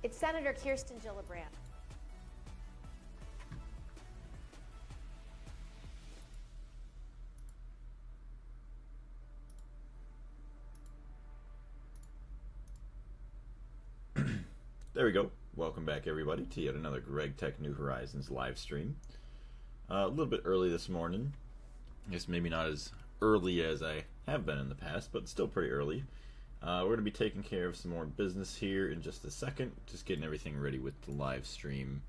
It's Senator Kirsten Gillibrand. There we go. Welcome back, everybody, to yet another Greg Tech New Horizons live stream. A little bit early this morning. I guess maybe not as early as I have been in the past, but still pretty early. We're going to be taking care of some more business here in just a second. Just getting everything ready with the live stream.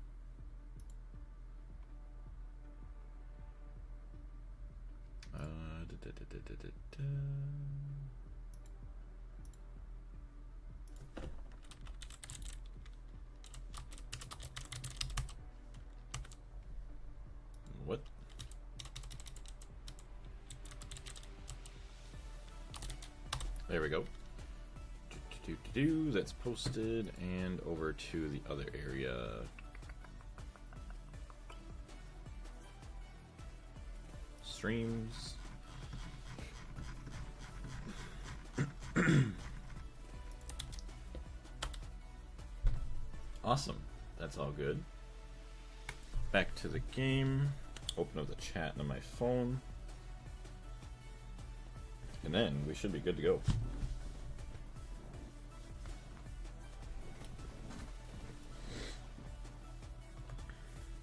What? There we go. That's posted and over to the other area. Streams. Awesome. That's all good. Back to the game. Open up the chat on my phone. And then we should be good to go.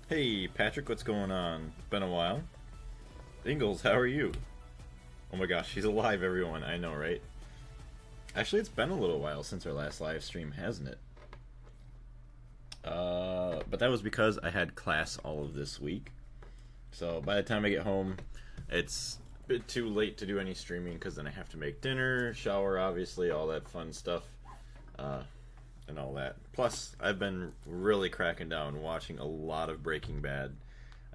Hey Patrick, what's going on? Been a while. Ingalls, how are you? Oh my gosh, he's alive, everyone. I know, right? Actually, it's been a little while since our last live stream, hasn't it? But that was because I had class all of this week. So by the time I get home, it's a bit too late to do any streaming because then I have to make dinner, shower, obviously, all that fun stuff, and all that. Plus, I've been really cracking down, watching a lot of Breaking Bad.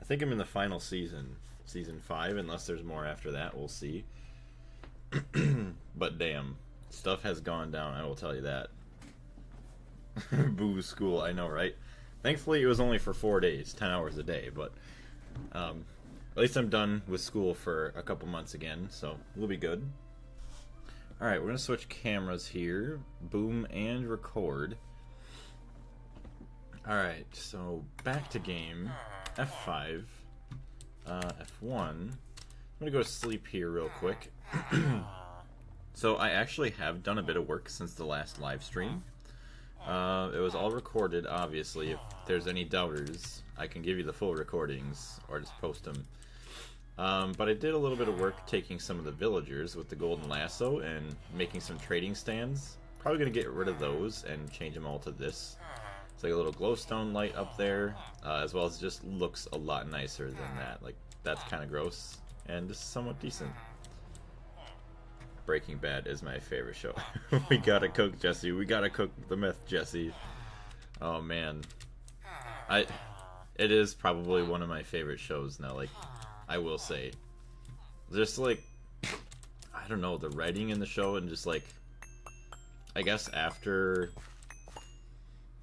I think I'm in the final season, season 5, unless there's more after that, we'll see. But damn, stuff has gone down, I will tell you that. Boo school, I know, right? Thankfully, it was only for 4 days, 10 hours a day, but at least I'm done with school for a couple months again, so we'll be good. Alright, we're going to switch cameras here. Boom and record. Alright, so back to game. F5. F1. I'm going to go to sleep here real quick. So I actually have done a bit of work since the last live stream. It was all recorded, obviously. If there's any doubters, I can give you the full recordings or just post them. But I did a little bit of work taking some of the villagers with the golden lasso and making some trading stands. Probably going to get rid of those and change them all to this. It's like a little glowstone light up there, as well as just looks a lot nicer than that. Like, that's kind of gross and just somewhat decent. Breaking Bad is my favorite show. We gotta cook, Jesse. We gotta cook the myth, Jesse. Oh man, it is probably one of my favorite shows now. Like, I will say, just like, I don't know, the writing in the show and just like, I guess after,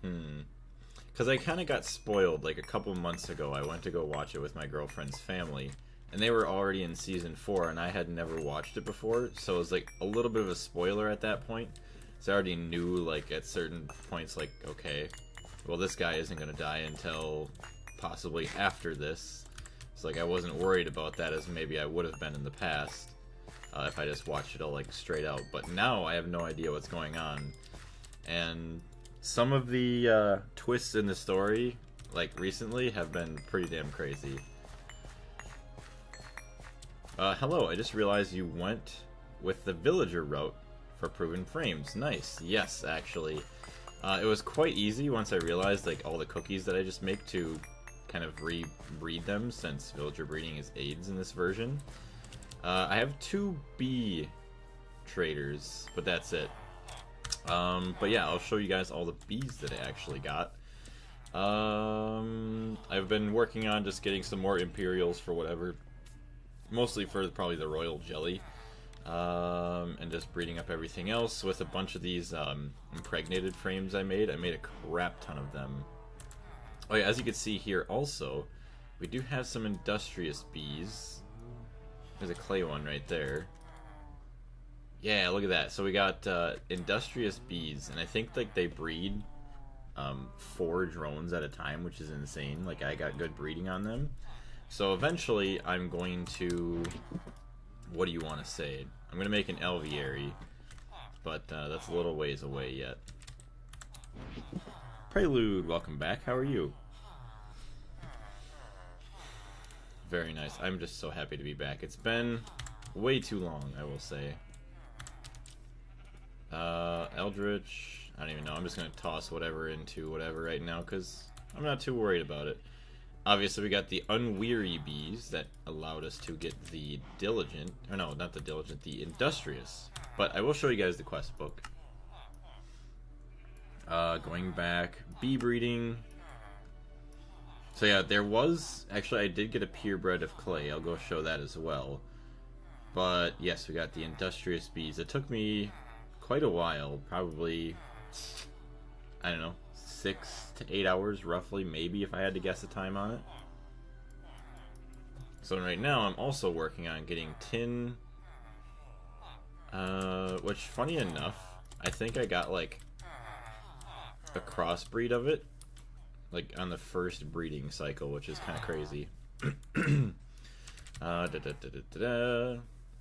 because I kind of got spoiled like a couple months ago. I went to go watch it with my girlfriend's family. And they were already in season 4, and I had never watched it before, so it was like a little bit of a spoiler at that point. So I already knew, like, at certain points, like, okay, well, this guy isn't going to die until possibly after this. So, like, I wasn't worried about that as maybe I would have been in the past if I just watched it all, like, straight out. But now I have no idea what's going on. And some of the twists in the story, like, recently have been pretty damn crazy. Hello, I just realized you went with the villager route for proven frames. Nice. Yes, actually. It was quite easy once I realized like all the cookies that I just make to kind of re-breed them, since villager breeding is AIDS in this version. I have 2 bee traders, but that's it. But yeah, I'll show you guys all the bees that I actually got. I've been working on just getting some more Imperials for whatever. Mostly for probably the royal jelly, and just breeding up everything else with a bunch of these impregnated frames I made. I made a crap ton of them. Oh yeah, as you can see here also, we do have some industrious bees. There's a clay one right there. Yeah, look at that. So we got industrious bees, and I think like they breed 4 drones at a time, which is insane. Like, I got good breeding on them. So eventually I'm going to, what do you want to say? I'm going to make an alveary, but that's a little ways away yet. Prelude, welcome back. How are you? Very nice. I'm just so happy to be back. It's been way too long, I will say. Eldritch, I don't even know. I'm just going to toss whatever into whatever right now because I'm not too worried about it. Obviously, we got the Unweary Bees that allowed us to get the Diligent. Or no, not the Diligent, the Industrious. But I will show you guys the quest book. Going back, bee breeding. So yeah, there was, actually I did get a purebred of clay. I'll go show that as well. But yes, we got the Industrious Bees. It took me quite a while, probably, I don't know, 6 to 8 hours roughly, maybe, if I had to guess a time on it. So right now I'm also working on getting tin, which funny enough, I think I got like a crossbreed of it, like on the first breeding cycle, which is kind of crazy.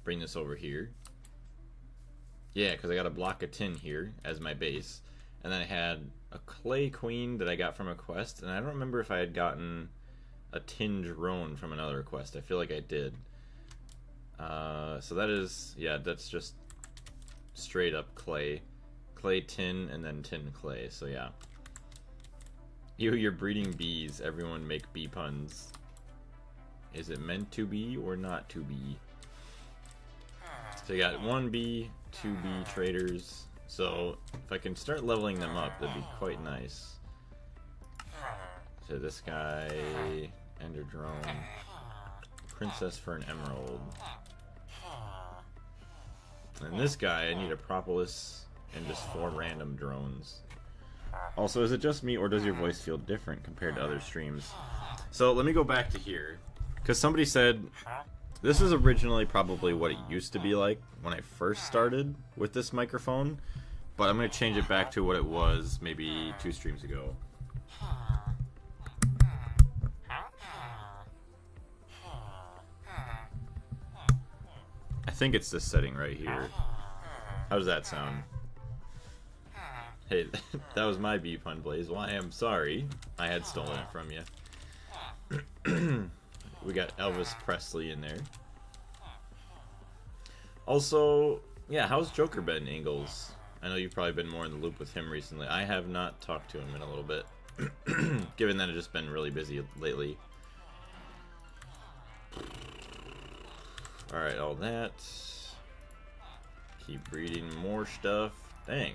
Bring this over here. Yeah, because I got a block of tin here as my base. And then I had a clay queen that I got from a quest. And I don't remember if I had gotten a tin drone from another quest. I feel like I did. So that is, yeah, that's just straight up clay. Clay, tin, and then tin, clay. So yeah. You're breeding bees. Everyone make bee puns. Is it meant to be or not to be? So you got 1 bee, 2 bee traders. So if I can start leveling them up, that'd be quite nice. So this guy, Ender Drone, Princess for an Emerald. And this guy, I need a Propolis and just 4 random drones. Also, is it just me or does your voice feel different compared to other streams? So let me go back to here. Because somebody said, this is originally probably what it used to be like when I first started with this microphone, but I'm going to change it back to what it was maybe 2 streams ago. I think it's this setting right here. How does that sound? Hey, that was my bee pun, Blaze. Well, I am sorry. I had stolen it from you. We got Elvis Presley in there. Also, yeah, how's Joker been, Ingalls? I know you've probably been more in the loop with him recently. I have not talked to him in a little bit, given that I've just been really busy lately. Alright, all that. Keep breeding more stuff. Dang.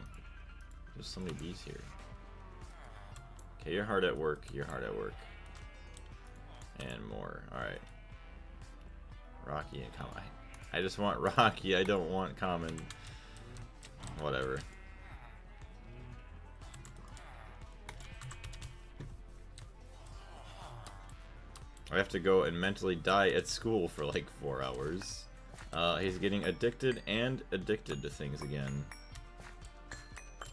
There's so many bees here. Okay, you're hard at work. You're hard at work. And more. Alright. Rocky and common. I just want Rocky. I don't want common. Whatever. I have to go and mentally die at school for like 4 hours. He's getting addicted and addicted to things again.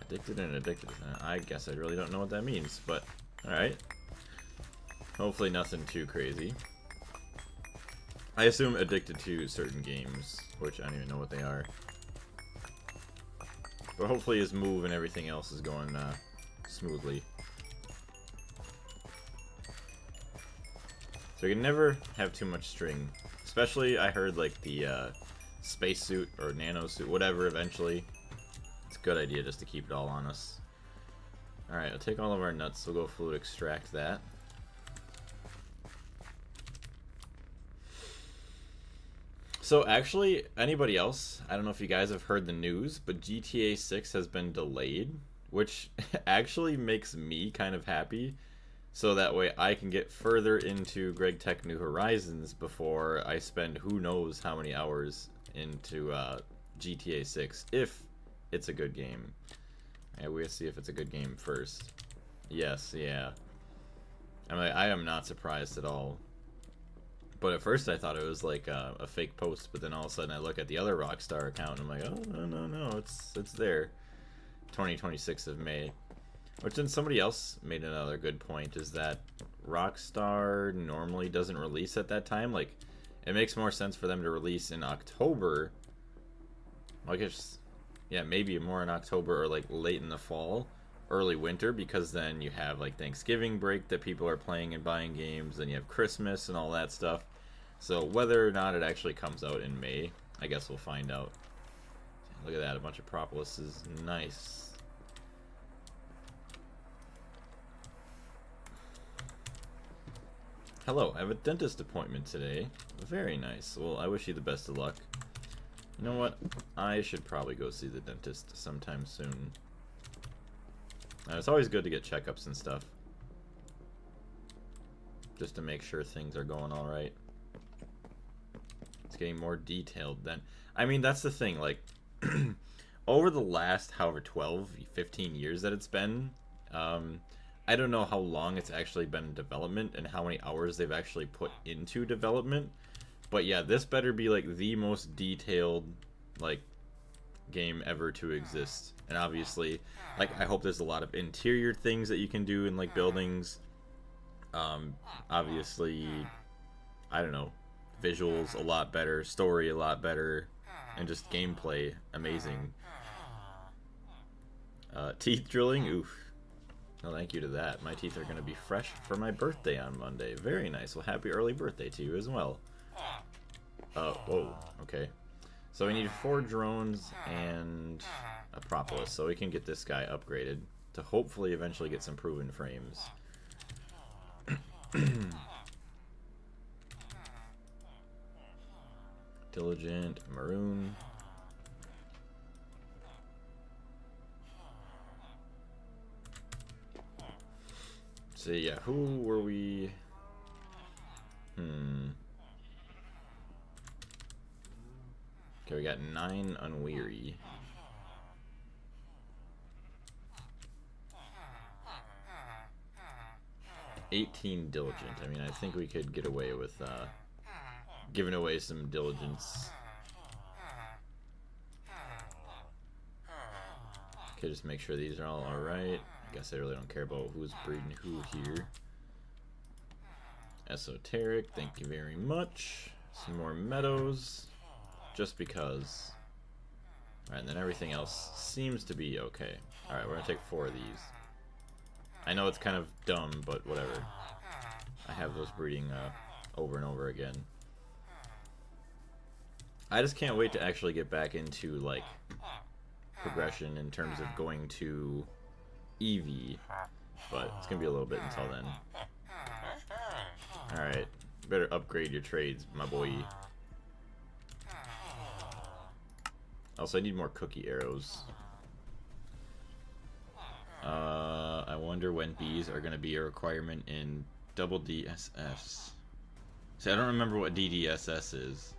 Addicted and addicted. I guess I really don't know what that means, but alright. Hopefully nothing too crazy. I assume addicted to certain games, which I don't even know what they are. But hopefully his move and everything else is going smoothly. So you can never have too much string. Especially, I heard, like, the spacesuit or nanosuit, whatever, eventually. It's a good idea just to keep it all on us. Alright, I'll take all of our nuts. We'll go fluid extract that. So actually, anybody else, I don't know if you guys have heard the news, but GTA 6 has been delayed, which actually makes me kind of happy. So that way I can get further into Greg Tech New Horizons before I spend who knows how many hours into GTA 6, if it's a good game. And we'll see if it's a good game first. Yes, yeah. I am not surprised at all. But at first I thought it was like a fake post, but then all of a sudden I look at the other Rockstar account and I'm like, oh, no, it's there. 2026 of May. Which then somebody else made another good point, is that Rockstar normally doesn't release at that time. Like, it makes more sense for them to release in October. I guess, yeah, maybe more in October or like late in the fall, early winter, because then you have like Thanksgiving break that people are playing and buying games, then you have Christmas and all that stuff. So whether or not it actually comes out in May, I guess we'll find out. Look at that, a bunch of Propolises. Nice. Hello, I have a dentist appointment today. Very nice. Well, I wish you the best of luck. You know what? I should probably go see the dentist sometime soon. It's always good to get checkups and stuff. Just to make sure things are going alright. It's getting more detailed then. I mean, that's the thing, like, over the last, however, 12, 15 years that it's been, I don't know how long it's actually been in development and how many hours they've actually put into development. But yeah, this better be like the most detailed like game ever to exist. And obviously, like, I hope there's a lot of interior things that you can do in like buildings. Obviously, I don't know, visuals a lot better, story a lot better, and just gameplay amazing. Teeth drilling, oof. No, thank you to that. My teeth are going to be fresh for my birthday on Monday. Very nice. Well, happy early birthday to you as well. Whoa, okay. So we need 4 drones and a Propolis, so we can get this guy upgraded to hopefully eventually get some proven frames. Diligent, Maroon. So yeah, who were we? Okay, we got 9 Unweary. $18 Diligent. I mean, I think we could get away with giving away some Diligence. Okay, just make sure these are all alright. I guess I really don't care about who's breeding who here. Esoteric, thank you very much. Some more meadows, just because. Alright, and then everything else seems to be okay. Alright, we're gonna take 4 of these. I know it's kind of dumb, but whatever. I have those breeding over and over again. I just can't wait to actually get back into, like, progression in terms of going to EV, but it's gonna be a little bit until then. Alright, better upgrade your trades, my boy. Also, I need more cookie arrows. I wonder when bees are gonna be a requirement in double DSS. See, I don't remember what DDSS is.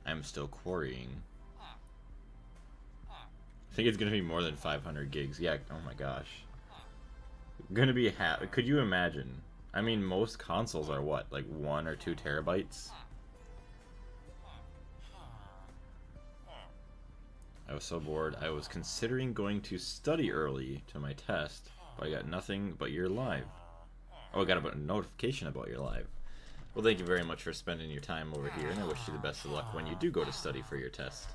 I'm still quarrying. I think it's gonna be more than 500 gigs. Yeah, oh my gosh. Gonna be could you imagine? I mean, most consoles are what, like 1 or 2 terabytes? I was so bored. I was considering going to study early to my test, but I got nothing but your live. Oh, I got a notification about your live. Well, thank you very much for spending your time over here, and I wish you the best of luck when you do go to study for your test.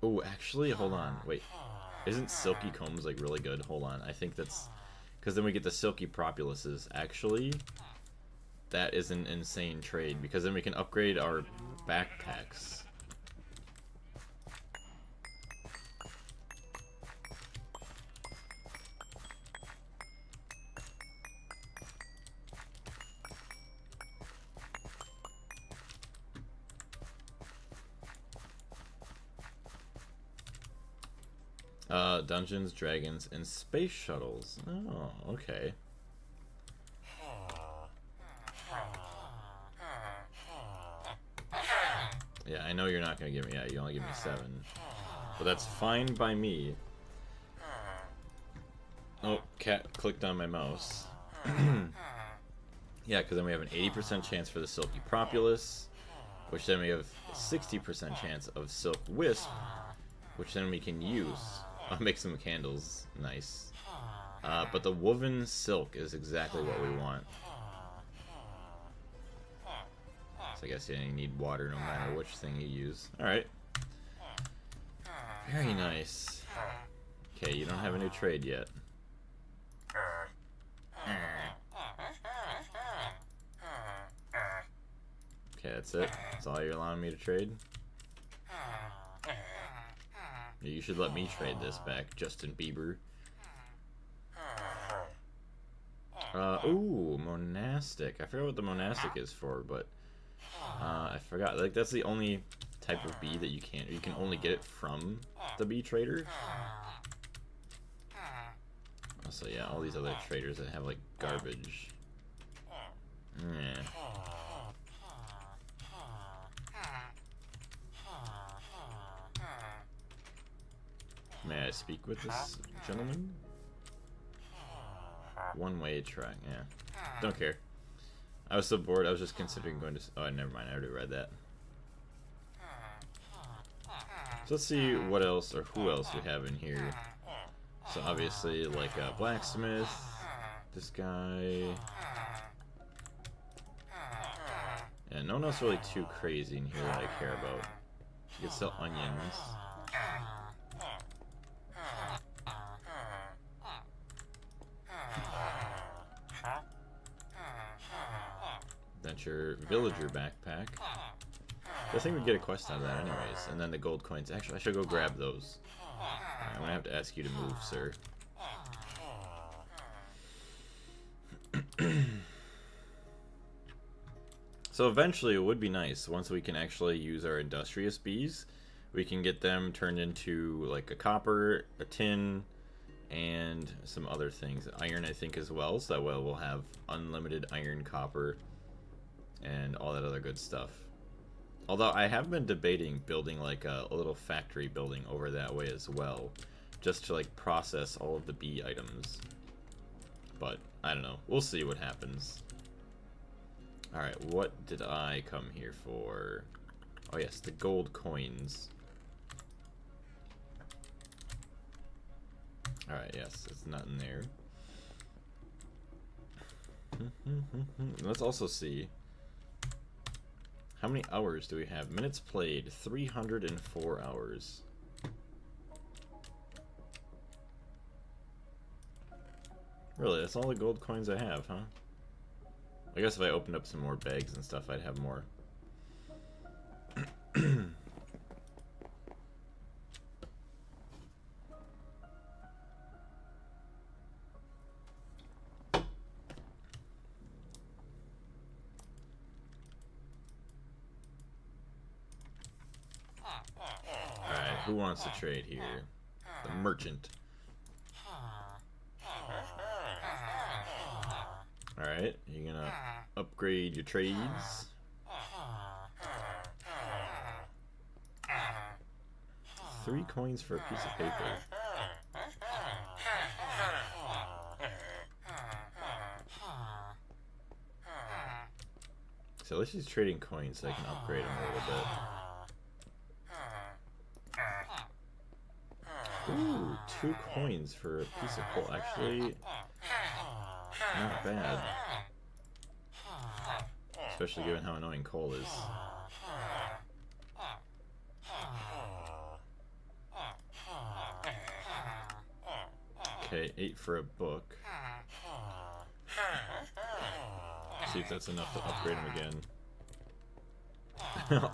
Oh, actually, hold on. Wait. Isn't Silky Combs, like, really good? Hold on. I think that's... Because then we get the Silky Propolises. Actually, that is an insane trade, because then we can upgrade our backpacks. Dungeons, dragons, and space shuttles. Oh, okay. Yeah, I know you're not gonna give me. Yeah, you only give me 7, but that's fine by me. Oh, cat clicked on my mouse. Yeah, because then we have an 80% chance for the Silky Propolis, which then we have a 60% chance of Silk Wisp, which then we can use. I'll make some candles. Nice. But the woven silk is exactly what we want. So I guess you need water no matter which thing you use. Alright. Very nice. Okay, you don't have a new trade yet. Okay, that's it. That's all you're allowing me to trade? You should let me trade this back, Justin Bieber. Ooh, monastic. I forgot what the monastic is for, but I forgot. Like, that's the only type of bee that you can't. You can only get it from the bee trader. Also, yeah, all these other traders that have like garbage. Yeah. May I speak with this gentleman? One-way track, yeah. Don't care. I was so bored, I was just considering going to... Oh, never mind, I already read that. So let's see what else, or who else we have in here. So obviously, like a blacksmith, this guy... Yeah, no one else really too crazy in here that I care about. You can sell onions. Adventure villager backpack. I think we get a quest out of that anyways. And then the gold coins. Actually, I should go grab those. Right, I'm gonna have to ask you to move, sir. So eventually it would be nice once we can actually use our industrious bees. We can get them turned into like a copper, a tin, and some other things. Iron, I think, as well. So that way we'll have unlimited iron, copper, and all that other good stuff. Although I have been debating building like a little factory building over that way as well, just to like process all of the bee items. But I don't know. We'll see what happens. Alright, what did I come here for? Oh yes, the gold coins. Alright, yes, it's not in there. Let's also see. How many hours do we have? Minutes played, 304 hours. Really, that's all the gold coins I have, huh? I guess if I opened up some more bags and stuff, I'd have more. Alright, who wants to trade here? The merchant. Alright, you're gonna upgrade your trades. Three coins for a piece of paper. So at least he's trading coins so I can upgrade him a little bit. Ooh, 2 coins for a piece of coal. Actually, not bad. Especially given how annoying coal is. Okay, 8 for a book. See if that's enough to upgrade him again.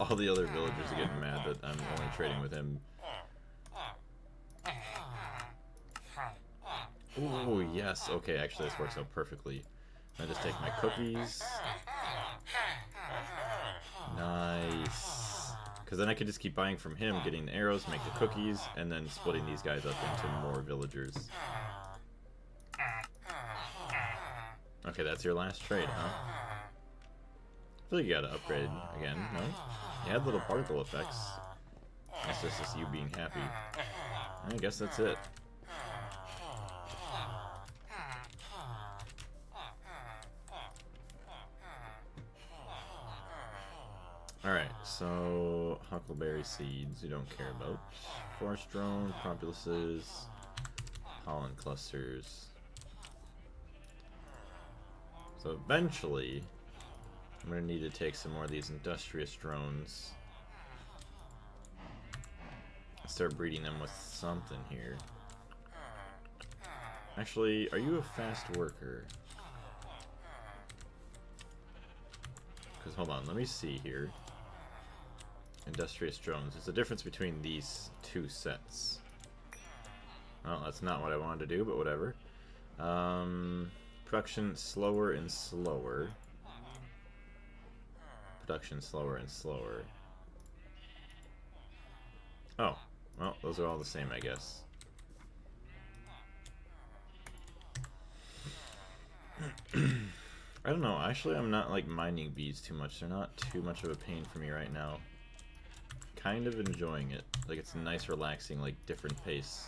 All the other villagers are getting mad that I'm only trading with him. Oh, yes. Okay, actually this works out perfectly. I just take my cookies. Nice. Because then I can just keep buying from him, getting the arrows, make the cookies, and then splitting these guys up into more villagers. Okay, that's your last trade, huh? I feel like you gotta upgrade again, no? You had little particle effects. That's just you being happy. I guess that's it. Alright, So, huckleberry seeds, you don't care about. Forest drone, populaces, pollen clusters. So eventually, I'm going to need to take some more of these industrious drones. Start breeding them with something here. Actually, are you a fast worker? Because, hold on, let me see here. Industrious drones. There's a difference between these two sets. Well, that's not what I wanted to do, but whatever. Production slower and slower. Production slower and slower. Oh, well, those are all the same, I guess. I don't know, actually I'm not like minding bees too much. They're not too much of a pain for me right now. Kind of enjoying it. Like it's a nice relaxing, like different pace.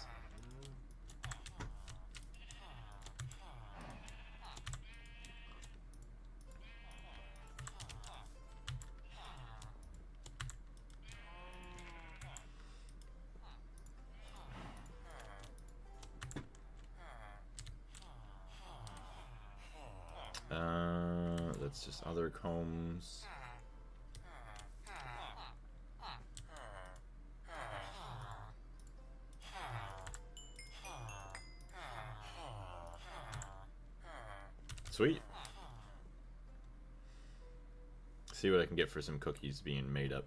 That's just other combs. Sweet. See what I can get for some cookies being made up.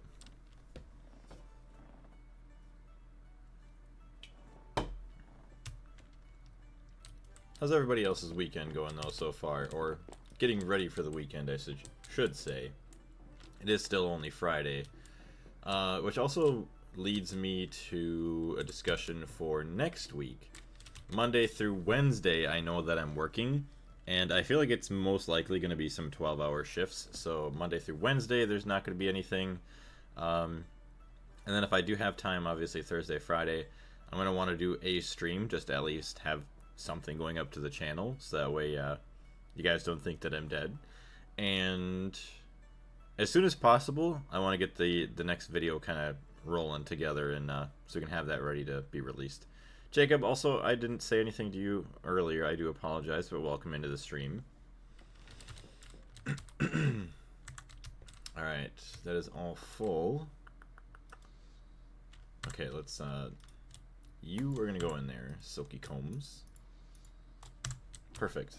How's everybody else's weekend going though so far? Or getting ready for the weekend, I should say. It is still only Friday. Which also leads me to a discussion for next week. Monday through Wednesday, I know that I'm working. And I feel like it's most likely going to be some 12-hour shifts. So Monday through Wednesday, there's not going to be anything. And then if I do have time, obviously Thursday, Friday, I'm going to want to do a stream. Just to at least have something going up to the channel. So that way you guys don't think that I'm dead. And as soon as possible, I want to get the next video kind of rolling together. And so we can have that ready to be released. Jacob, also, I didn't say anything to you earlier. I do apologize, but welcome into the stream. Alright, that is all full. Okay, let's, you are going to go in there, Silky Combs. Perfect.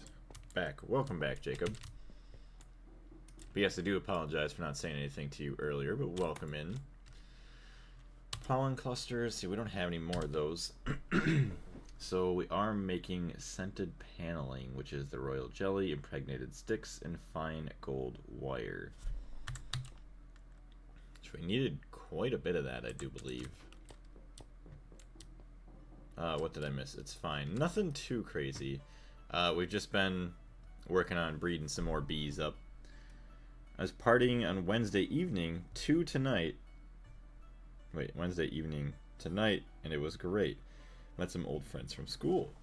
Back. Welcome back, Jacob. But yes, I do apologize for not saying anything to you earlier, but welcome in. Pollen clusters. See, we don't have any more of those. So we are making scented paneling, which is the royal jelly, impregnated sticks, and fine gold wire. Which we needed quite a bit of that, I do believe. What did I miss? It's fine. Nothing too crazy. We've just been working on breeding some more bees up. I was partying on Wednesday evening to tonight. Wait, Wednesday evening tonight, and it was great. Met some old friends from school.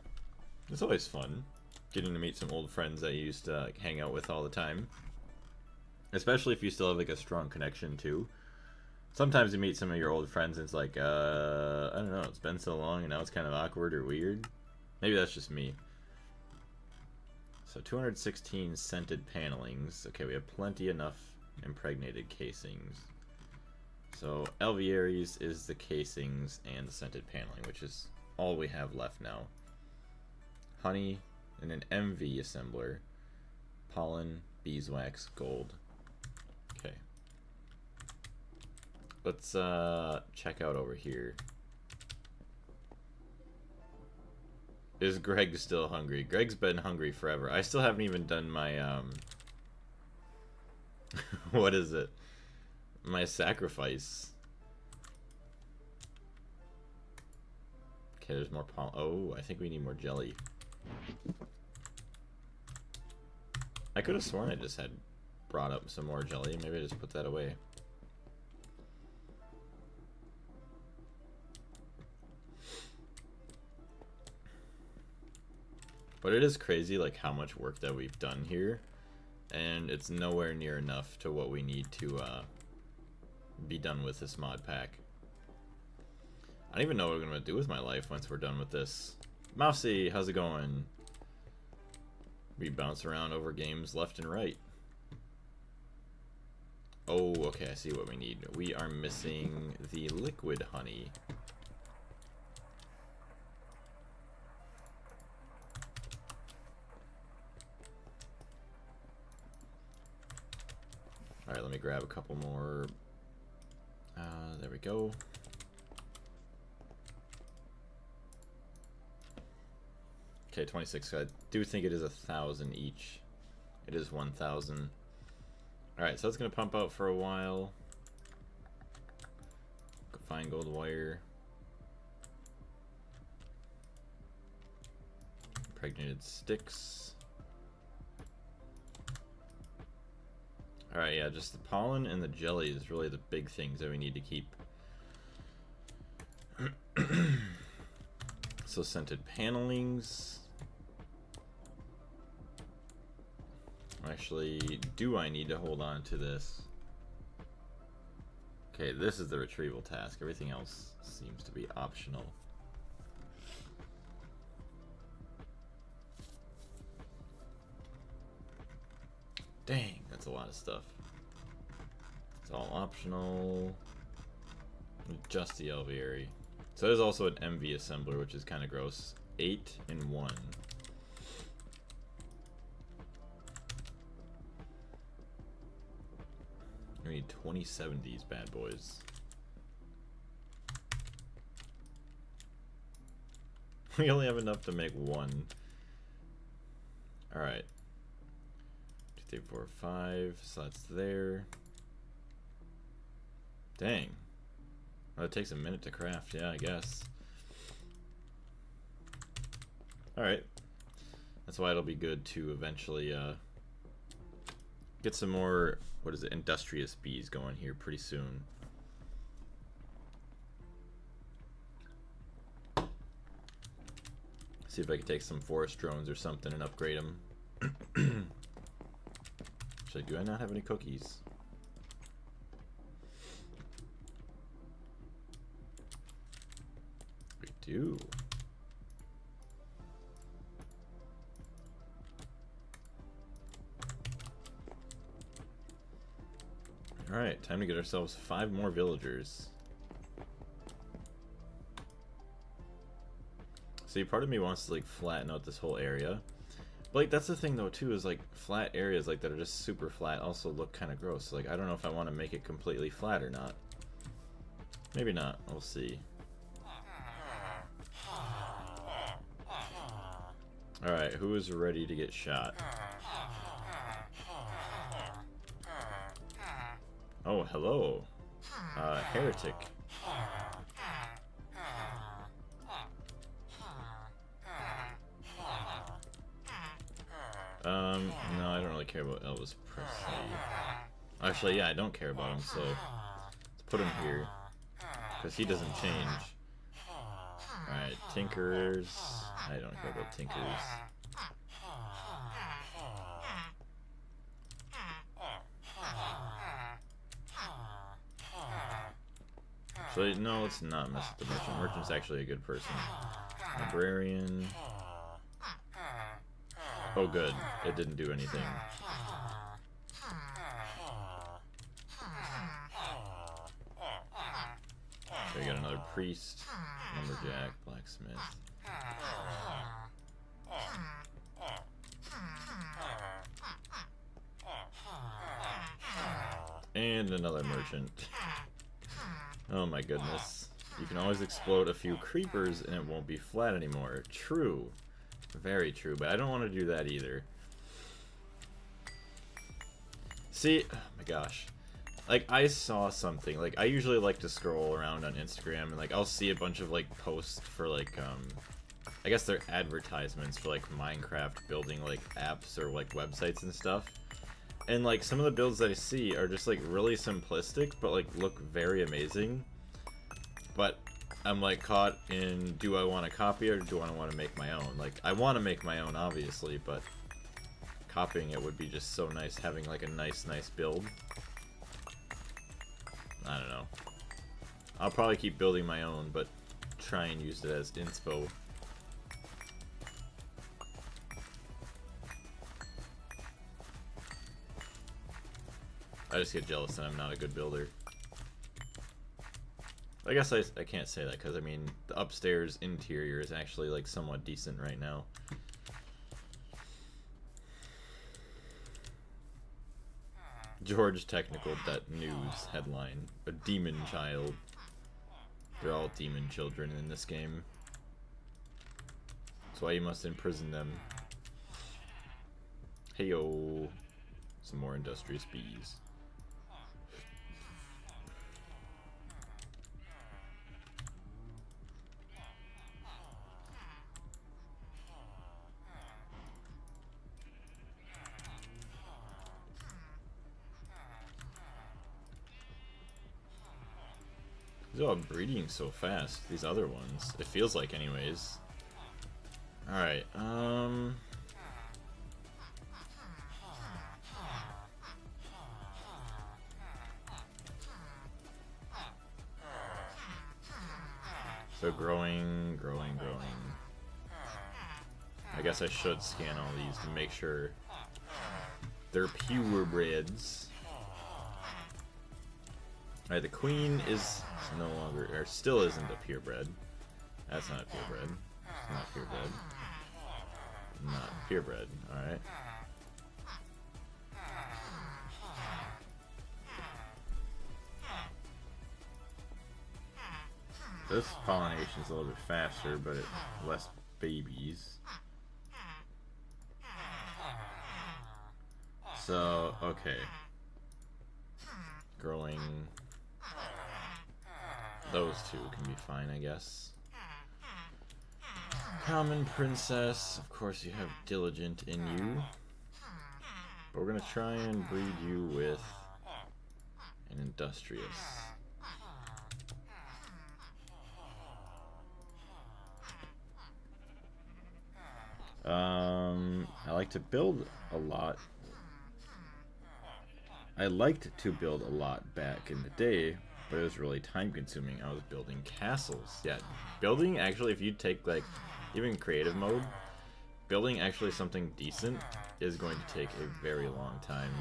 It's always fun getting to meet some old friends that you used to like, hang out with all the time. Especially if you still have like a strong connection too. Sometimes you meet some of your old friends and it's like, I don't know, it's been so long and now it's kind of awkward or weird. Maybe that's just me. So 216 scented panelings. Okay, we have plenty enough impregnated casings. So alvearies is the casings and the scented paneling, which is all we have left now. Honey and an MV assembler. Pollen, beeswax, gold. Okay. Let's check out over here. Is Greg still hungry? Greg's been hungry forever. I still haven't even done my what is it? My sacrifice. Okay, there's more pollen. Oh, I think we need more jelly. I could have sworn I just had brought up some more jelly. Maybe I just put that away. But it is crazy like how much work that we've done here. And it's nowhere near enough to what we need to be done with this mod pack. I don't even know what I'm going to do with my life once we're done with this. Mousy, how's it going? We bounce around over games left and right. Oh, okay, I see what we need. We are missing the liquid honey. Alright, let me grab a couple more. There we go. Okay, 26. I do think it is 1,000 each. It is 1,000. Alright, so it's going to pump out for a while. Go find gold wire. Impregnated sticks. Alright, yeah, just the pollen and the jelly is really the big things that we need to keep. So scented panelings. Actually, do I need to hold on to this? Okay, this is the retrieval task. Everything else seems to be optional. Dang, that's a lot of stuff. It's all optional. Just the alveary. So there's also an MV assembler, which is kind of gross. 8 in 1. We need 27 of these bad boys. We only have enough to make one. Alright. 2, 3, 4, 5. So that's there. Dang. Well, it takes a minute to craft, yeah, I guess. Alright. That's why it'll be good to eventually get some more, what is it, industrious bees going here pretty soon. See if I can take some forest drones or something and upgrade them. Actually, do I not have any cookies? We do. Alright, time to get ourselves 5 more villagers. See, part of me wants to like flatten out this whole area. But like that's the thing though too, is like flat areas like that are just super flat also look kind of gross. Like I don't know if I want to make it completely flat or not. Maybe not, we'll see. Alright, who is ready to get shot? Oh, hello. Heretic. No, I don't really care about Elvis Presley. Actually, yeah, I don't care about him, so let's put him here. Because he doesn't change. Alright, Tinkerers. I don't care about Tinkers. Actually, no, it's not mess with the merchant. Merchant's actually a good person. Librarian. Oh, good. It didn't do anything. Okay, we got another priest, lumberjack, blacksmith. And another merchant. Oh my goodness. You can always explode a few creepers and it won't be flat anymore. True. Very true, but I don't want to do that either. See, oh my gosh. Like, I saw something. Like, I usually like to scroll around on Instagram and, like, I'll see a bunch of, like, posts for, like, I guess they're advertisements for, like, Minecraft building, like, apps or, like, websites and stuff. And, like, some of the builds that I see are just, like, really simplistic, but, like, look very amazing. But I'm, like, caught in, do I want to copy it or do I want to make my own? Like, I want to make my own, obviously, but copying it would be just so nice, having, like, a nice build. I don't know. I'll probably keep building my own, but try and use it as inspo. I just get jealous that I'm not a good builder. I guess I can't say that because, I mean, the upstairs interior is actually, like, somewhat decent right now. George Technical Debt News headline. A demon child. They're all demon children in this game. That's why you must imprison them. Heyo. Some more industrious bees. These are all breeding so fast, these other ones. It feels like, anyways. Alright, so growing. I guess I should scan all these to make sure they're purebreds. Alright, the queen is no longer, or still isn't a purebred. That's not a purebred. It's not purebred. Not purebred, alright. This pollination is a little bit faster, but less babies. So, okay. Growing. Those two can be fine, I guess. Common princess. Of course, you have diligent in you. But we're gonna try and breed you with an industrious. I like to build a lot. I liked to build a lot back in the day, but it was really time consuming. I was building castles. Yeah, building actually, if you take like even creative mode, building actually something decent is going to take a very long time.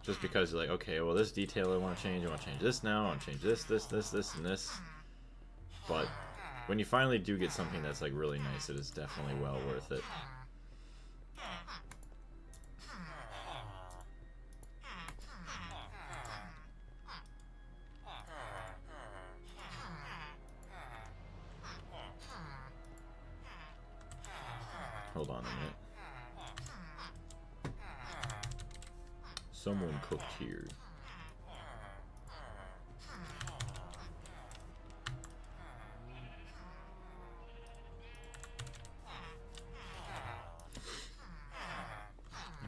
Just because you're like, okay, well this detail I want to change this now, I want to change this, and this. But when you finally do get something that's like really nice, it is definitely well worth it. Hold on a minute. Someone cooked here.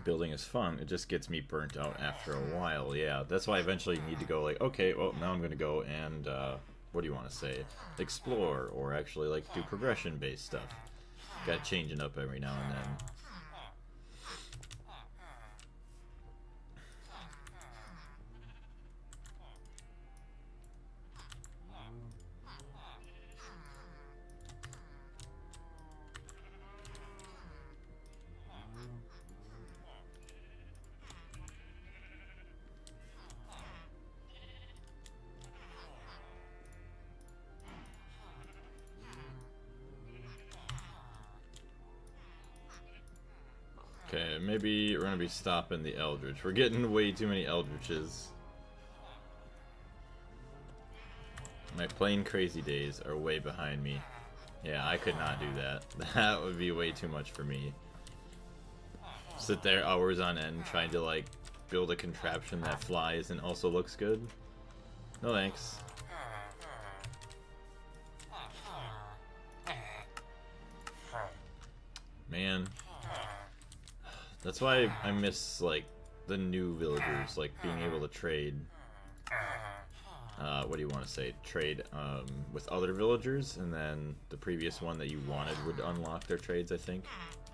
Building is fun. It just gets me burnt out after a while. Yeah, that's why eventually you need to go like, okay, well now I'm gonna go and what do you want to say? Explore, or actually like do progression-based stuff. Gotta change it up every now and then. Okay, maybe we're gonna be stopping the Eldritch. We're getting way too many Eldritches. My plain crazy days are way behind me. Yeah, I could not do that. That would be way too much for me. Sit there hours on end trying to like build a contraption that flies and also looks good. No thanks. Man. That's why I miss, like, the new villagers, like, being able to trade, what do you want to say, trade, with other villagers, and then the previous one that you wanted would unlock their trades, I think.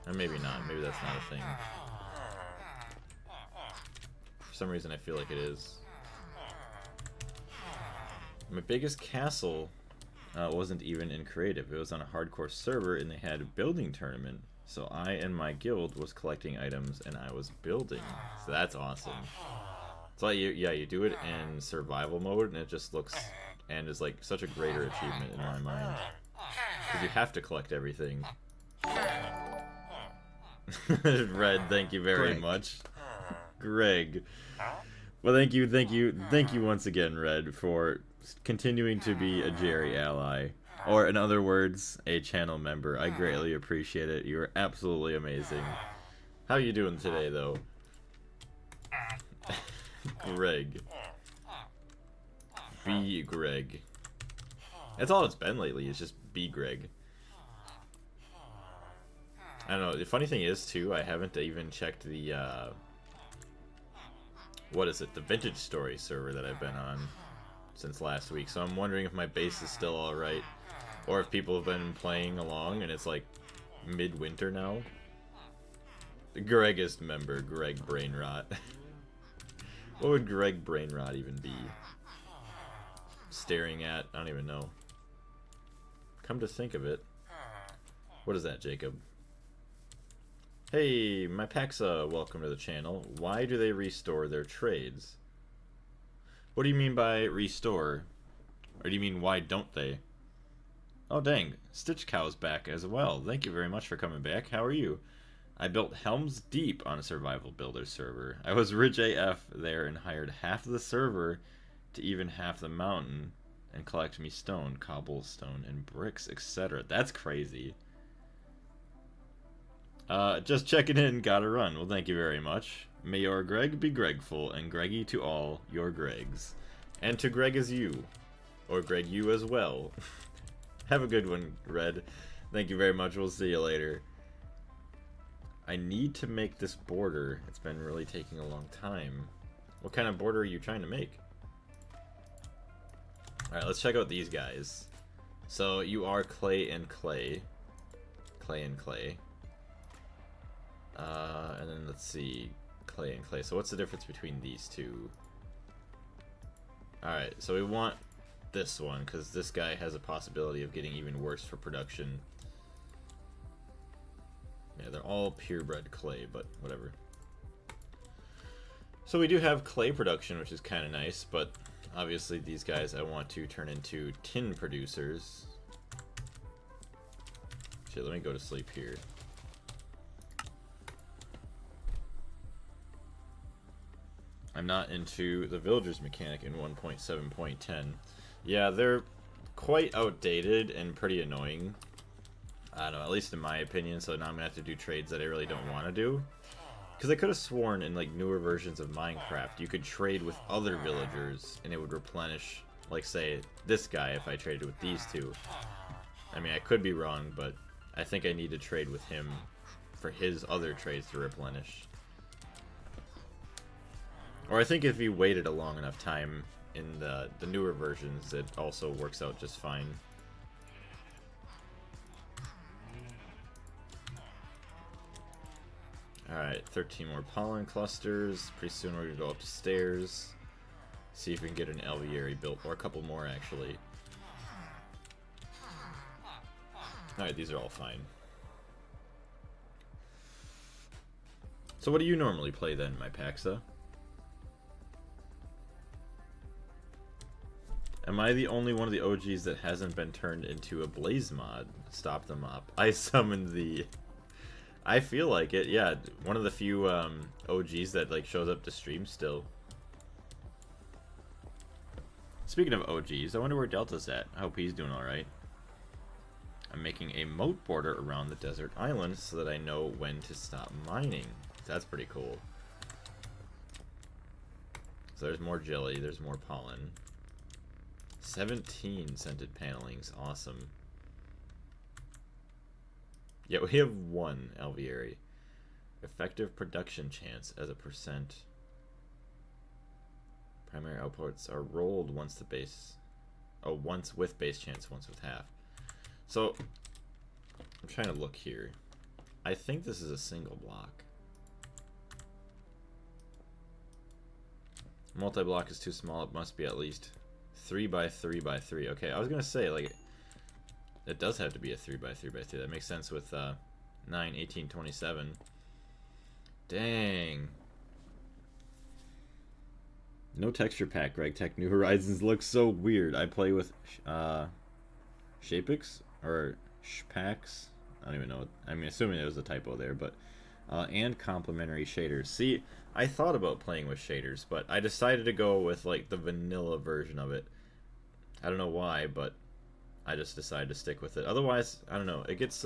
Or maybe not, maybe that's not a thing. For some reason I feel like it is. My biggest castle wasn't even in creative. It was on a hardcore server, and they had a building tournament. So I and my guild was collecting items, and I was building. So that's awesome. So you do it in survival mode, and it just looks and is like such a greater achievement in my mind. Because you have to collect everything. Red, thank you very much. Greg. Well, thank you once again, Red, for continuing to be a Jerry ally. Or, in other words, a channel member. I greatly appreciate it. You are absolutely amazing. How are you doing today, though? Greg. B. Greg. That's all it's been lately, is just B. Greg. I don't know, the funny thing is, too, I haven't even checked the, what is it? The Vintage Story server that I've been on since last week. So I'm wondering if my base is still alright. Or if people have been playing along and it's like midwinter now. The Gregist member, Greg Brainrot. What would Greg Brainrot even be? Staring at, I don't even know. Come to think of it. What is that, Jacob? Hey, my Paxa, welcome to the channel. Why do they restore their trades? What do you mean by restore? Or do you mean why don't they? Oh dang, Stitch Cow's back as well. Thank you very much for coming back. How are you? I built Helm's Deep on a survival builder server. I was rich AF there and hired half of the server to even half the mountain and collect me stone, cobblestone, and bricks, etc. That's crazy. Just checking in, gotta run. Well, thank you very much. May your Greg be Gregful, and Greggy to all your Gregs. And to Greg as you. Or Greg you as well. Have a good one, Red. Thank you very much. We'll see you later. I need to make this border. It's been really taking a long time. What kind of border are you trying to make? Alright, let's check out these guys. So, you are clay and clay. Clay and clay. And then let's see. Clay and clay. So what's the difference between these two? Alright, so we want this one, because this guy has a possibility of getting even worse for production. Yeah, they're all purebred clay, but whatever. So we do have clay production, which is kind of nice, but obviously these guys I want to turn into tin producers. Shit, let me go to sleep here. I'm not into the villagers mechanic in 1.7.10. Yeah, they're quite outdated and pretty annoying. I don't know, at least in my opinion, so now I'm gonna have to do trades that I really don't want to do. Because I could have sworn in like newer versions of Minecraft, you could trade with other villagers and it would replenish, like say, this guy if I traded with these two. I mean, I could be wrong, but I think I need to trade with him for his other trades to replenish. Or I think if you waited a long enough time in the newer versions, it also works out just fine. Alright, 13 more pollen clusters. Pretty soon we're going to go upstairs. See if we can get an alveary built, or a couple more actually. Alright, these are all fine. So what do you normally play then, my Paxa? Am I the only one of the OGs that hasn't been turned into a Blaze mod? Stop the mop. I summoned the... I feel like it, yeah. One of the few OGs that like shows up to stream still. Speaking of OGs, I wonder where Delta's at. I hope he's doing alright. I'm making a moat border around the desert island so that I know when to stop mining. That's pretty cool. So there's more jelly, there's more pollen. 17 scented panelings, awesome. Yeah, we have one alveary. Effective production chance as a percent. Primary outputs are rolled once the base... Oh, once with base chance, once with half. So, I'm trying to look here. I think this is a single block. Multi-block is too small, it must be at least 3x3x3. Okay, I was gonna say, like, it does have to be a 3x3x3. That makes sense with 9, 18, 27. Dang. No texture pack, Greg Tech New Horizons looks so weird. I play with Shapix or Shpax. I don't even know. I'm assuming it was a typo there, but and complementary shaders. See, I thought about playing with shaders, but I decided to go with like the vanilla version of it. I don't know why, but I just decided to stick with it. Otherwise, I don't know. It gets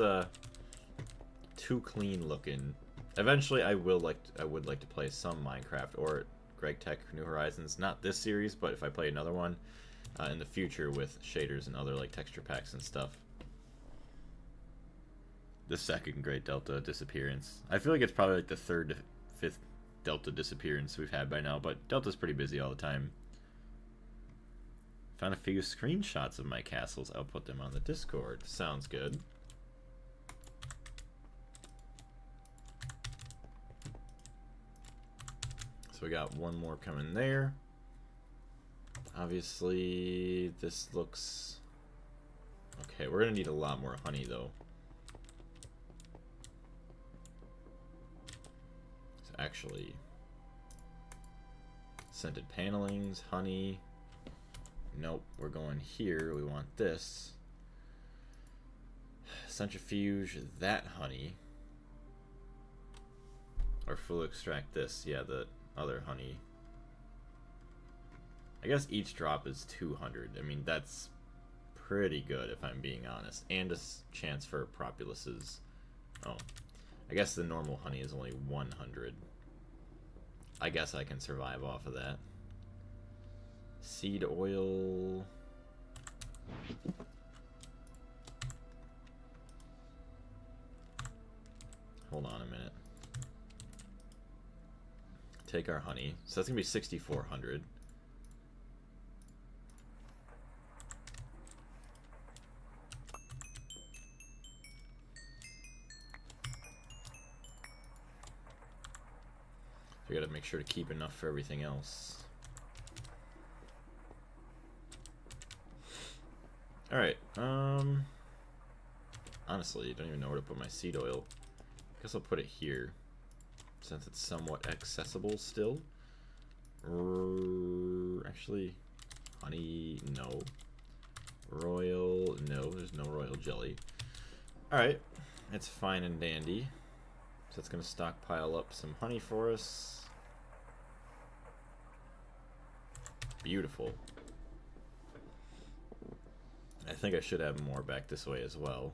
too clean looking. Eventually, I would like to play some Minecraft or Greg Tech New Horizons. Not this series, but if I play another one in the future with shaders and other like texture packs and stuff. The second Great Delta disappearance. I feel like it's probably like the third to fifth Delta disappearance we've had by now, but Delta's pretty busy all the time. Found a few screenshots of my castles. I'll put them on the Discord. Sounds good. So we got one more coming there. Obviously, this looks... Okay, we're gonna need a lot more honey, though. So actually... Scented panelings, honey... Nope, we're going here. We want this. Centrifuge that honey. Or full extract this. Yeah, the other honey. I guess each drop is 200. I mean, that's pretty good if I'm being honest. And a chance for Propuluses. Oh. I guess the normal honey is only 100. I guess I can survive off of that. Seed oil. Hold on a minute. Take our honey. So that's gonna be 6,400. We gotta make sure to keep enough for everything else. Alright, honestly, I don't even know where to put my seed oil. Guess I'll put it here, since it's somewhat accessible still. Actually, honey, no. Royal, no, there's no royal jelly. Alright, it's fine and dandy. So it's gonna stockpile up some honey for us. Beautiful. I think I should have more back this way as well.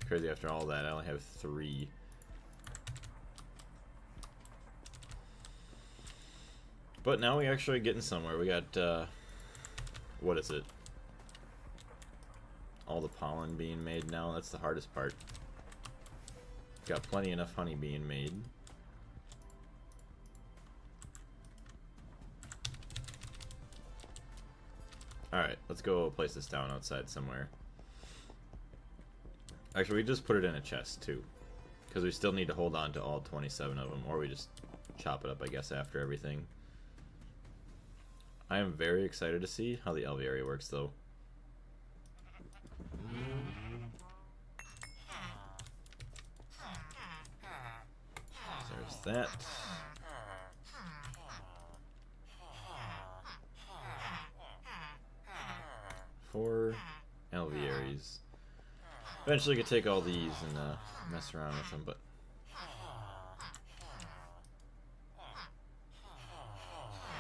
Crazy, after all that, I only have 3. But now we're actually getting somewhere. We got, what is it? All the pollen being made now. That's the hardest part. Got plenty enough honey being made. Alright, let's go place this down outside somewhere. Actually, we just put it in a chest, too. Because we still need to hold on to all 27 of them. Or we just chop it up, I guess, after everything. I am very excited to see how the Alveary works, though. There's that. Four Alvearies. Eventually, you could take all these and mess around with them, but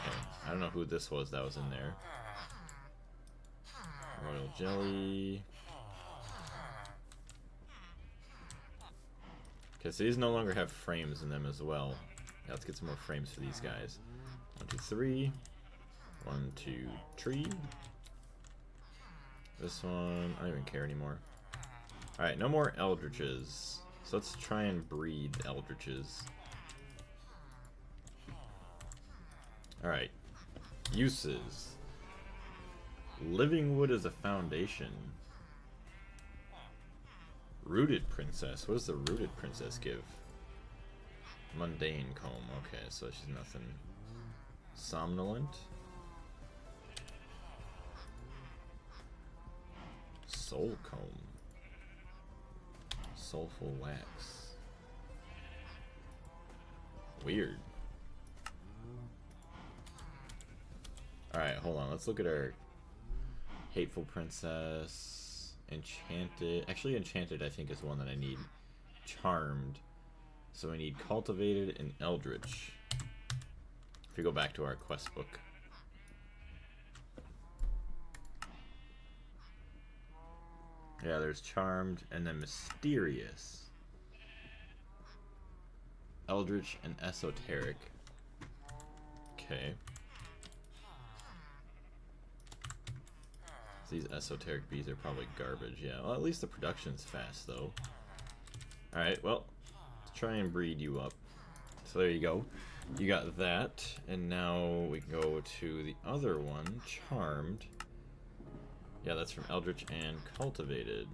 okay. I don't know who this was that was in there. Royal jelly. Okay, so these no longer have frames in them as well. Yeah, let's get some more frames for these guys. 1, 2, 3. 1, 2, 3. This one, I don't even care anymore. Alright, no more Eldritches. So let's try and breed Eldritches. Alright. Uses. Living wood as a foundation. Rooted Princess. What does the Rooted Princess give? Mundane comb. Okay, so she's nothing. Somnolent. Soul comb. Soulful wax. Weird. Alright, hold on. Let's look at our Hateful Princess. Enchanted. Actually, Enchanted I think is one that I need. Charmed. So we need Cultivated and Eldritch. If we go back to our quest book. Yeah, there's Charmed and then Mysterious. Eldritch and Esoteric. Okay. These esoteric bees are probably garbage. Yeah, well, at least the production's fast, though. Alright, well, let's try and breed you up. So there you go. You got that, and now we can go to the other one, Charmed. Yeah, that's from Eldritch and Cultivated.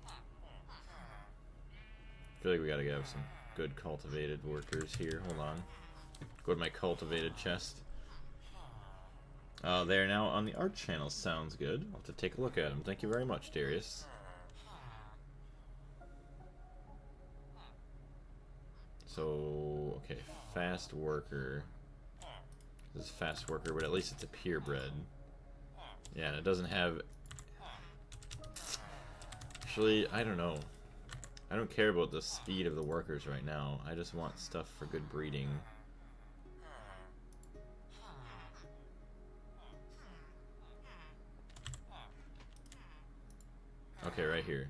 I feel like we gotta have some good cultivated workers here. Hold on. Go to my cultivated chest. They're now on the art channel. Sounds good. I'll have to take a look at them. Thank you very much, Darius. So, okay, fast worker. This is fast worker, but at least it's a purebred. Yeah, and it doesn't have... Actually, I don't know. I don't care about the speed of the workers right now. I just want stuff for good breeding. Okay, right here.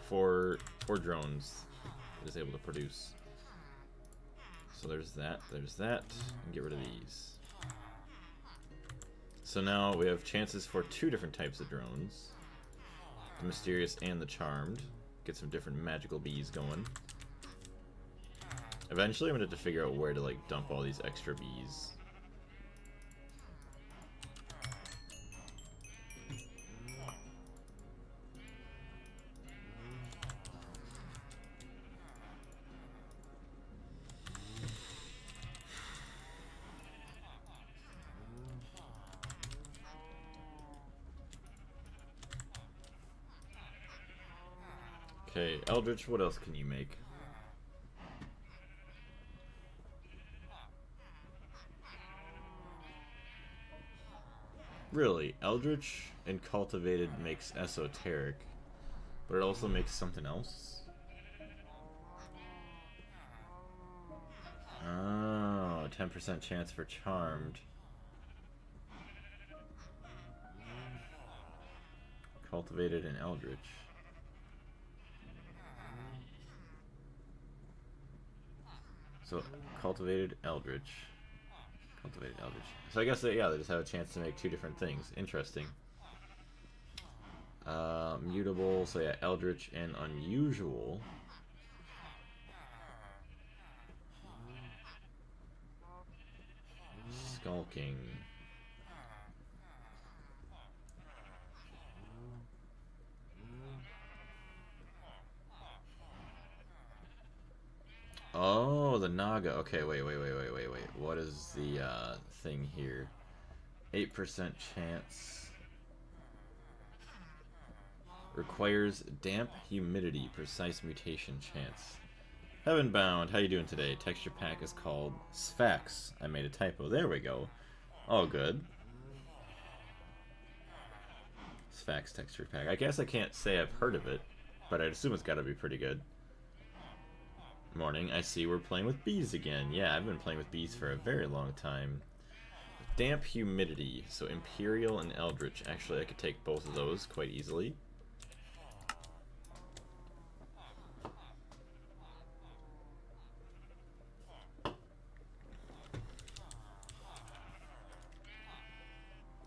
Four drones it is able to produce. So there's that, and get rid of these. So now we have chances for 2 different types of drones. The Mysterious and the Charmed. Get some different magical bees going. Eventually I'm going to have to figure out where to like dump all these extra bees. Okay, Eldritch, what else can you make? Really, Eldritch and Cultivated makes Esoteric, but it also makes something else? Oh, 10% chance for Charmed. Cultivated and Eldritch. So, Cultivated Eldritch. Cultivated Eldritch. So I guess that, yeah, they just have a chance to make 2 different things. Interesting. Mutable, so yeah, Eldritch and Unusual. Skulking. Oh, the Naga. Okay, wait. What is the thing here? 8% chance. Requires damp humidity, precise mutation chance. Heavenbound, how you doing today? Texture pack is called Sphax. I made a typo. There we go. All good. Sphax texture pack. I guess I can't say I've heard of it, but I'd assume it's got to be pretty good. Morning, I see we're playing with bees again. Yeah, I've been playing with bees for a very long time. Damp humidity, so Imperial and Eldritch. Actually, I could take both of those quite easily.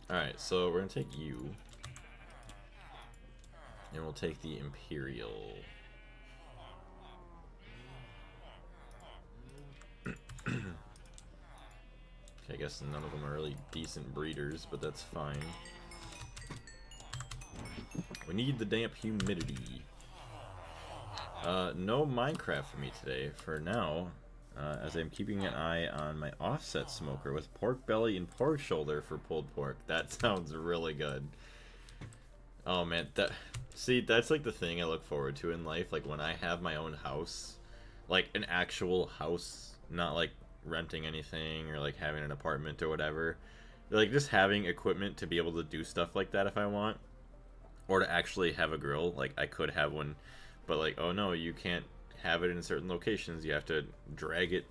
Alright, so we're going to take you. And we'll take the Imperial. Okay, I guess none of them are really decent breeders, but that's fine. We need the damp humidity. No Minecraft for me today. For now, as I'm keeping an eye on my offset smoker with pork belly and pork shoulder for pulled pork. That sounds really good. Oh man, that's like the thing I look forward to in life, like when I have my own house, like an actual house, not like renting anything or like having an apartment or whatever. Like just having equipment to be able to do stuff like that if I want, or to actually have a grill. Like I could have one, but like, oh no, you can't have it in certain locations. You have to drag it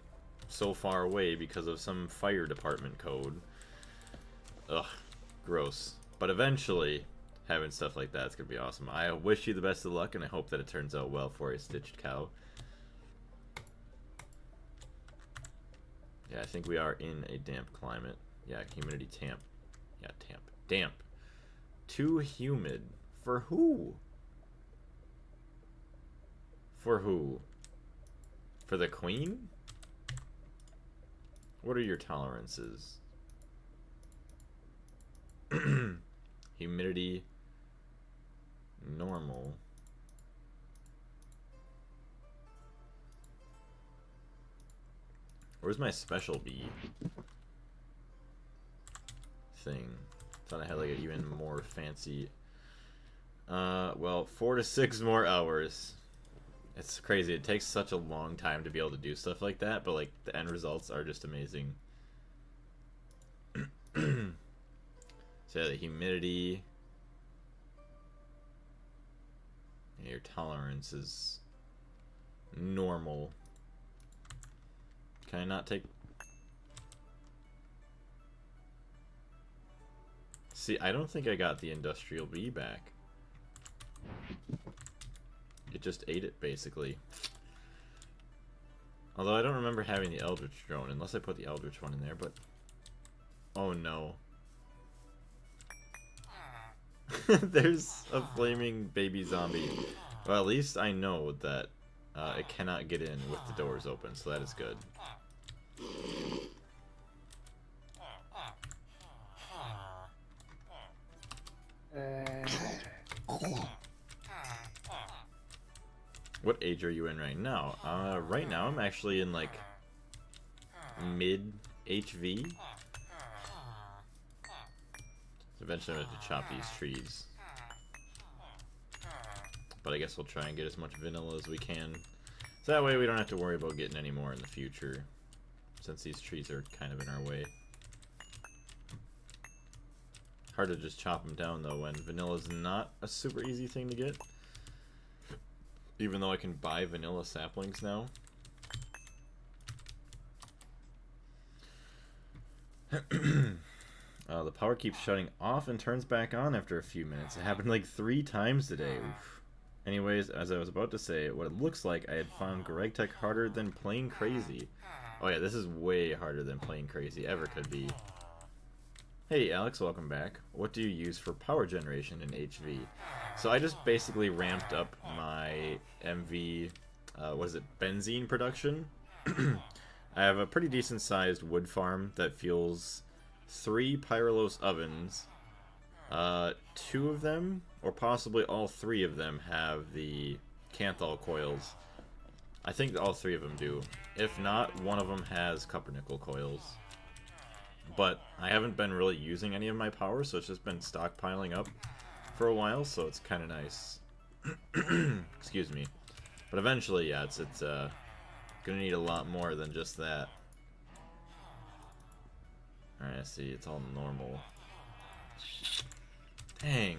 so far away because of some fire department code. Ugh, gross. But eventually, having stuff like that's gonna be awesome. I wish you the best of luck, and I hope that it turns out well for a stitched cow. Yeah, I think we are in a damp climate. Yeah, humidity tamp. Yeah, damp. Too humid. For who? For who? For the queen? What are your tolerances? Humidity. Normal. Where's my special bee thing? Thought I had like an even more fancy. Well, 4 to 6 more hours. It's crazy. It takes such a long time to be able to do stuff like that, but like the end results are just amazing. So yeah, the humidity. Yeah, your tolerance is normal. Can I not take... See, I don't think I got the industrial bee back. It just ate it, basically. Although I don't remember having the eldritch drone, unless I put the eldritch one in there, but... Oh no. There's a flaming baby zombie. Well, at least I know that it cannot get in with the doors open, so that is good. What age are you in right now? Right now I'm actually in like mid HV. So eventually I'm going to have to chop these trees. But I guess we'll try and get as much vanilla as we can. So that way we don't have to worry about getting any more in the future, since these trees are kind of in our way. Hard to just chop them down though when vanilla's not a super easy thing to get. Even though I can buy vanilla saplings now. The power keeps shutting off and turns back on after a few minutes. It happened like 3 times today. Oof. Anyways, as I was about to say, what it looks like I had found Greg Tech harder than Playing Crazy. Oh yeah, this is way harder than Playing Crazy ever could be. Hey Alex, welcome back. What do you use for power generation in HV? So I just basically ramped up my MV, benzene production. I have a pretty decent sized wood farm that fuels 3 Pyrolos ovens. 2 of them, or possibly all 3 of them, have the Canthal coils. I think all 3 of them do. If not, one of them has Cuppernickel coils. But I haven't been really using any of my power, so it's just been stockpiling up for a while, so it's kind of nice. Excuse me. But eventually, yeah, it's gonna need a lot more than just that. Alright, I see, it's all normal. Dang.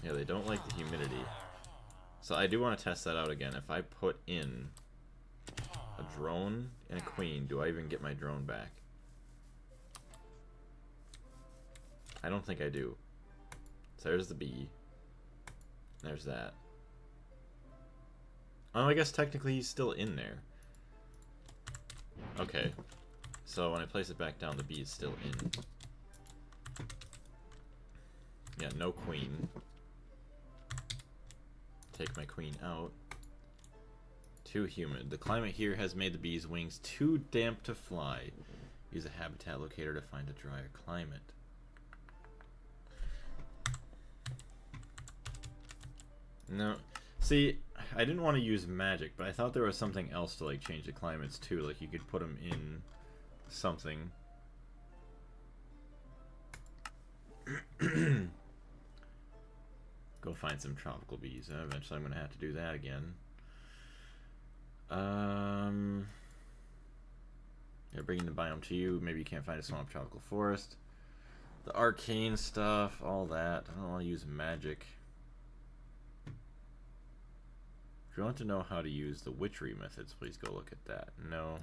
Yeah, they don't like the humidity. So I do want to test that out again. If I put in a drone and a queen, do I even get my drone back? I don't think I do. So there's the bee. There's that. Oh, I guess technically he's still in there. Okay. So when I place it back down, the bee is still in. Yeah, no queen. Take my queen out. Too humid. The climate here has made the bee's wings too damp to fly. Use a habitat locator to find a drier climate. No. See, I didn't want to use magic, but I thought there was something else to like change the climates too. Like you could put them in something. Go find some tropical bees. Eventually I'm going to have to do that again. Yeah, bringing the biome to you. Maybe you can't find a swamp tropical forest. The arcane stuff, all that. I don't want to use magic. If you want to know how to use the witchery methods, please go look at that. No.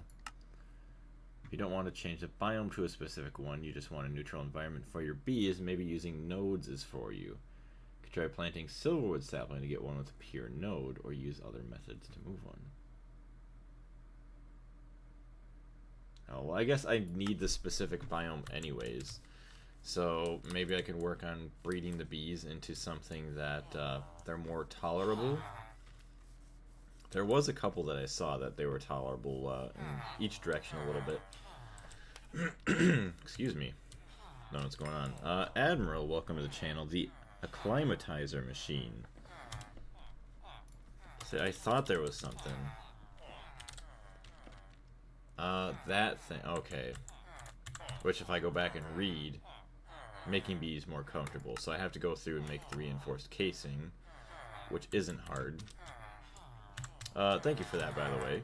If you don't want to change the biome to a specific one, you just want a neutral environment for your bees, maybe using nodes is for you. You could try planting silverwood sapling to get one with a pure node, or use other methods to move one. Oh, well, I guess I need the specific biome anyways. So maybe I can work on breeding the bees into something that they're more tolerable. There was a couple that I saw that they were tolerable in each direction a little bit. Excuse me. Don't know what's going on. Admiral, welcome to the channel. The acclimatizer machine. See, I thought there was something. That thing. Okay. Which if I go back and read, making bees more comfortable. So I have to go through and make the reinforced casing, which isn't hard. Thank you for that, by the way.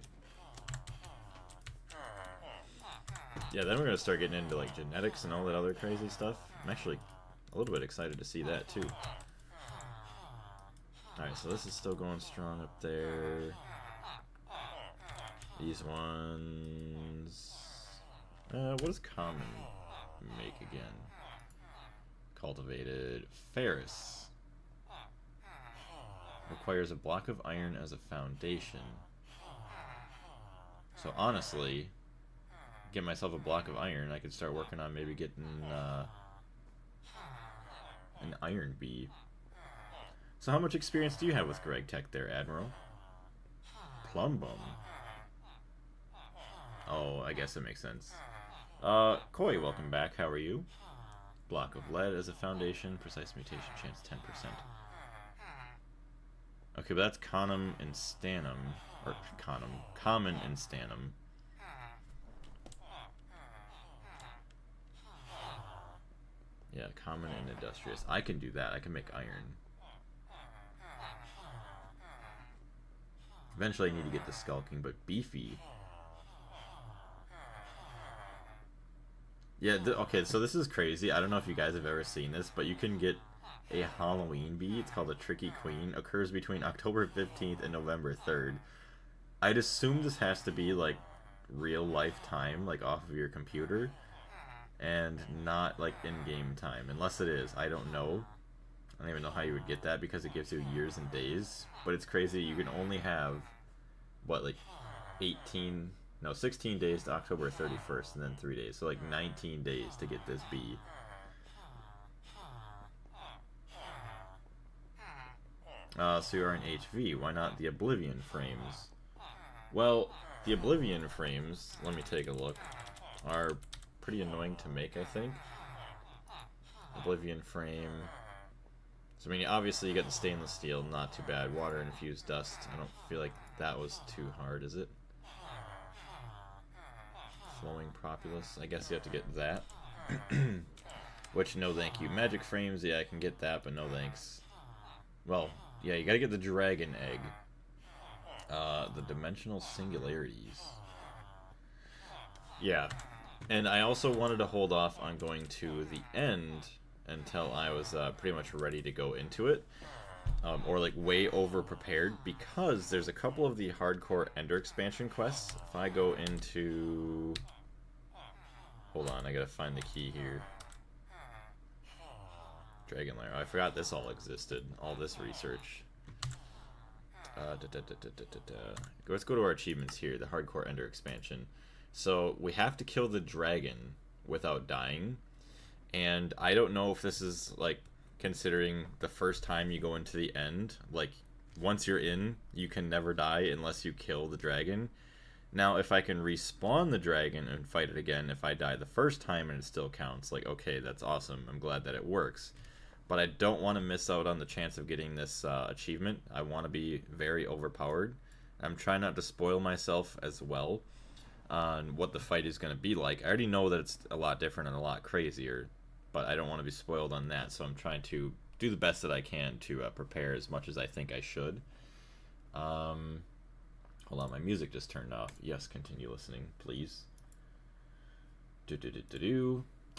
Yeah, then we're going to start getting into like genetics and all that other crazy stuff. I'm actually a little bit excited to see that too. Alright, so this is still going strong up there. These ones... what does common make again? Cultivated. Ferrous. Requires a block of iron as a foundation. So honestly, get myself a block of iron, I could start working on maybe getting an iron bee. So how much experience do you have with Greg Tech there, Admiral? Plumbum. Oh, I guess that makes sense. Koi, welcome back. How are you? Block of lead as a foundation. Precise mutation chance 10%. Okay, but that's Conum and Stanum. Or Conum. Common and Stanum. Yeah, common and industrious. I can do that. I can make iron. Eventually I need to get the skulking, but beefy. Yeah, okay, so this is crazy. I don't know if you guys have ever seen this, but you can get a Halloween bee. It's called a Tricky Queen. Occurs between October 15th and November 3rd. I'd assume this has to be, like, real life time, like, off of your computer. And not, like, in-game time. Unless it is. I don't know. I don't even know how you would get that because it gives you years and days. But it's crazy. You can only have, what, like, 16 days to October 31st, and then 3 days. So, like, 19 days to get this bee. So you're an HV. Why not the Oblivion frames? Well, the Oblivion frames, let me take a look, are pretty annoying to make, I think. Oblivion frame. So, I mean, obviously you get the stainless steel, not too bad. Water infused dust. I don't feel like that was too hard, is it? Flowing Propulus. I guess you have to get that. Which, no thank you. Magic frames, yeah, I can get that, but no thanks. Well, yeah, you gotta get the dragon egg. The dimensional singularities. Yeah. And I also wanted to hold off on going to the end until I was pretty much ready to go into it. Or like way over prepared, because there's a couple of the hardcore Ender expansion quests. If I go into... Hold on, I gotta find the key here. Dragon Lair. I forgot this all existed. All this research. Let's go to our achievements here. The hardcore Ender expansion. So we have to kill the dragon without dying. And I don't know if this is like considering the first time you go into the end. Like once you're in, you can never die unless you kill the dragon. Now, if I can respawn the dragon and fight it again, if I die the first time and it still counts, like, okay, that's awesome. I'm glad that it works. but I don't want to miss out on the chance of getting this achievement. I want to be very overpowered. I'm trying not to spoil myself as well on what the fight is going to be like. I already know that it's a lot different and a lot crazier, but I don't want to be spoiled on that, so I'm trying to do the best that I can to prepare as much as I think I should. Hold on, my music just turned off. Yes, continue listening, please.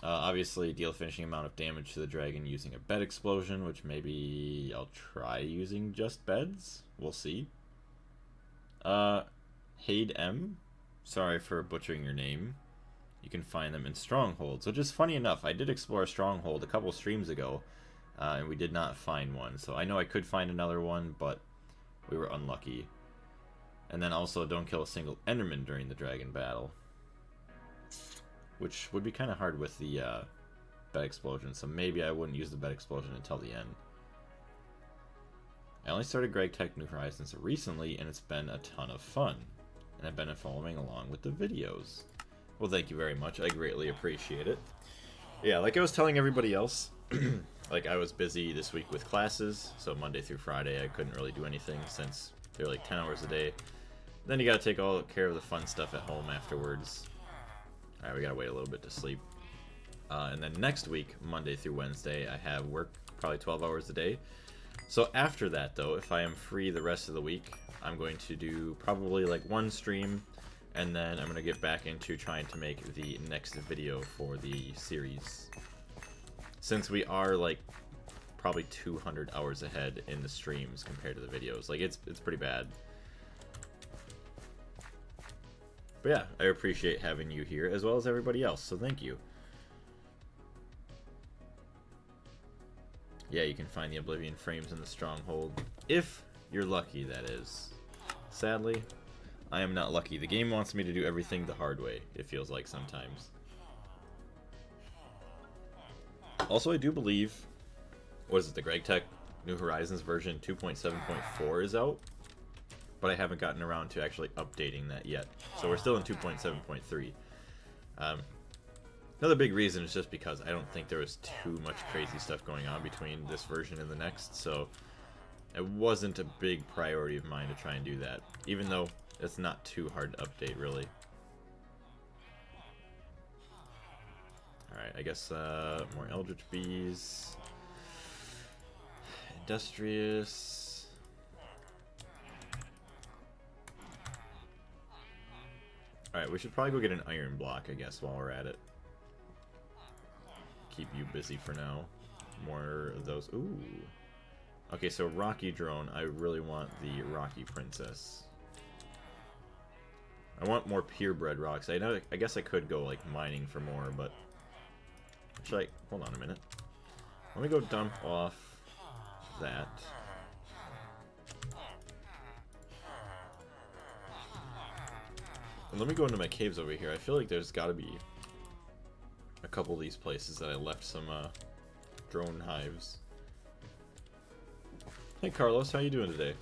Obviously, deal a finishing amount of damage to the dragon using a bed explosion, which maybe I'll try using just beds. We'll see. Haid M. Sorry for butchering your name. You can find them in strongholds, which is funny enough. I did explore a stronghold a couple streams ago, and we did not find one. So I know I could find another one, but we were unlucky. And then also, don't kill a single Enderman during the dragon battle, which would be kind of hard with the bed explosion, so maybe I wouldn't use the bed explosion until the end. I only started GTNH New Horizons recently, and it's been a ton of fun, and I've been following along with the videos. Well, thank you very much. I greatly appreciate it. Yeah, like I was telling everybody else, like I was busy this week with classes, so Monday through Friday I couldn't really do anything since they're like 10 hours a day. Then you gotta take all care of the fun stuff at home afterwards. Alright, we gotta wait a little bit to sleep. And then next week, Monday through Wednesday, I have work probably 12 hours a day. So after that, though, if I am free the rest of the week, I'm going to do probably like one stream, and then I'm going to get back into trying to make the next video for the series. Since we are like probably 200 hours ahead in the streams compared to the videos. Like, it's pretty bad. But yeah, I appreciate having you here, as well as everybody else, so thank you. Yeah, you can find the Oblivion frames in the Stronghold. If you're lucky, that is. Sadly, I am not lucky. The game wants me to do everything the hard way, it feels like sometimes. Also, I do believe, what is it, the GTNH New Horizons version 2.7.4 is out? But I haven't gotten around to actually updating that yet. So we're still in 2.7.3. Another big reason is just because I don't think there was too much crazy stuff going on between this version and the next, so it wasn't a big priority of mine to try and do that, even though it's not too hard to update, really. Alright, I guess more Eldritch Bees. Industrious. Alright, we should probably go get an iron block, I guess, while we're at it. Keep you busy for now. More of those. Ooh. Okay, so Rocky Drone. I really want the Rocky Princess. I want more purebred rocks. I guess I could go, like, mining for more, but... Actually, hold on a minute. Let me go dump off that. And let me go into my caves over here. I feel like there's got to be a couple of these places that I left some drone hives. Hey Carlos, how you doing today?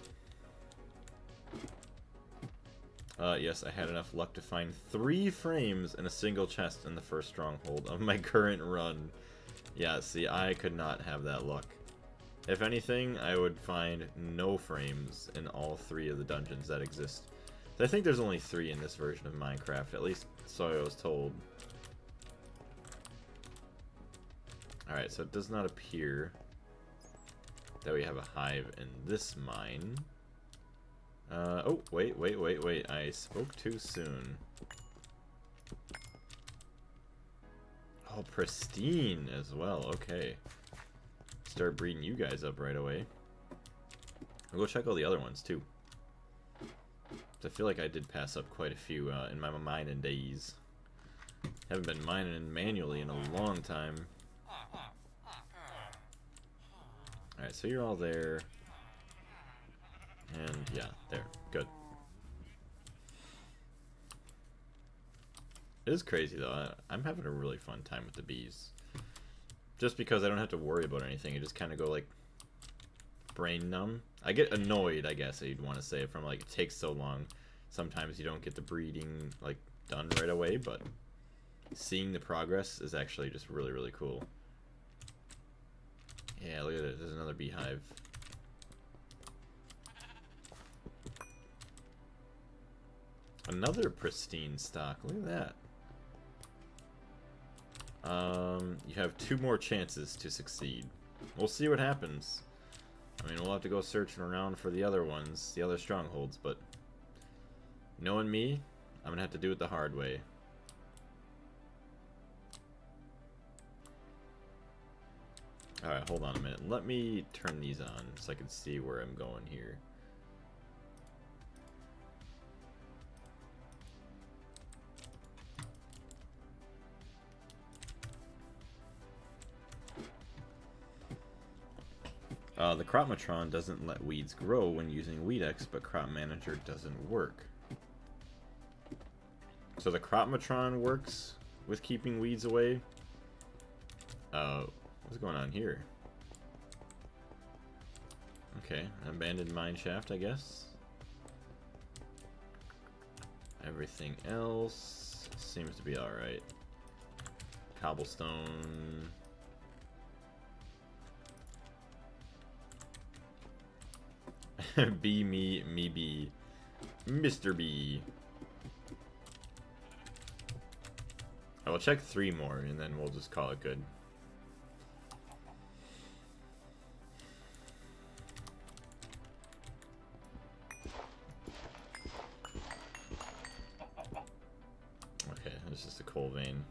Yes, I had enough luck to find 3 frames in a single chest in the first stronghold of my current run. Yeah, see, I could not have that luck. If anything, I would find no frames in all 3 of the dungeons that exist. I think there's only 3 in this version of Minecraft, at least so I was told. Alright, so it does not appear that we have a hive in this mine. Oh, wait, I spoke too soon. Oh, pristine as well, okay. Start breeding you guys up right away. I'll go check all the other ones, too. I feel like I did pass up quite a few in my mining days. Haven't been mining manually in a long time. Alright, so you're all there. And yeah, there. Good. It is crazy though. I'm having a really fun time with the bees. Just because I don't have to worry about anything. I just kind of go like brain numb. I get annoyed, I guess you'd want to say, from like it takes so long. Sometimes you don't get the breeding like done right away, but seeing the progress is actually just really, really cool. Yeah, another beehive. Another pristine stock. Look at that. You have 2 more chances to succeed. We'll see what happens. I mean, we'll have to go searching around for the other ones, the other strongholds, but knowing me, I'm gonna have to do it the hard way. Alright, hold on a minute. Let me turn these on so I can see where I'm going here. The Cropmatron doesn't let weeds grow when using Weedex, but Crop Manager doesn't work. So the Cropmatron works with keeping weeds away. What's going on here? Okay, an abandoned mine shaft, I guess. Everything else seems to be alright. Cobblestone. Be me, me be. Mr. B. I will check 3 more and then we'll just call it good. Okay, this is the coal vein.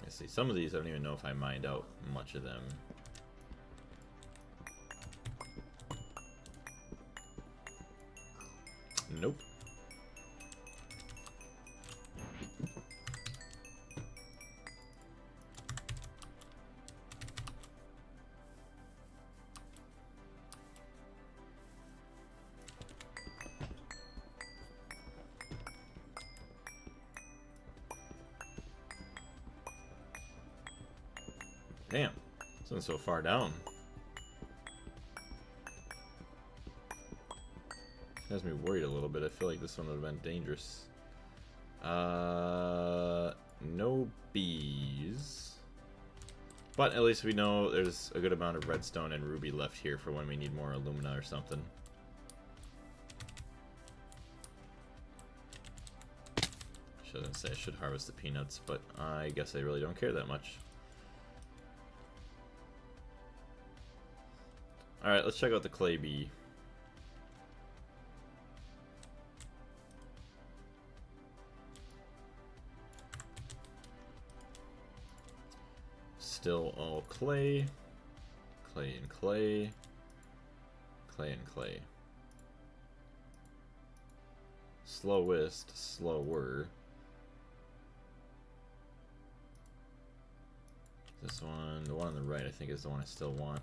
See, some of these I don't even know if I mined out much of them. Nope. Damn, this one's so far down. Has me worried a little bit. I feel like this one would have been dangerous. No bees. But at least we know there's a good amount of redstone and ruby left here for when we need more alumina or something. Shouldn't say I should harvest the peanuts, but I guess I really don't care that much. Alright, let's check out the clay bee. Still all clay. Clay and clay. Clay and clay. Slowest, slower. This one, the one on the right, I think is the one I still want.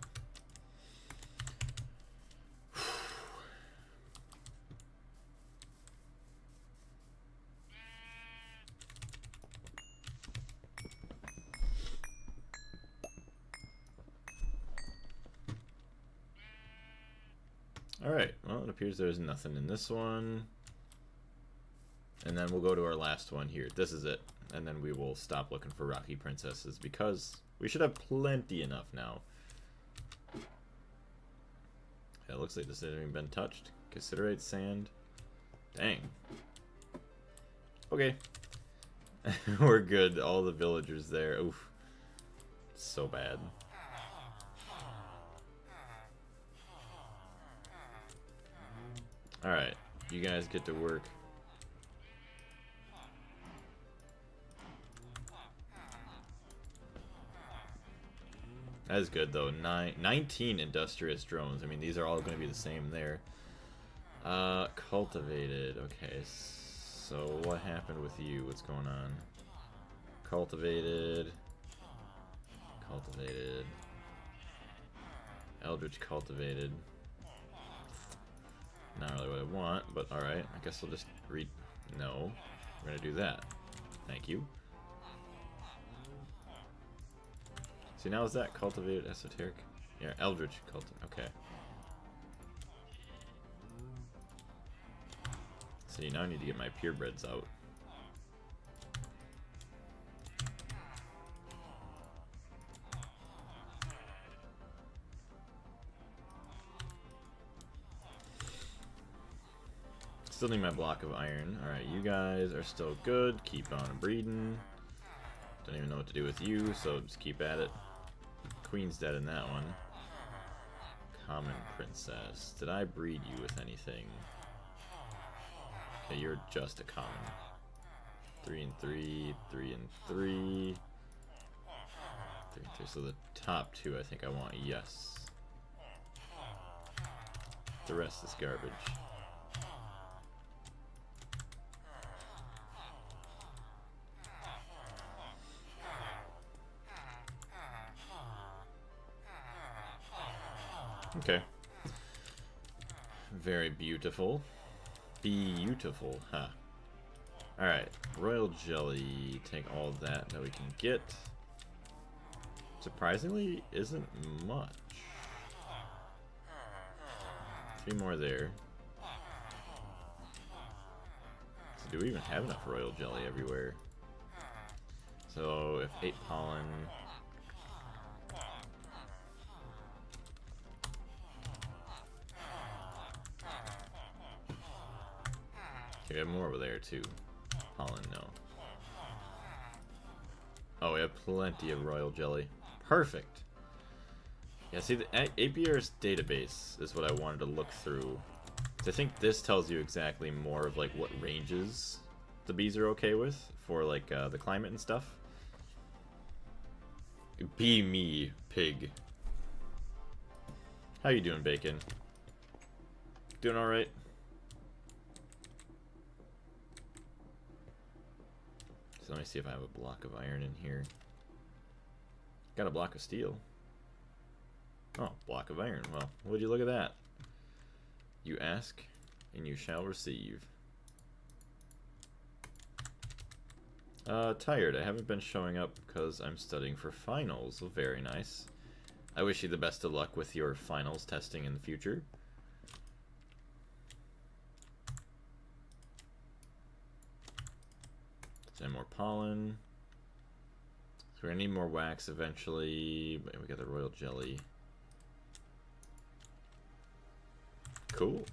Alright, well, it appears there's nothing in this one. And then we'll go to our last one here. This is it. And then we will stop looking for Rocky Princesses because we should have plenty enough now. Yeah, it looks like this hasn't even been touched. Cassiterite sand. Dang. Okay. We're good. All the villagers there. Oof. So bad. Alright, you guys get to work. That is good though. 19 industrious drones. I mean, these are all going to be the same there. Cultivated. Okay, so what happened with you? What's going on? Cultivated. Cultivated. Eldritch cultivated. Not really what I want, but alright. I guess we'll just read. No. We're going to do that. Thank you. See, now is that cultivated esoteric? Yeah, Eldritch cultivated. Okay. See, now I need to get my purebreds out. Still need my block of iron. Alright, you guys are still good. Keep on breeding. Don't even know what to do with you, so just keep at it. Queen's dead in that one. Common princess. Did I breed you with anything? Okay, you're just a common. 3 and 3, 3 and 3. 3 and 3. So the top two I think I want, yes. The rest is garbage. Okay. Very beautiful. Beautiful, huh? Alright, royal jelly. Take all that we can get. Surprisingly, isn't much. 3 more there. So do we even have enough royal jelly everywhere? So if 8 pollen... Okay, we have more over there too. Pollen, no. Oh, we have plenty of royal jelly. Perfect. Yeah, see, the APR's database is what I wanted to look through. So I think this tells you exactly more of like what ranges the bees are okay with for like the climate and stuff. Be me, pig. How you doing, Bacon? Doing all right? So let me see if I have a block of iron in here. Got a block of steel. Oh, block of iron. Well, would you look at that? You ask, and you shall receive. Tired. I haven't been showing up because I'm studying for finals. Well, very nice. I wish you the best of luck with your finals testing in the future. 10 more pollen. So we're gonna need more wax eventually. But we got the royal jelly. Cool.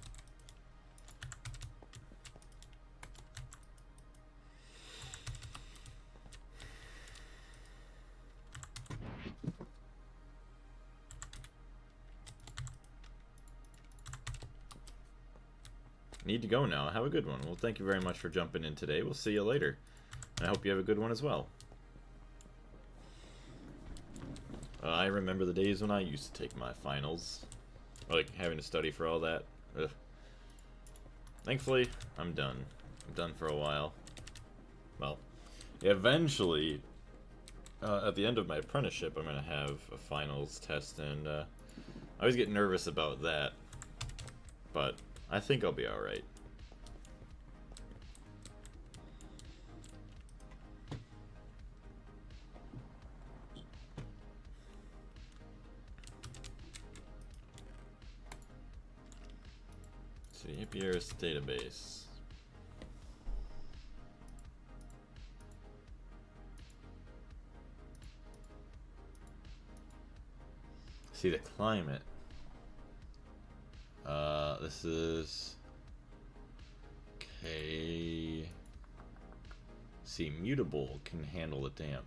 Need to go now. Have a good one. Well, thank you very much for jumping in today. We'll see you later. And I hope you have a good one as well. I remember the days when I used to take my finals. Like, having to study for all that. Ugh. Thankfully, I'm done. I'm done for a while. Well, eventually, at the end of my apprenticeship, I'm going to have a finals test, and I always get nervous about that. But I think I'll be alright. So APR's database. See the climate. This is okay. See, mutable can handle the damp.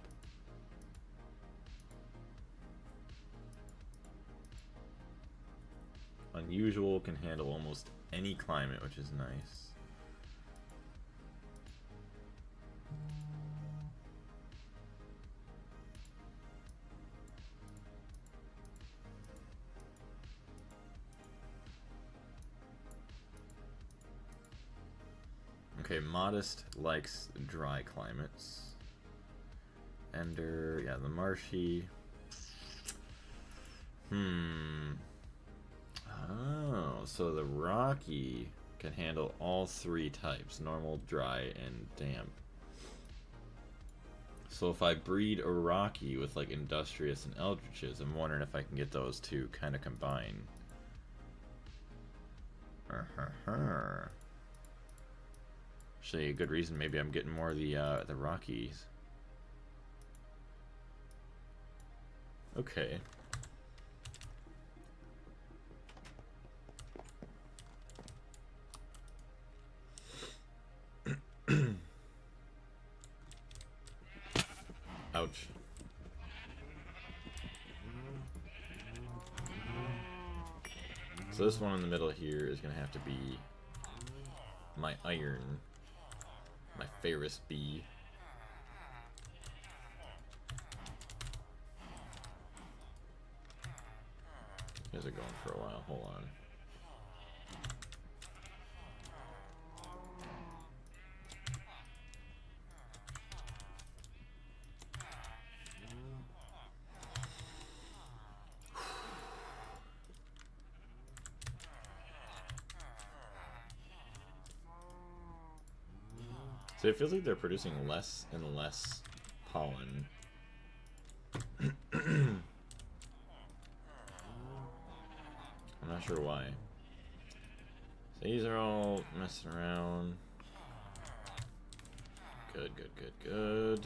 Unusual can handle almost any climate, which is nice. Okay, modest likes dry climates. Ender, yeah, the marshy. Oh, so the rocky can handle all 3 types, normal, dry, and damp. So if I breed a rocky with like industrious and eldritches, I'm wondering if I can get those 2 kind of combined. actually a good reason. Maybe I'm getting more of the Rockies. Okay. Ouch. So this one in the middle here is gonna have to be my iron, my Ferris bee. You guys are going for a while. Hold on. So it feels like they're producing less and less pollen. I'm not sure why. So these are all messing around. Good, good, good, good.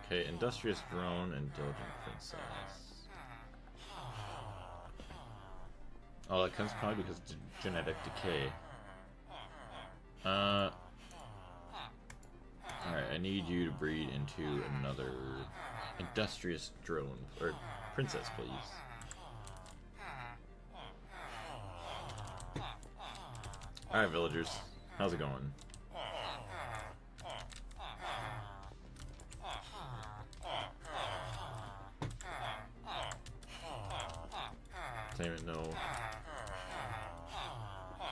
Okay, Industrious Drone and Diligent Princess. Oh, that comes probably because of genetic decay. Alright, I need you to breed into another Industrious Drone, or Princess, please. Alright, villagers. How's it going? Same it, no.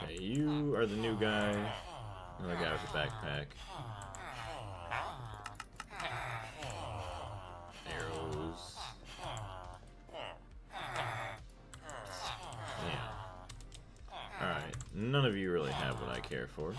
Okay, you are the new guy. Another guy with a backpack. Arrows. Yeah. Alright, none of you really have what I care for.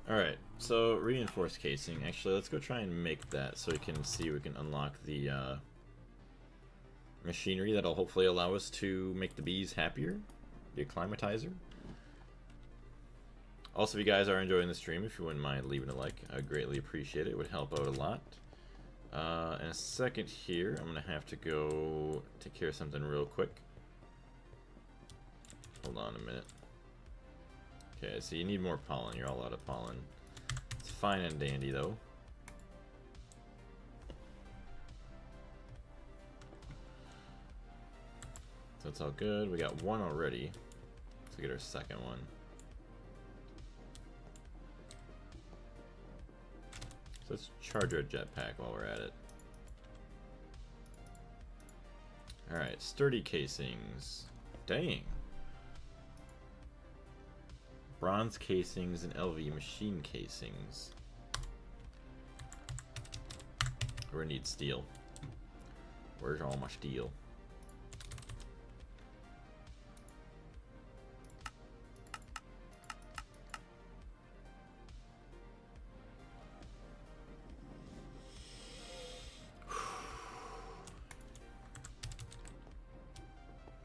Alright, so reinforced casing. Actually, let's go try and make that so we can see we can unlock the machinery that'll hopefully allow us to make the bees happier. The acclimatizer. Also, if you guys are enjoying the stream, if you wouldn't mind leaving a like, I'd greatly appreciate it. It would help out a lot. In a second here, I'm going to have to go take care of something real quick. Hold on a minute. Okay, so you need more pollen. You're all out of pollen. It's fine and dandy, though. So it's all good. We got one already. Let's get our second one. So let's charge our jetpack while we're at it. Alright, sturdy casings. Dang. Bronze casings and LV machine casings. We're gonna need steel. Where's all my steel?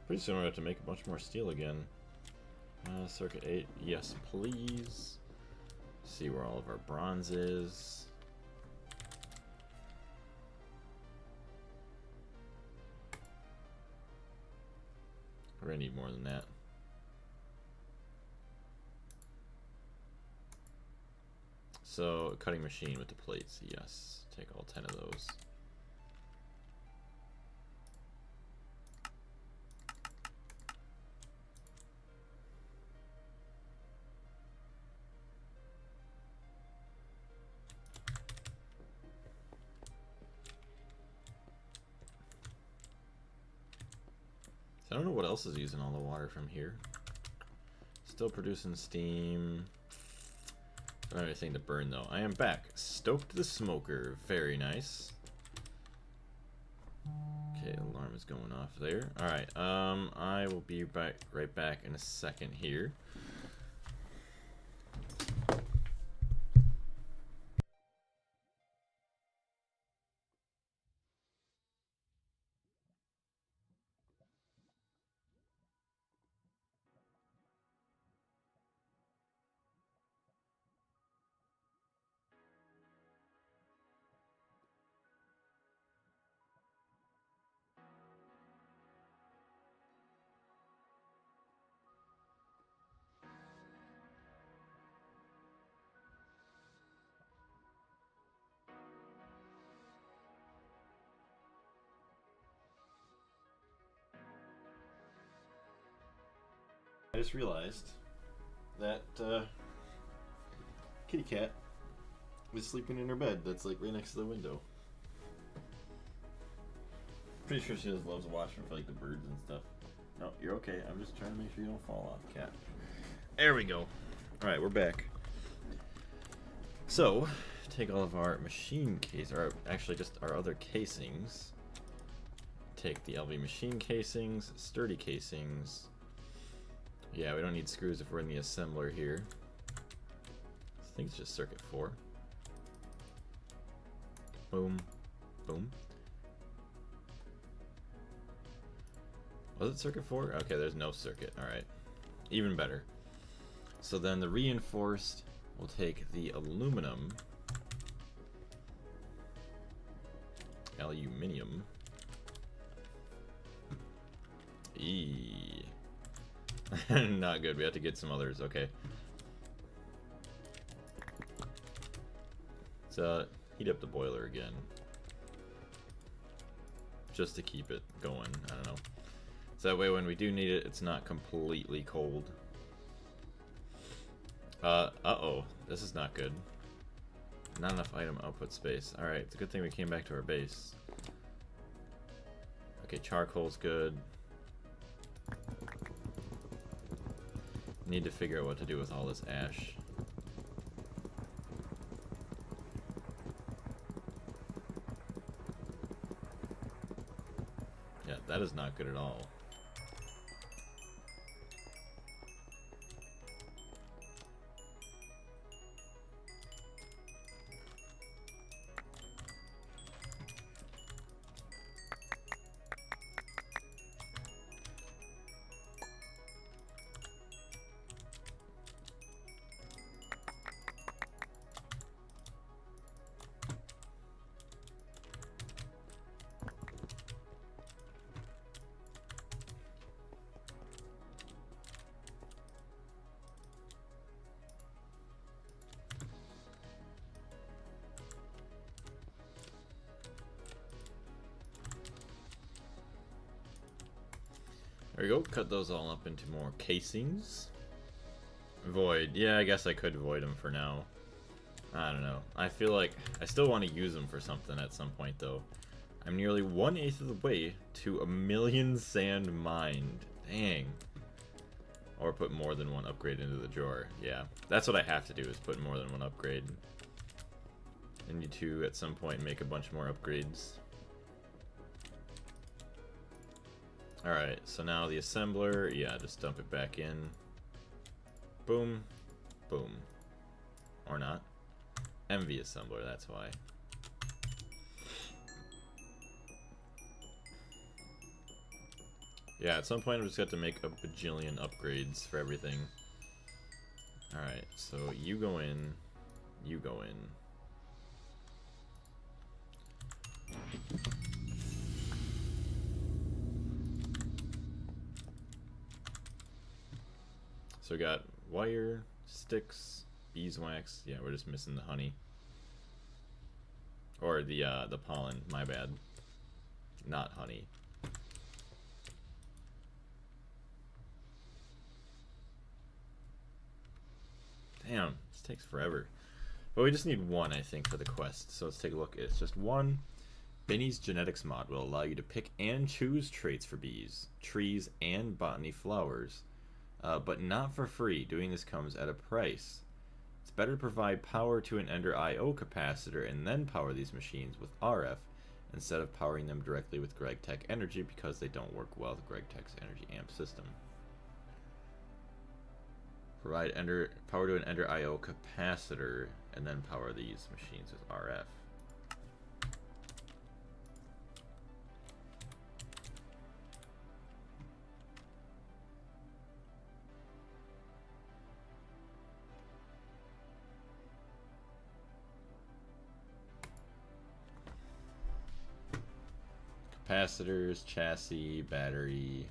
Pretty soon we're gonna have to make a bunch more steel again. Circuit 8, yes please. See where all of our bronze is. We're gonna need more than that. So, cutting machine with the plates, yes. Take all 10 of those. I don't know what else is using all the water from here. It's still producing steam. Don't have anything to burn though. I am back. Stoked the smoker. Very nice. Okay, alarm is going off there. Alright, I will be right back in a second here. I just realized that kitty cat was sleeping in her bed that's like right next to the window. Pretty sure she just loves watching for like the birds and stuff. No, you're okay. I'm just trying to make sure you don't fall off, cat. There we go. Alright, we're back. So, take all of our machine case, or actually just our other casings. Take the LV machine casings, sturdy casings. Yeah, we don't need screws if we're in the assembler here. I think it's just circuit 4. Boom. Boom. Was it circuit 4? Okay, there's no circuit. Alright. Even better. So then the reinforced, we'll take the aluminum. Aluminium. Eee. Not good. We have to get some others. Okay. So heat up the boiler again, just to keep it going. I don't know. So that way, when we do need it, it's not completely cold. Uh-oh. This is not good. Not enough item output space. Alright, it's a good thing we came back to our base. Okay, charcoal's good. Need to figure out what to do with all this ash. Yeah, that is not good at all. There we go, cut those all up into more casings. Void, yeah, I guess I could void them for now. I don't know. I feel like I still want to use them for something at some point though. I'm nearly 1/8 of the way to 1,000,000 sand mined. Dang. Or put more than one upgrade into the drawer. Yeah, that's what I have to do, is put more than one upgrade. I need to at some point make a bunch more upgrades. Alright, so now the assembler, yeah, just dump it back in. Boom. Boom. Or not. MV assembler, that's why. Yeah, at some point I'm just got to make a bajillion upgrades for everything. Alright, so you go in, you go in. So we got wire, sticks, beeswax. Yeah, we're just missing the honey. Or the pollen, my bad. Not honey. Damn, this takes forever. But we just need one, I think, for the quest. So let's take a look. It's just one. Benny's genetics mod will allow you to pick and choose traits for bees, trees, and botany flowers. but not for free. Doing this comes at a price. It's better to provide power to an Ender I/O capacitor and then power these machines with RF instead of powering them directly with GregTech energy, because they don't work well with GregTech's energy amp system. Provide power to an Ender I/O capacitor and then power these machines with RF. Capacitors, chassis, battery.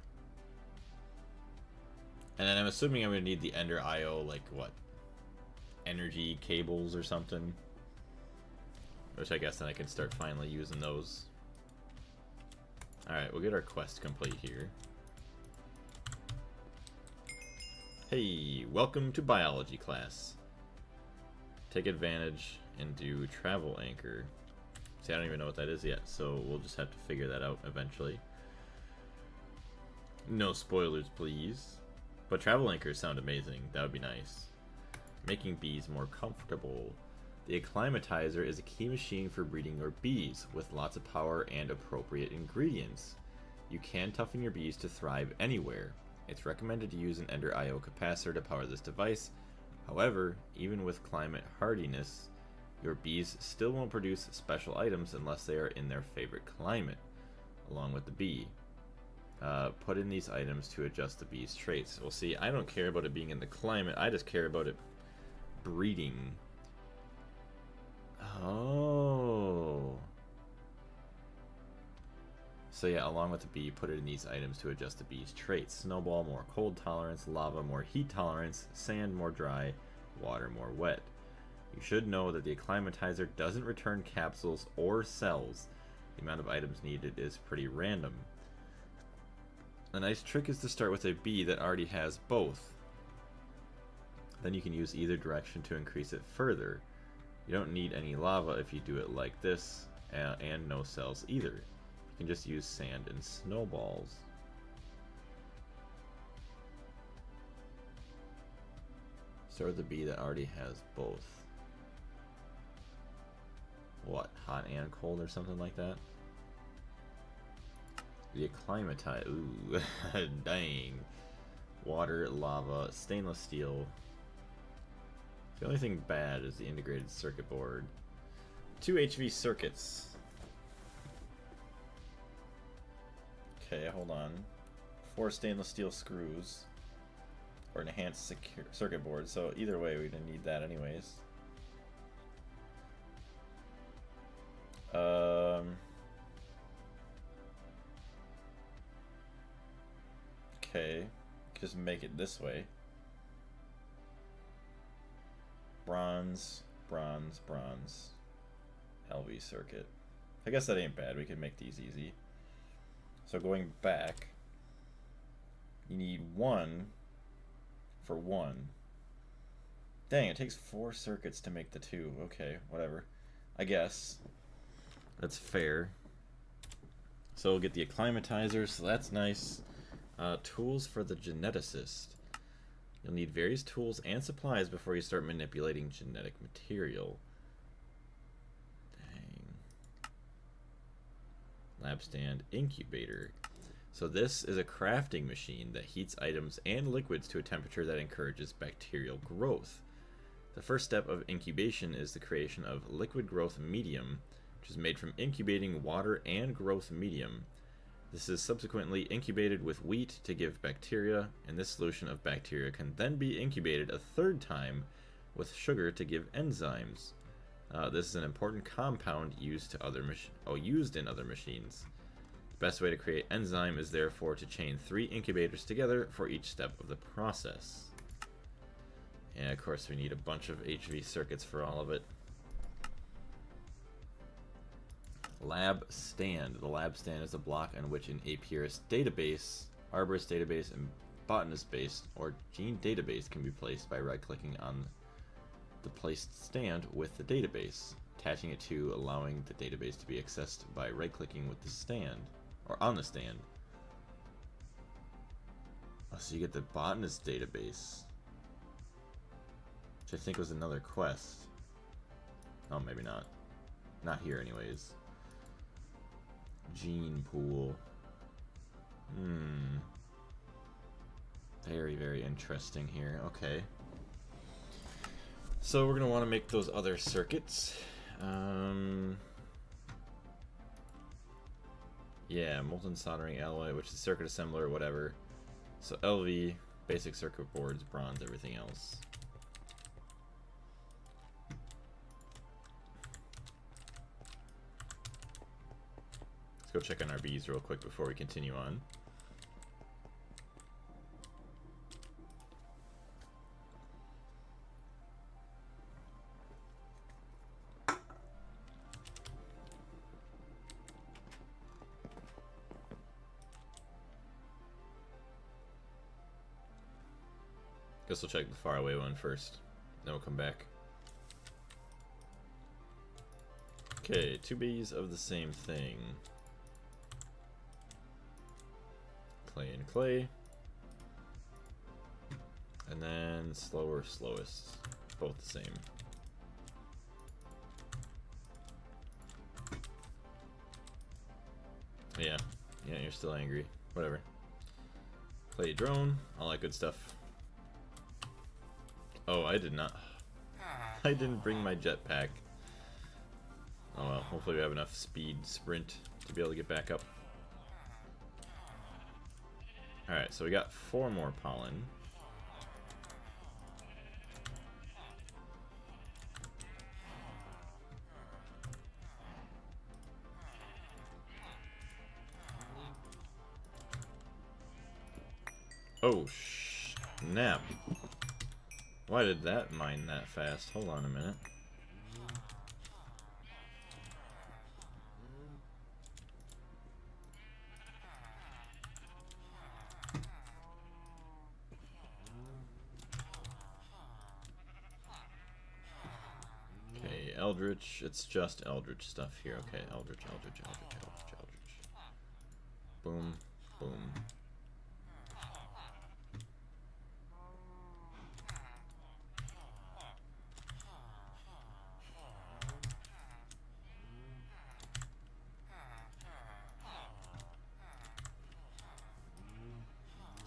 And then I'm assuming I'm going to need the Ender I/O, like, what? Energy cables or something? Which I guess then I can start finally using those. Alright, we'll get our quest complete here. Hey, welcome to biology class. Take advantage and do travel anchor. See, I don't even know what that is yet, so we'll just have to figure that out eventually. No spoilers, please. But travel anchors sound amazing. That would be nice. Making bees more comfortable. The acclimatizer is a key machine for breeding your bees, with lots of power and appropriate ingredients. You can toughen your bees to thrive anywhere. It's recommended to use an Ender I/O capacitor to power this device. However, even with climate hardiness, your bees still won't produce special items unless they are in their favorite climate, along with the bee. Put in these items to adjust the bee's traits. Well, see, I don't care about it being in the climate, I just care about it breeding. Oh. So yeah, along with the bee, put it in these items to adjust the bee's traits. Snowball, more cold tolerance. Lava, more heat tolerance. Sand, more dry. Water, more wet. You should know that the acclimatizer doesn't return capsules or cells. The amount of items needed is pretty random. A nice trick is to start with a bee that already has both. Then you can use either direction to increase it further. You don't need any lava if you do it like this, and no cells either. You can just use sand and snowballs. Start with the bee that already has both. What, hot and cold or something like that? The acclimatizer, ooh, dang. Water, lava, stainless steel. The only thing bad is the integrated circuit board. 2 HV circuits. Okay, hold on. 4 stainless steel screws. Or an enhanced circuit board, so either way we didn't need that anyways. Okay, just make it this way. Bronze, bronze, bronze. LV circuit. I guess that ain't bad. We can make these easy. So going back, you need 1 for 1. Dang, it takes 4 circuits to make the 2. Okay, whatever. I guess. That's fair. So we'll get the acclimatizer, so that's nice. Tools for the geneticist. You'll need various tools and supplies before you start manipulating genetic material. Dang. Lab stand incubator. So this is a crafting machine that heats items and liquids to a temperature that encourages bacterial growth. The first step of incubation is the creation of liquid growth medium, which is made from incubating water and growth medium. This is subsequently incubated with wheat to give bacteria, and this solution of bacteria can then be incubated a 3rd time with sugar to give enzymes. This is an important compound used in other machines. The best way to create enzyme is therefore to chain 3 incubators together for each step of the process. And of course we need a bunch of HV circuits for all of it. Lab stand. The lab stand is a block on which an apiarist database, arborist database, and botanist base or gene database can be placed by right-clicking on the placed stand with the database, attaching it to allowing the database to be accessed by right-clicking with the stand, or on the stand. Oh, so you get the botanist database, which I think was another quest. Oh, maybe not. Not here, anyways. Gene pool. Very, very interesting here. Okay. So we're gonna want to make those other circuits. Yeah, molten soldering alloy, which is circuit assembler or whatever. So LV, basic circuit boards, bronze, everything else. Let's go check on our bees real quick before we continue on. Guess we'll check the faraway one first, then we'll come back. Okay, 2 bees of the same thing. Clay and clay. And then slower, slowest. Both the same. Yeah, you're still angry. Whatever. Clay drone, all that good stuff. Oh, I did not. I didn't bring my jetpack. Oh well, hopefully we have enough speed sprint to be able to get back up. Alright, so we got 4 more pollen. Oh, snap. Why did that mine that fast? Hold on a minute. Okay, Eldritch. It's just Eldritch stuff here. Okay, Eldritch. Boom, boom.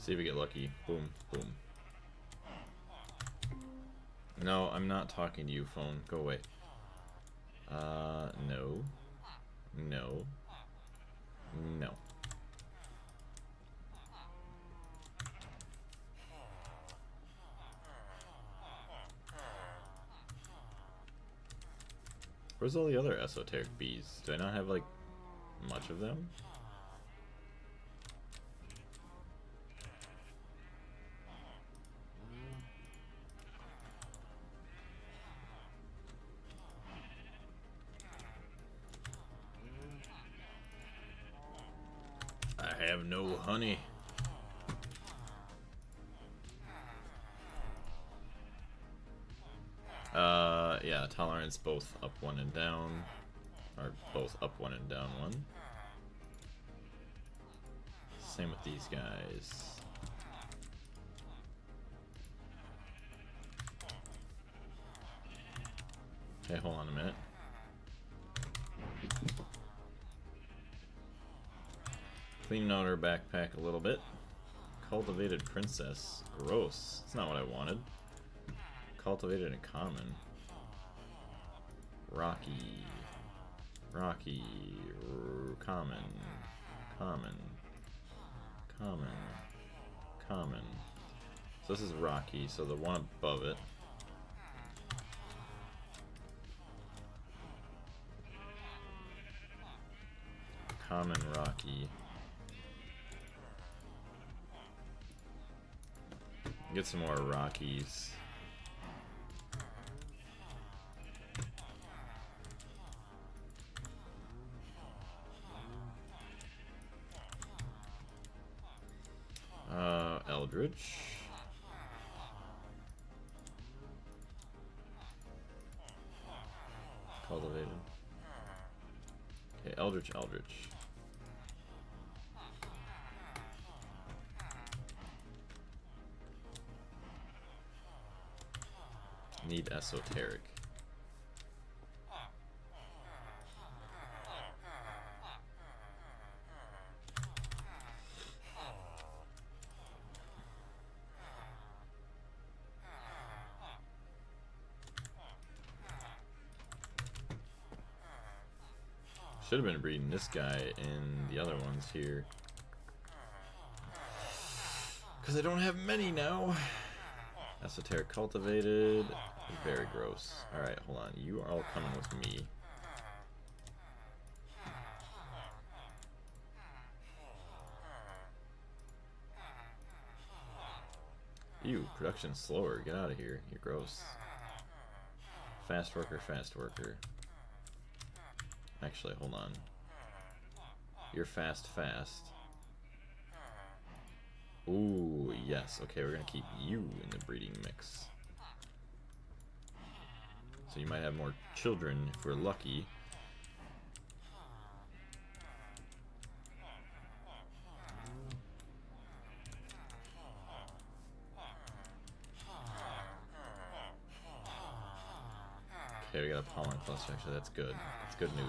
See if we get lucky. Boom, boom. No, I'm not talking to you, phone. Go away. No. No. No. Where's all the other esoteric bees? Do I not have, like, much of them? I have no honey. Yeah, tolerance both up 1 and down. Or both up 1 and down 1. Same with these guys. Okay, hold on a minute. Cleaning out her backpack a little bit. Cultivated princess. Gross. That's not what I wanted. Cultivated and common. Rocky. Rocky. Common. Common. Common. Common. So this is Rocky, so the one above it. Common Rocky. Get some more Rockies. Eldritch. Cultivated. Okay, Eldritch. Need esoteric. Should have been breeding this guy and the other ones here. Because I don't have many now. Esoteric cultivated. Very gross. Alright, hold on. You are all coming with me. Ew, production slower. Get out of here. You're gross. Fast worker, fast worker. Actually, hold on. You're fast, fast. Ooh, yes. Okay, we're gonna keep you in the breeding mix. So you might have more children if we're lucky. Okay, we got a pollen cluster. Actually, that's good. That's good news.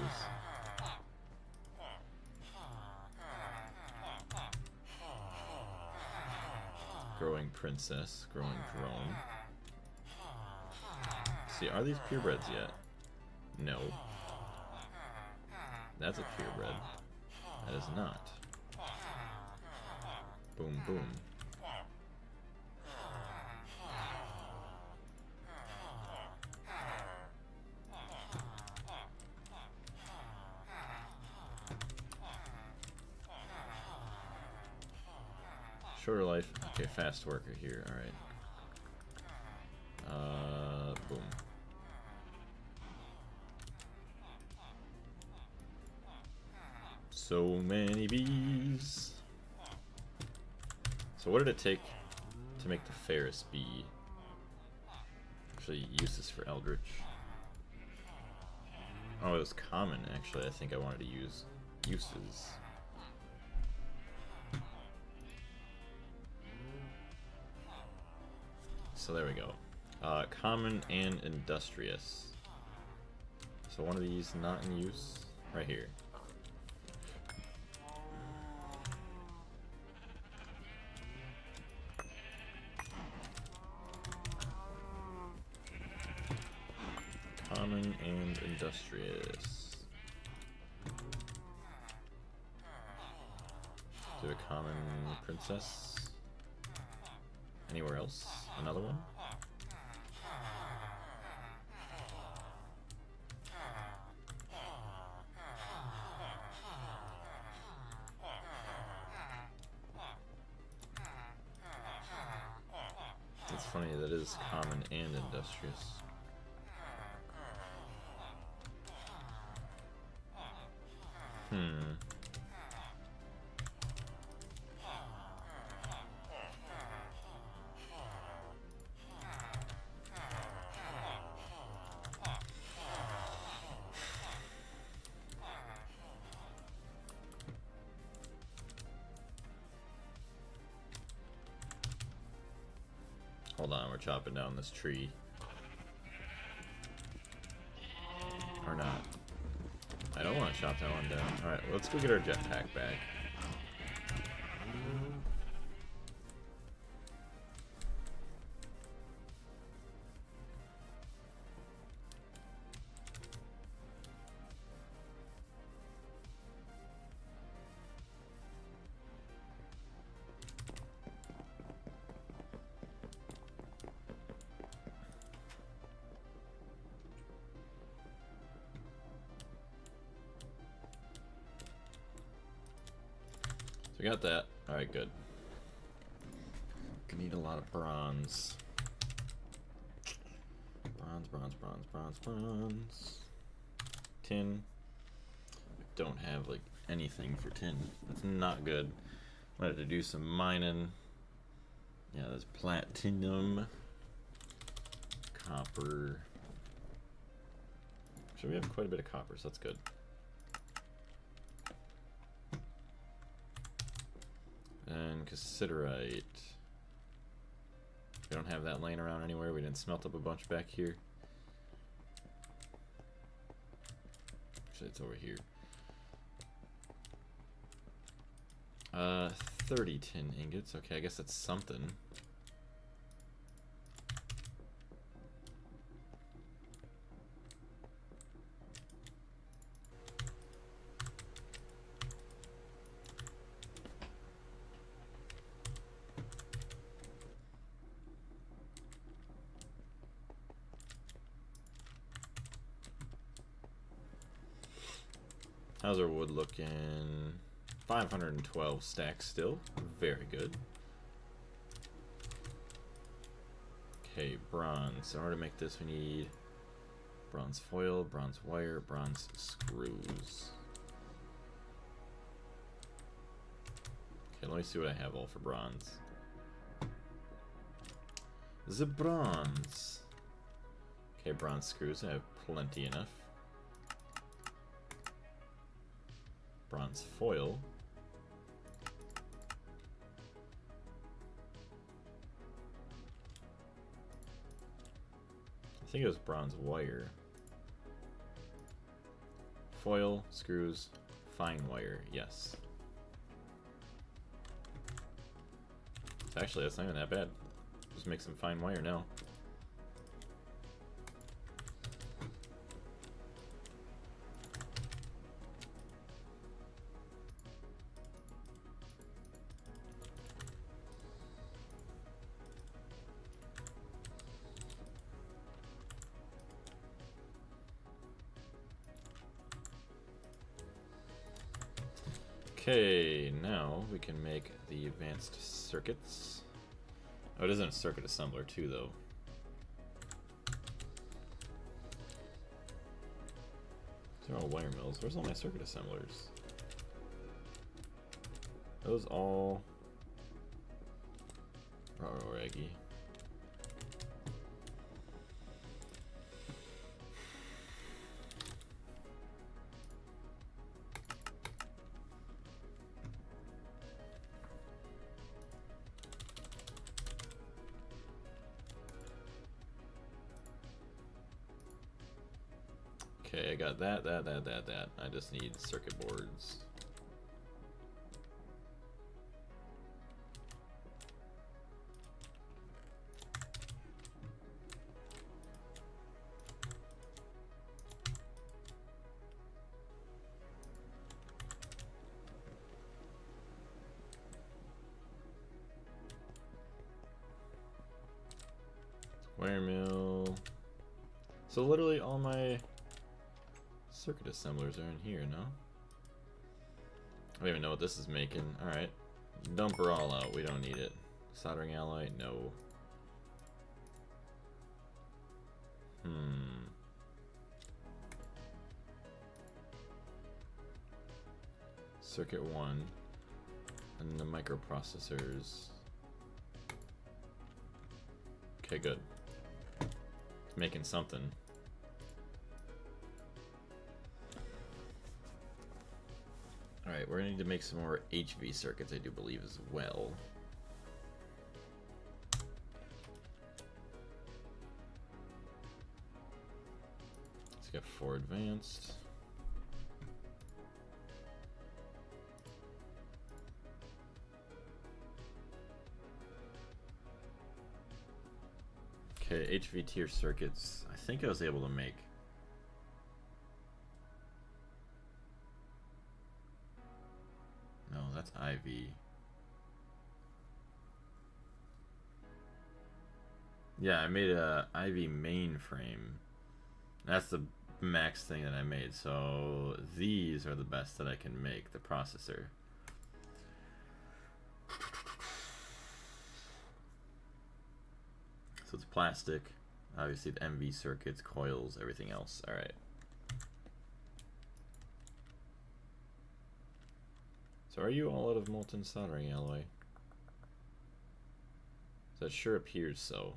Growing princess, growing drone. See, are these purebreds yet? No. That's a purebred. That is not. Boom, boom. Shorter life. Okay, fast worker here. Alright. Boom. So many bees. So what did it take to make the Ferris bee? Actually, uses for Eldritch. Oh, it was common, actually. I think I wanted to use uses. So there we go. Common and industrious. So one of these not in use. Right here. Common and industrious. Do a common princess. Anywhere else? Another one? It's funny, that is common and industrious. Hold on, we're chopping down this tree. Or not. I don't want to chop that one down. Alright, well, let's go get our jetpack back. So we got that. Alright, good. Gonna need a lot of bronze. Bronze. Tin. Don't have like anything for tin. That's not good. I wanted to do some mining. Yeah, there's platinum. Copper. So we have quite a bit of copper, so that's good. And cassiterite. We don't have that laying around anywhere. We didn't smelt up a bunch back here. Actually, it's over here. 30 tin ingots. Okay, I guess that's something. How's our wood looking? 512 stacks still. Very good. Okay, bronze. In order to make this, we need bronze foil, bronze wire, bronze screws. Okay, let me see what I have all for bronze. The bronze. Okay, bronze screws. I have plenty enough. Bronze foil. I think it was bronze wire. Foil, screws, fine wire, yes. So actually, that's not even that bad. Just make some fine wire now. Okay, now we can make the advanced circuits. Oh, it isn't a circuit assembler too, though. These are all wire mills. Where's all my circuit assemblers? Those all... Raggy. Okay, I got that. I just need circuit boards. Wire mill. So literally all my circuit assemblers are in here, no? I don't even know what this is making. Alright. Dump her all out. We don't need it. Soldering alloy? No. Circuit 1. And the microprocessors. Okay, good. It's making something. Alright, we're gonna need to make some more HV circuits, I do believe, as well. Let's get 4 advanced. Okay, HV tier circuits. I think I was able to make. No, that's IV. Yeah, I made a IV mainframe. That's the max thing that I made. So these are the best that I can make, the processor. So it's plastic. Obviously the MV circuits, coils, everything else. Alright. So are you all out of molten soldering alloy? That sure appears so.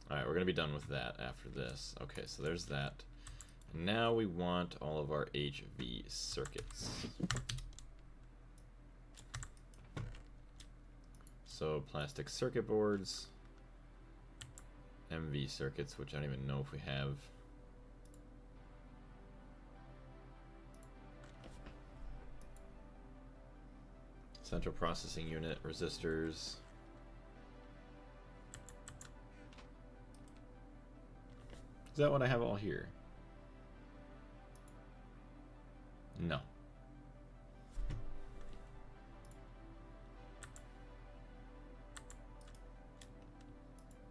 Alright, we're gonna be done with that after this. Okay, so there's that. Now we want all of our HV circuits. So plastic circuit boards, MV circuits, which I don't even know if we have. Central processing unit, resistors. Is that what I have all here? No.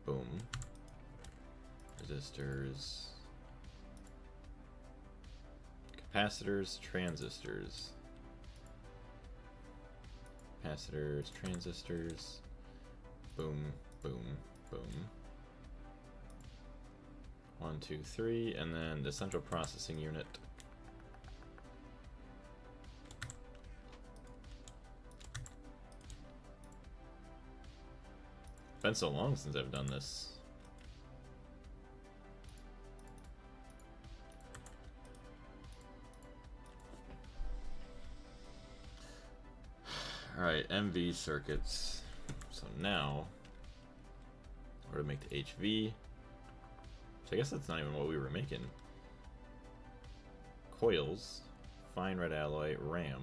Boom. Resistors. Capacitors, transistors. Capacitors, transistors. Boom, boom, boom. 1, 2, 3, and then the central processing unit. Been so long since I've done this. Alright, MV circuits. So now, we're to make the HV. So I guess that's not even what we were making. Coils, fine red alloy, RAM.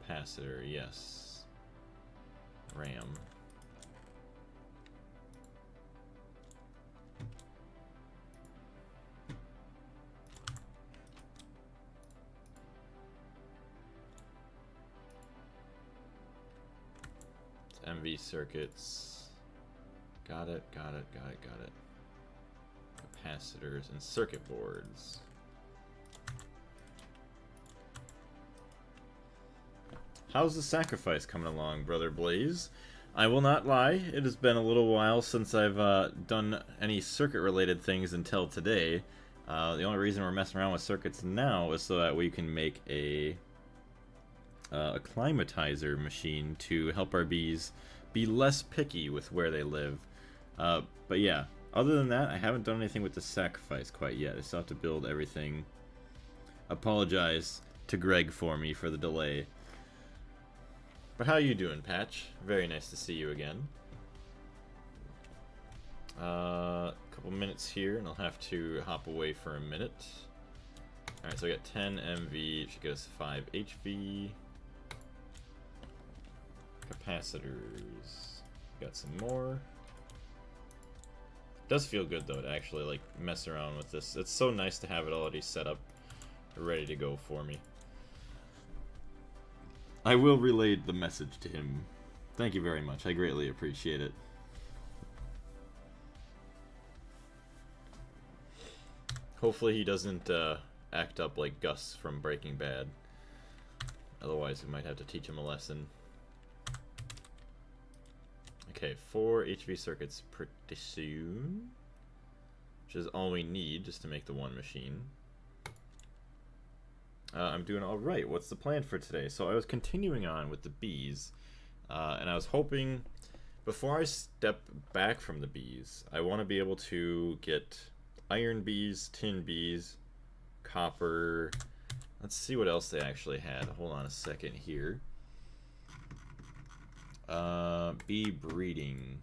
Capacitor, yes. RAM. MV circuits. Got it, got it, got it, got it. Capacitors and circuit boards. How's the sacrifice coming along, Brother Blaze? I will not lie, it has been a little while since I've done any circuit-related things until today. The only reason we're messing around with circuits now is so that we can make a climatizer machine to help our bees be less picky with where they live. But yeah, other than that, I haven't done anything with the sacrifice quite yet. I still have to build everything. Apologize to Greg for me for the delay. But how you doing, Patch? Very nice to see you again. Couple minutes here, and I'll have to hop away for a minute. Alright, so I got 10 MV, should get us 5 HV. Capacitors. Got some more. Does feel good though to actually like mess around with this. It's so nice to have it already set up, ready to go for me. I will relay the message to him. Thank you very much. I greatly appreciate it. Hopefully he doesn't act up like Gus from Breaking Bad. Otherwise we might have to teach him a lesson. Okay, 4 HV circuits pretty soon. Which is all we need just to make the one machine. I'm doing alright. What's the plan for today? So I was continuing on with the bees. And I was hoping, before I step back from the bees, I want to be able to get iron bees, tin bees, copper. Let's see what else they actually had. Hold on a second here. Bee breeding.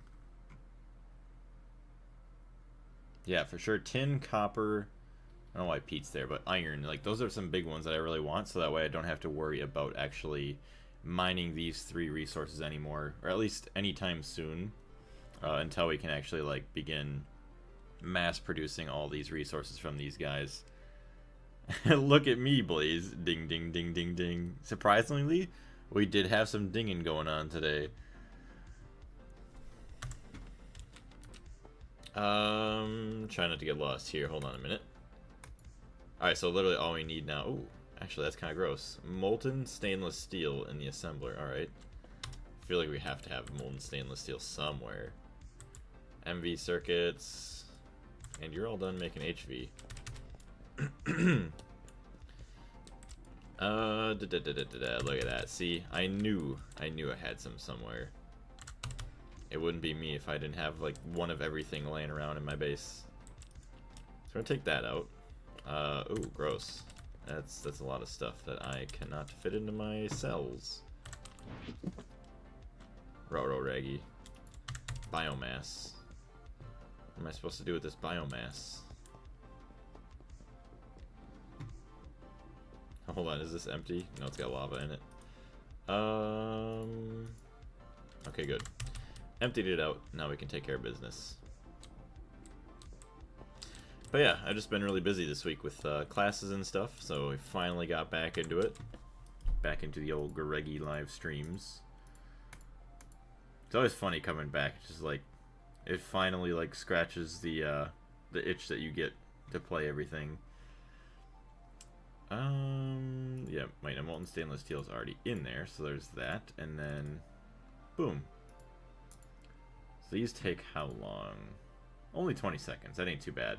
Yeah, for sure. Tin, copper. I don't know why Pete's there, but iron. Like, those are some big ones that I really want, so that way I don't have to worry about actually mining these 3 resources anymore, or at least anytime soon, until we can actually, like, begin mass producing all these resources from these guys. Look at me, Blaze. Ding, ding, ding, ding, ding. Surprisingly, we did have some dinging going on today. Try not to get lost here. Hold on a minute. Alright, so literally all we need now... Ooh, actually, that's kind of gross. Molten stainless steel in the assembler. Alright. I feel like we have to have molten stainless steel somewhere. MV circuits. And you're all done making HV. Look at that. See, I knew I had some somewhere. it wouldn't be me if I didn't have like one of everything laying around in my base. So I'm gonna take that out. Ooh, gross. That's a lot of stuff that I cannot fit into my cells. Roro Raggy. Biomass. What am I supposed to do with this biomass? Hold on, is this empty? No, it's got lava in it. Okay, good. Emptied it out. Now we can take care of business. But yeah, I've just been really busy this week with classes and stuff, so I finally got back into it. Back into the old Goreggy live streams. It's always funny coming back. It's just like, it finally like scratches the itch that you get to play everything. Yeah, my molten stainless steel is already in there, so there's that, and then, boom. So these take how long? Only 20 seconds. That ain't too bad.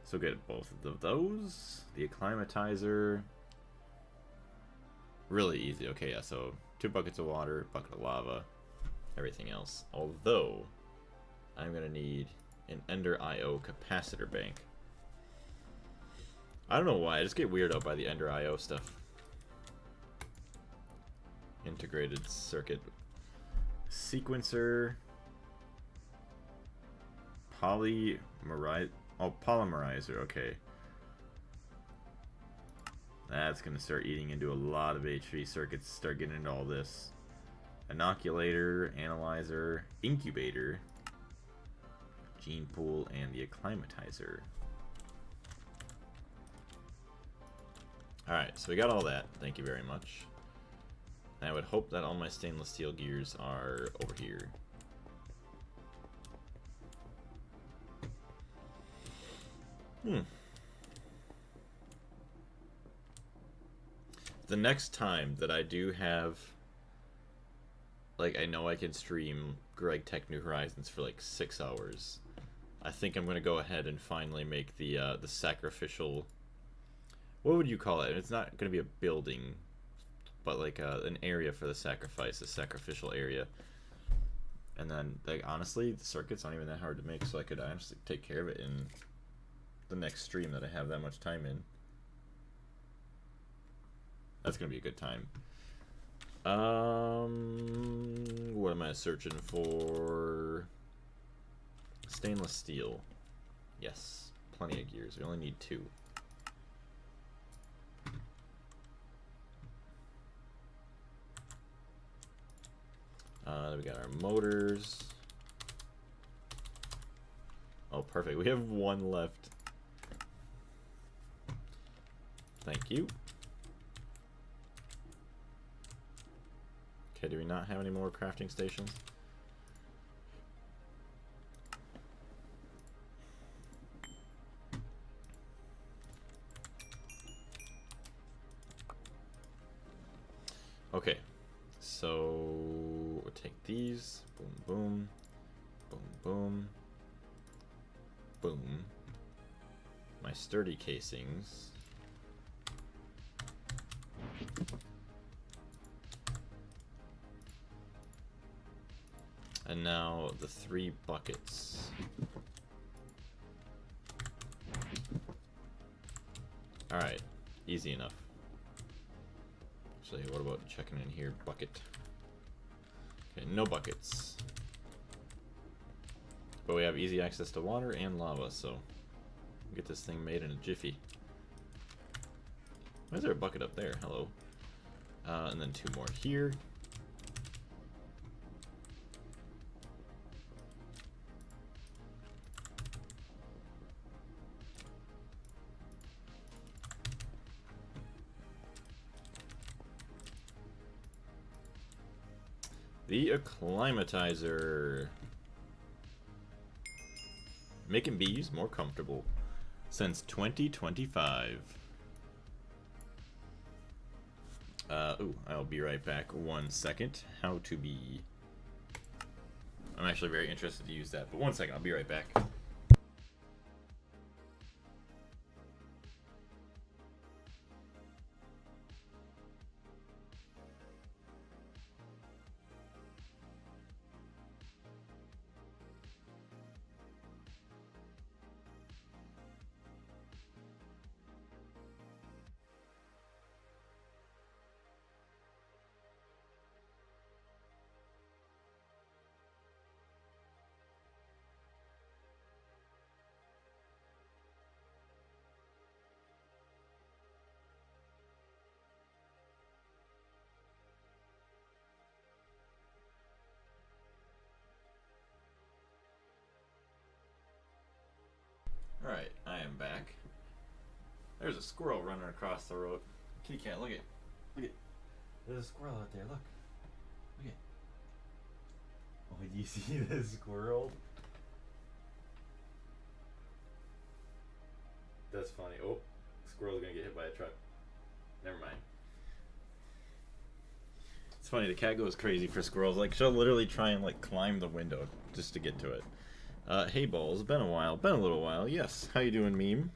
So get both of those. The acclimatizer. Really easy. Okay, yeah, so 2 buckets of water, bucket of lava, everything else. Although, I'm going to need an Ender IO capacitor bank. I don't know why, I just get weirded out by the Ender IO stuff. Integrated circuit. Sequencer. Polymerizer, okay. That's going to start eating into a lot of HV circuits, start getting into all this. Inoculator, analyzer, incubator, gene pool, and the acclimatizer. Alright, so we got all that. Thank you very much. And I would hope that all my stainless steel gears are over here. The next time that I do have, like, I know I can stream Greg Tech New Horizons for like 6 hours, I think I'm gonna go ahead and finally make the sacrificial. What would you call it? It's not gonna be a building, but like an area for the sacrifice, a sacrificial area. And then, like, honestly, the circuits aren't even that hard to make, so I could honestly take care of it in the next stream that I have that much time in. That's gonna be a good time. What am I searching for? Stainless steel. Yes, plenty of gears. We only need 2. We got our motors. Oh, perfect. We have 1 left. Thank you. Okay, do we not have any more crafting stations? Okay, so we'll take these. Boom, boom, boom, boom, boom. My sturdy casings. And now the 3 buckets. Alright, easy enough. Actually, what about checking in here? Bucket. Okay, no buckets. But we have easy access to water and lava, so we'll get this thing made in a jiffy. Why is there a bucket up there? Hello. And then 2 more here. The acclimatizer. Making bees more comfortable since 2025. Ooh, I'll be right back 1 second. How to be. I'm actually very interested to use that, but 1 second, I'll be right back. There's a squirrel running across the road. Kitty cat, look at. Look at. There's a squirrel out there, look. Look at. Oh, do you see this squirrel? That's funny. Oh, squirrel's gonna get hit by a truck. Never mind. It's funny, the cat goes crazy for squirrels. Like, she'll literally try and, like, climb the window just to get to it. Hey, Balls. Been a while. Been a little while. Yes. How you doing, meme?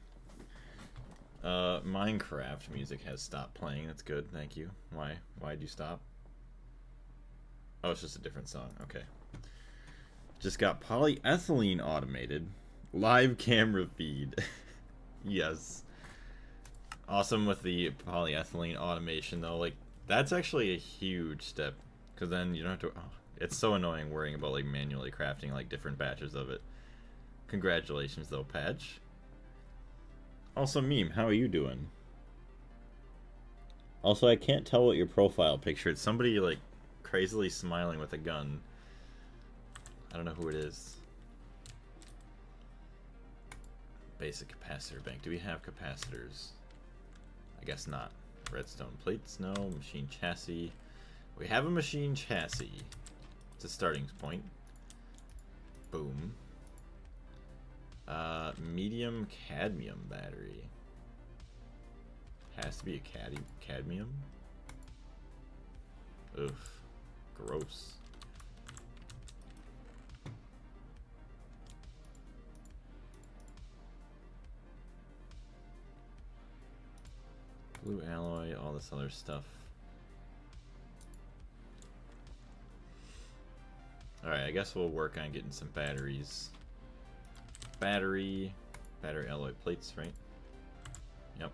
Minecraft music has stopped playing. That's good. Thank you. Why? Why'd you stop? Oh, it's just a different song. Okay. Just got polyethylene automated. Live camera feed. Yes. Awesome with the polyethylene automation, though. Like, that's actually a huge step. Because then you don't have to... Oh, it's so annoying worrying about, like, manually crafting, like, different batches of it. Congratulations, though, Patch. Also, Meme, how are you doing? Also, I can't tell what your profile picture. It's somebody, like, crazily smiling with a gun. I don't know who it is. Basic capacitor bank. Do we have capacitors? I guess not. Redstone plates? No. Machine chassis. We have a machine chassis. It's a starting point. Boom. Medium cadmium battery. Has to be a cadmium? Oof. Gross. Blue alloy, all this other stuff. Alright, I guess we'll work on getting some batteries. Battery alloy plates, right? Yep.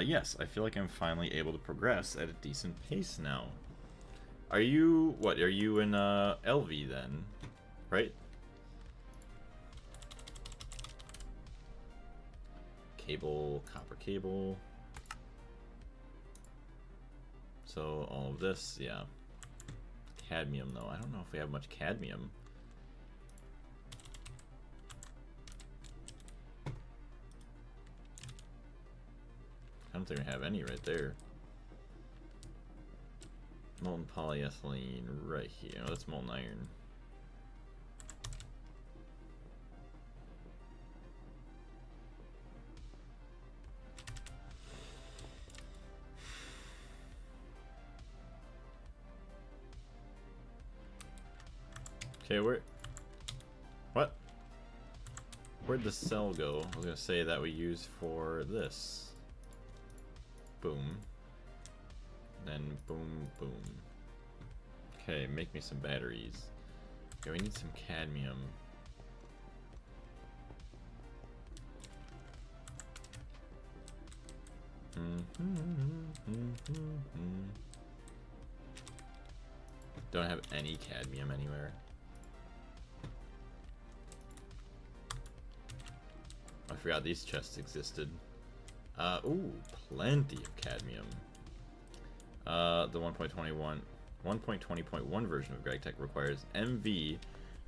Yes, I feel like I'm finally able to progress at a decent pace now. Are you, what, are you in LV then? Right? Cable, copper cable. So all of this, yeah. Cadmium though, I don't know if we have much cadmium. I don't think we have any right there. Molten polyethylene right here. Oh, that's molten iron. Okay, what? Where'd the cell go? I was gonna say that we use for this. Boom. Then boom, boom. Okay, make me some batteries. Okay, we need some cadmium. Don't have any cadmium anywhere. I forgot these chests existed. Ooh, plenty of cadmium. The 1.20.1 version of GregTech requires MV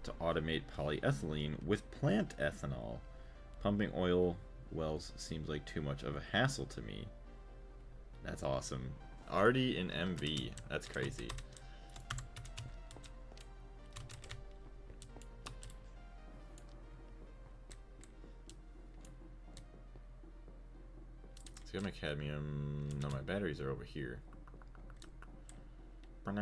to automate polyethylene with plant ethanol. Pumping oil wells seems like too much of a hassle to me. That's awesome. Already in MV. That's crazy. So I got my cadmium. No, my batteries are over here. I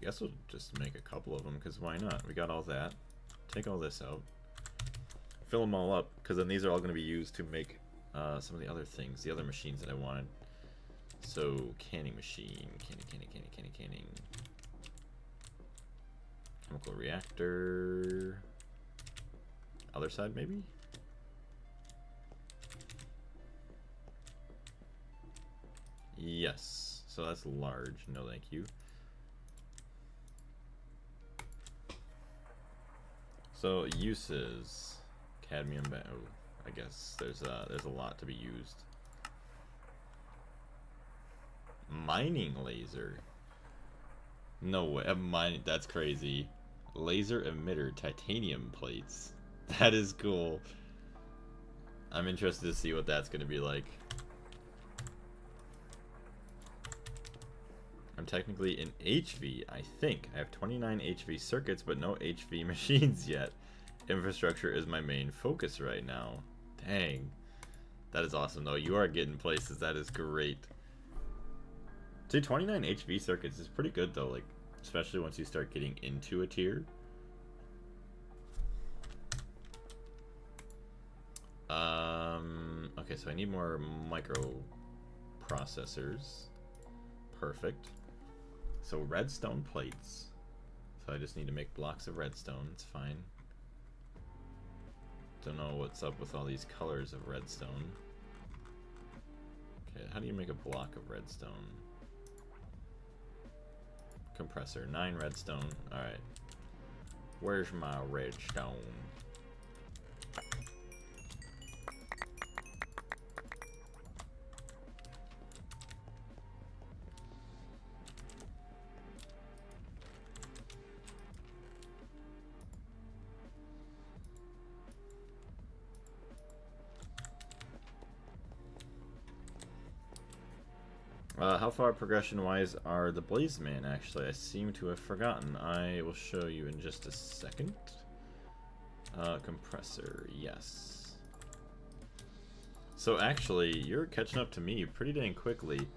guess we'll just make a couple of them, because why not? We got all that. Take all this out. Fill them all up, because then these are all going to be used to make some of the other things, the other machines that I wanted. So, canning machine. Canning. Chemical reactor. Other side, maybe? Yes. So that's large. No, thank you. So uses cadmium. Oh, I guess there's a lot to be used. Mining laser. No way. That's crazy. Laser emitter titanium plates. That is cool. I'm interested to see what that's going to be like. I'm technically in HV, I think. I have 29 HV circuits, but no HV machines yet. Infrastructure is my main focus right now. Dang. That is awesome, though. You are getting places. That is great. See, 29 HV circuits is pretty good, though. Like, especially once you start getting into a tier. Okay, so I need more microprocessors. Perfect. So redstone plates. So I just need to make blocks of redstone. It's fine. Don't know what's up with all these colors of redstone. Okay, how do you make a block of redstone? Compressor, 9 redstone. Alright. Where's my redstone? How far progression-wise are the Blazeman, actually? I seem to have forgotten. I will show you in just a second. Compressor, yes. So actually, you're catching up to me pretty dang quickly.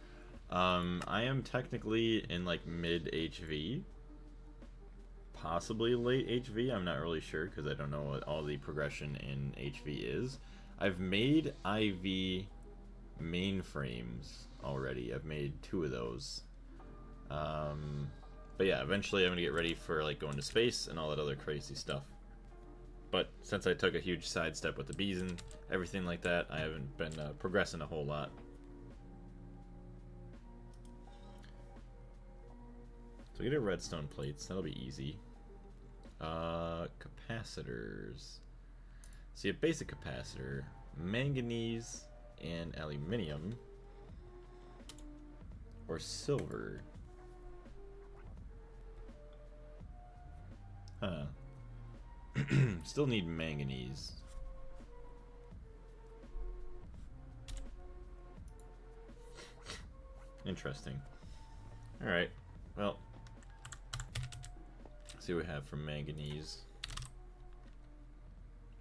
I am technically in like mid-HV. Possibly late HV, I'm not really sure because I don't know what all the progression in HV is. I've made IV mainframes already. I've made 2 of those. But yeah, eventually I'm gonna get ready for like going to space and all that other crazy stuff. But since I took a huge sidestep with the bees and everything like that, I haven't been progressing a whole lot. So get a redstone plates, that'll be easy. Capacitors. See, a basic capacitor, manganese and aluminium, or silver. Huh. Still need manganese. Interesting. Alright, well, let's see what we have from manganese.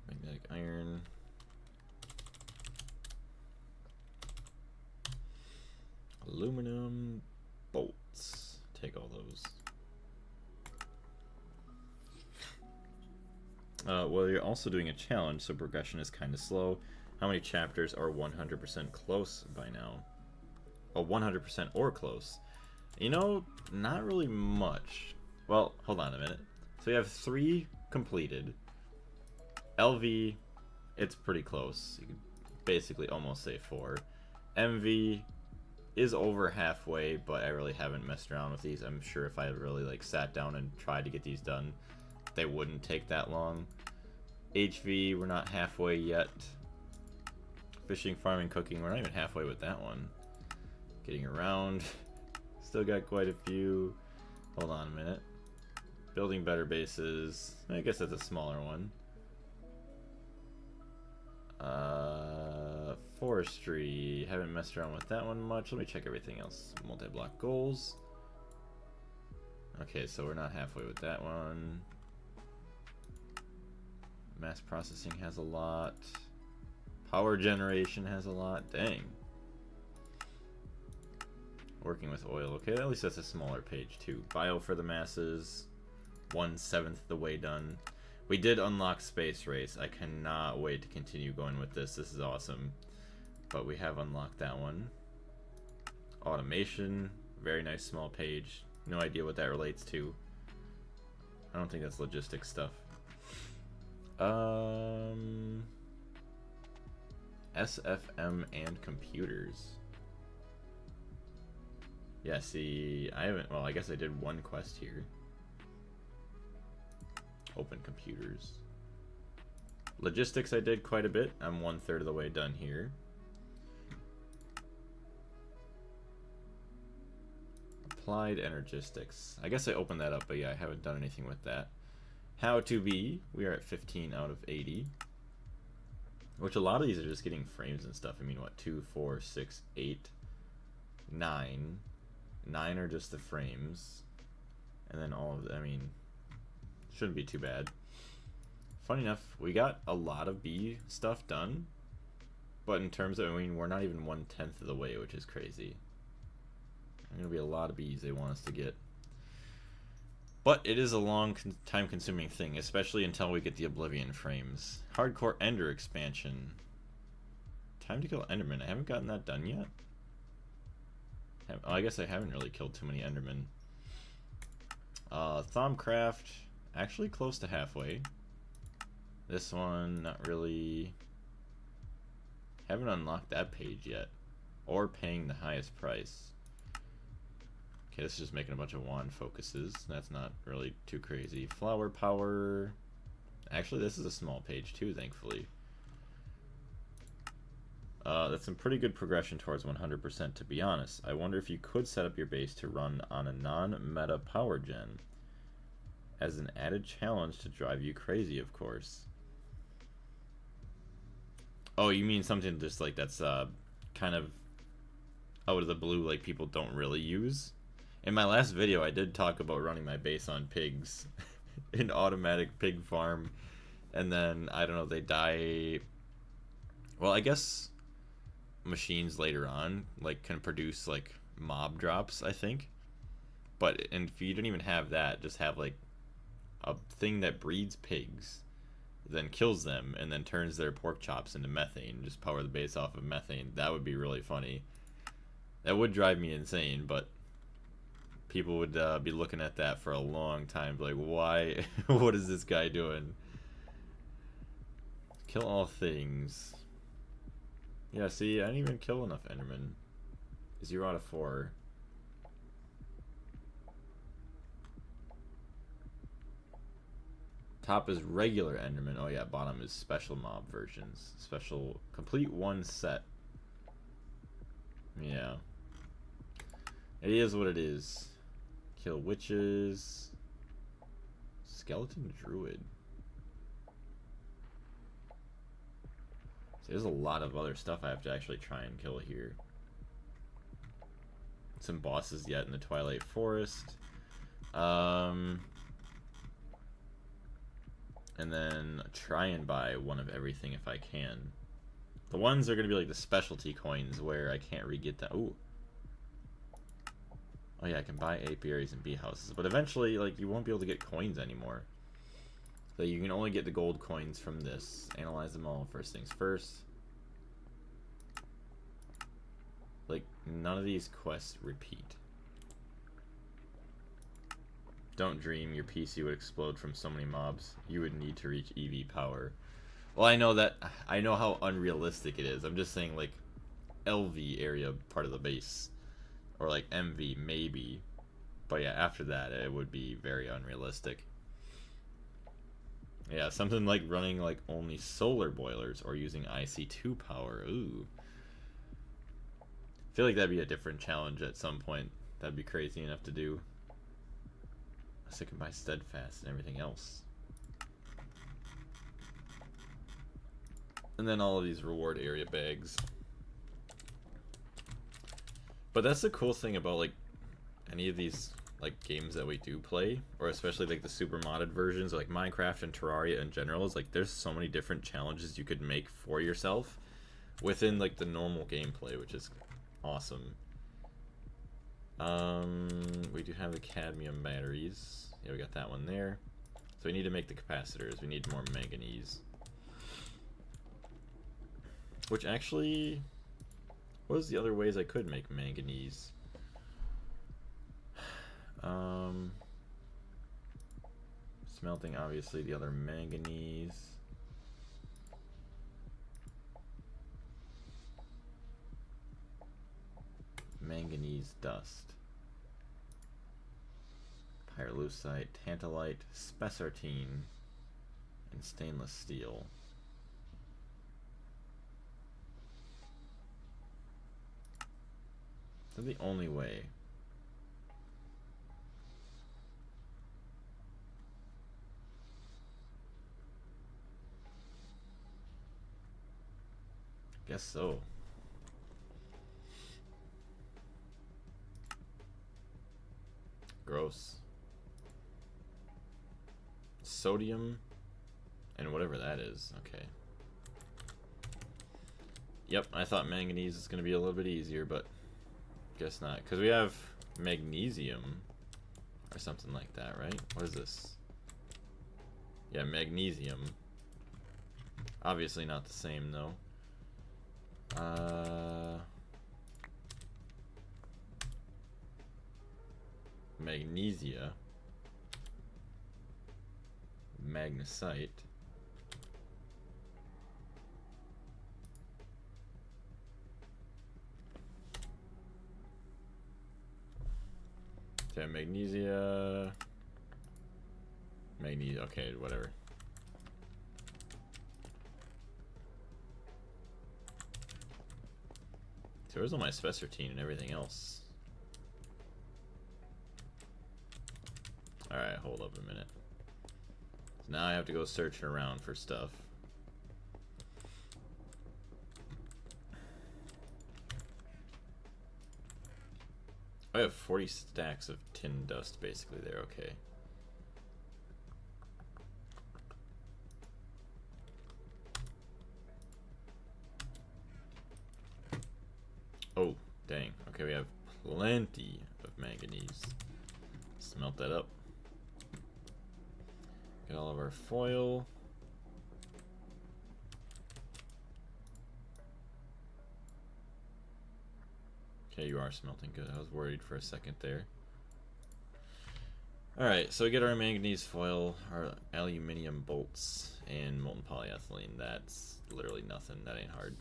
Magnetic iron. Aluminum bolts. Take all those. Well, you're also doing a challenge, so progression is kind of slow. How many chapters are 100% close by now? Oh, 100% or close. You know, not really much. Well, hold on a minute. So you have 3 completed. LV, it's pretty close. You could basically almost say 4. MV is over halfway, but I really haven't messed around with these. I'm sure if I had really like sat down and tried to get these done, they wouldn't take that long. HV, we're not halfway yet. Fishing, farming, cooking, we're not even halfway with that one. Getting around, still got quite a few. Hold on a minute. Building better bases, I guess that's a smaller one. Forestry, haven't messed around with that one much. Let me check everything else. Multi-block goals. Okay, so we're not halfway with that one. Mass processing has a lot. Power generation has a lot. Dang. Working with oil. Okay, at least that's a smaller page too. Bio for the masses. 1/7 the way done. We did unlock space race. I cannot wait to continue going with this. This is awesome. But we have unlocked that one. Automation. Very nice small page. No idea what that relates to. I don't think that's logistics stuff. SFM and computers. Yeah, see, I haven't, well, I guess I did one quest here. Open computers. Logistics I did quite a bit. I'm 1/3 of the way done here. Applied energistics. I guess I opened that up, but yeah, I haven't done anything with that. How to be, we are at 15 out of 80. Which a lot of these are just getting frames and stuff. I mean, what, 2, 4, 6, 8, 9. 9 are just the frames. And then all of the, I mean, shouldn't be too bad. Funny enough, we got a lot of B stuff done. But in terms of, I mean, we're not even 1/10 of the way, which is crazy. There's going to be a lot of Bs they want us to get. But it is a long time-consuming thing, especially until we get the Oblivion frames. Hardcore Ender expansion. Time to kill Enderman. I haven't gotten that done yet. I guess I haven't really killed too many Endermen. Thaumcraft, actually close to halfway. This one, not really. Haven't unlocked that page yet. Or paying the highest price. Okay, this is just making a bunch of wand focuses. That's not really too crazy. Flower power. Actually, this is a small page too, thankfully. That's some pretty good progression towards 100%, to be honest. I wonder if you could set up your base to run on a non-meta power gen. As an added challenge to drive you crazy, of course. Oh, you mean something just like that's kind of out of the blue, like people don't really use? In my last video, I did talk about running my base on pigs. An automatic pig farm. And then, I don't know, they die... Well, I guess machines later on, like, can produce, like, mob drops, I think. But and if you don't even have that, just have, like, a thing that breeds pigs, then kills them, and then turns their pork chops into methane. Just power the base off of methane. That would be really funny. That would drive me insane, but... people would be looking at that for a long time, like, why? What is this guy doing? Kill all things. Yeah, see, I didn't even kill enough Endermen. 0 out of 4. Top is regular Enderman. Oh yeah, bottom is special mob versions. Special, complete one set. Yeah. It is what it is. Kill witches. Skeleton druid. See, there's a lot of other stuff I have to actually try and kill here. Some bosses yet in the Twilight Forest. And then try and buy one of everything if I can. The ones are going to be like the specialty coins where I can't re-get them. Ooh. Oh yeah, I can buy apiaries and bee houses, but eventually, like, you won't be able to get coins anymore. So you can only get the gold coins from this. Analyze them all first things first. Like, none of these quests repeat. Don't dream your PC would explode from so many mobs. You would need to reach EV power. Well, I know that. I know how unrealistic it is. I'm just saying, like, LV area part of the base. Or like MV maybe, but yeah, after that it would be very unrealistic. Yeah, something like running like only solar boilers or using IC2 power. Ooh, I feel like that'd be a different challenge at some point. That'd be crazy enough to do. I can buy steadfast and everything else. And then all of these reward area bags. But that's the cool thing about like any of these like games that we do play, or especially like the super modded versions, like Minecraft and Terraria in general, is like there's so many different challenges you could make for yourself within like the normal gameplay, which is awesome. We do have the cadmium batteries. Yeah, we got that one there. So we need to make the capacitors. We need more manganese. Which actually... what was the other ways I could make manganese? Smelting, obviously, the other manganese. Manganese dust. Pyrolusite, tantalite, spessartine, and stainless steel. They're the only way. Guess so. Gross. Sodium and whatever that is. Okay. Yep, I thought manganese is going to be a little bit easier, but guess not. Because we have magnesium or something like that, right? What is this? Yeah, magnesium. Obviously not the same, though. Magnesia. Magnesite. Okay, magnesia. Magnesia. Okay, whatever. So where's all my spessartine and everything else? Alright, hold up a minute. So now I have to go searching around for stuff. I have 40 stacks of tin dust basically there, okay. Oh, dang. Okay, we have plenty of manganese. Smelt that up. Get all of our foil. Okay, you are smelting good. I was worried for a second there. Alright, so we get our manganese foil, our aluminium bolts, and molten polyethylene. That's literally nothing. That ain't hard.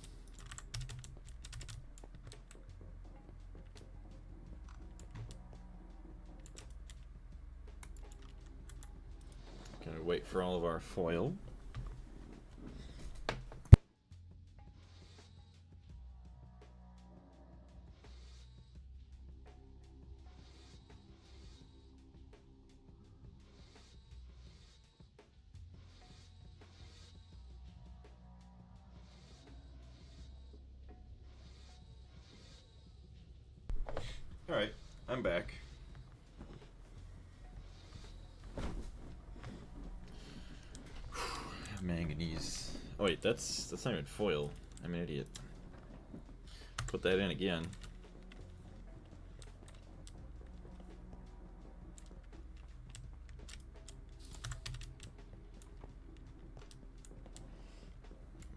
Gonna wait for all of our foil. Alright, I'm back. Manganese. Oh wait, that's not even foil. I'm an idiot. Put that in again.